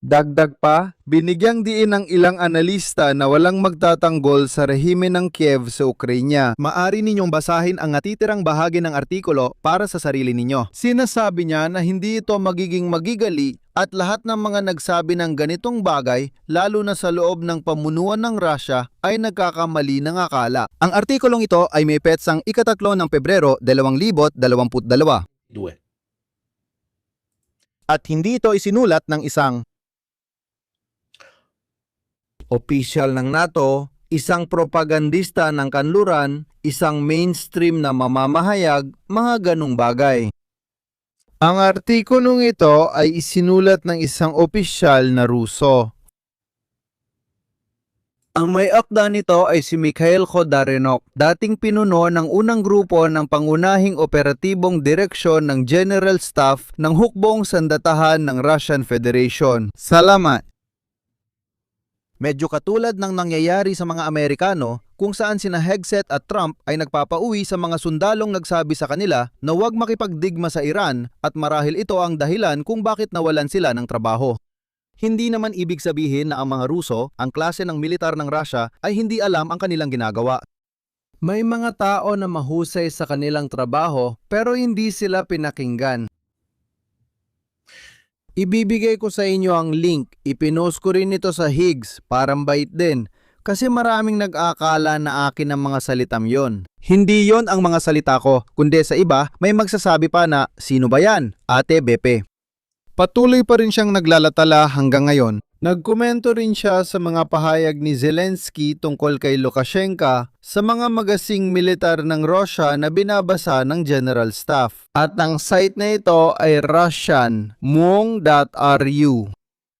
Dagdag pa, binigyang diin ng ilang analista na walang magtatanggol sa rehimen ng Kiev sa Ukraine. Maari ninyong basahin ang natitirang bahagi ng artikulo para sa sarili ninyo. Sinasabi niya na hindi ito magiging magigali at lahat ng mga nagsabi ng ganitong bagay, lalo na sa loob ng pamunuan ng Russia, ay nagkakamali ng akala. Ang artikulong ito ay may petsang 3 ng Pebrero 2022. At hindi ito isinulat ng isang opisyal ng NATO, isang propagandista ng kanluran, isang mainstream na mamamahayag, mga ganong bagay. Ang artikulong ito ay isinulat ng isang opisyal na Ruso. Ang may akda nito ay si Mikhail Khodarenok, dating pinuno ng unang grupo ng pangunahing operatibong direksyon ng General Staff ng hukbong sandatahan ng Russian Federation. Salamat! Medyo katulad ng nangyayari sa mga Amerikano kung saan sina Hegseth at Trump ay nagpapauwi sa mga sundalong nagsabi sa kanila na huwag makipagdigma sa Iran at marahil ito ang dahilan kung bakit nawalan sila ng trabaho. Hindi naman ibig sabihin na ang mga Ruso, ang klase ng militar ng Russia, ay hindi alam ang kanilang ginagawa. May mga tao na mahusay sa kanilang trabaho pero hindi sila pinakinggan. Ibibigay ko sa inyo ang link, ipinost ko rin ito sa Higs, parang bait din, kasi maraming nag-aakala na akin ang mga salitam yon. Hindi yon ang mga salita ko, kundi sa iba may magsasabi pa na, sino ba yan? Ate Bepe. Patuloy pa rin siyang naglalatala hanggang ngayon Nagkomento rin siya sa mga pahayag ni Zelensky tungkol kay Lukashenko sa mga magasing militar ng Russia na binabasa ng General Staff. At ang site na ito ay Russian, muong.ru.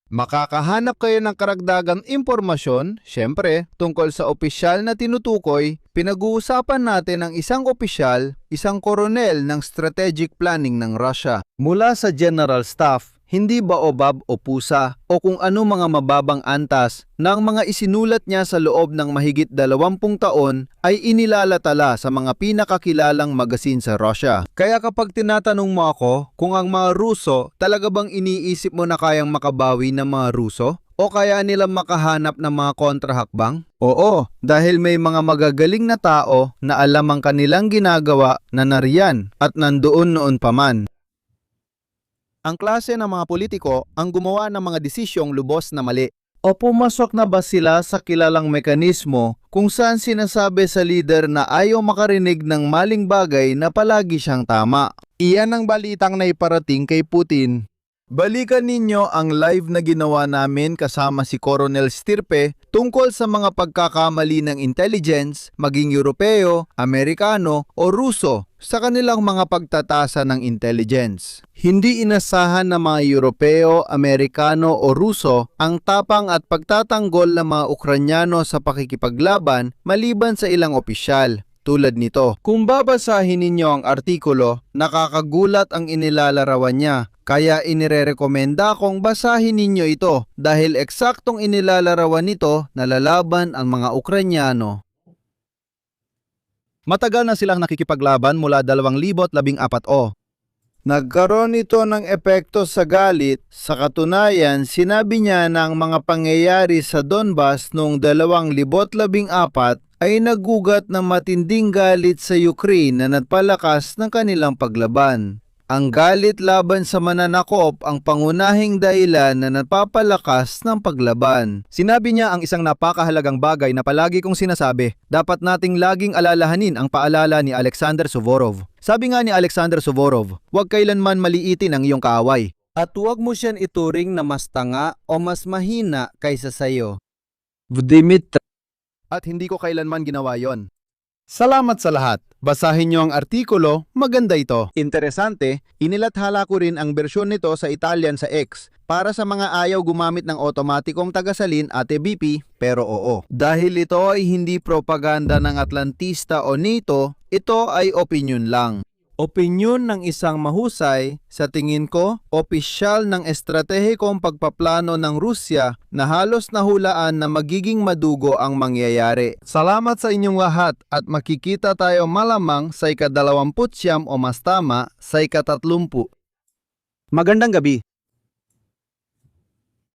Makakahanap kayo ng karagdagang impormasyon, syempre, tungkol sa opisyal na tinutukoy. Pinag-uusapan natin ang isang opisyal, isang koronel ng strategic planning ng Russia. Mula sa General Staff, hindi baobab o pusa o kung ano mga mababang antas na ang mga isinulat niya sa loob ng mahigit 20 taon ay inilalatala sa mga pinakakilalang magasin sa Russia. Kaya kapag tinatanong mo ako kung ang mga Ruso, talaga bang iniisip mo na kayang makabawi ng mga Ruso? O kaya nilang makahanap ng mga kontrahakbang? Oo, dahil may mga magagaling na tao na alam ang kanilang ginagawa na nariyan at nandoon noon pa man. Ang klase ng mga politiko ang gumawa ng mga desisyong lubos na mali. O pumasok na ba sila sa kilalang mekanismo kung saan sinasabi sa leader na ayaw makarinig ng maling bagay na palagi siyang tama? Iyan ang balitang naiparating kay Putin. Balikan ninyo ang live na ginawa namin kasama si Coronel Stirpe tungkol sa mga pagkakamali ng intelligence, maging Europeo, Amerikano o Ruso sa kanilang mga pagtatasa ng intelligence. Hindi inasahan ng mga Europeo, Amerikano o Ruso ang tapang at pagtatanggol ng mga Ukranyano sa pakikipaglaban maliban sa ilang opisyal. Tulad nito, kung babasahin ninyo ang artikulo, nakakagulat ang inilalarawan niya. Kaya inirerekomenda kong basahin ninyo ito dahil eksaktong inilalarawan nito na lalaban ang mga Ukranyano. Matagal na silang nakikipaglaban mula 2014 o. Nagkaroon ito ng epekto sa galit. Sa katunayan, sinabi niya na ang mga pangyayari sa Donbas noong 2014 ay nagugat ng matinding galit sa Ukraine na nagpalakas ng kanilang paglaban. Ang galit laban sa mananakop ang pangunahing dahilan na napapalakas ng paglaban. Sinabi niya ang isang napakahalagang bagay na palagi kong sinasabi, dapat nating laging alalahanin ang paalala ni Alexander Suvorov. Sabi nga ni Alexander Suvorov, huwag kailanman maliitin ang iyong kaaway. At huwag mo siyan ituring na mas tanga o mas mahina kaysa sayo. At hindi ko kailanman ginawa yon. Salamat sa lahat. Basahin niyo ang artikulo, maganda ito. Interesante, inilathala ko rin ang bersyon nito sa Italian sa X para sa mga ayaw gumamit ng otomatikong tagasalin Ate BP, pero oo. Dahil ito ay hindi propaganda ng Atlantista o NATO, ito ay opinion lang. Opinyon ng isang mahusay, sa tingin ko, opisyal ng estratehikong pagpaplano ng Rusya na halos nahulaan na magiging madugo ang mangyayari. Salamat sa inyong lahat at makikita tayo malamang sa ika-29 o mas tama sa ika-30. Magandang gabi.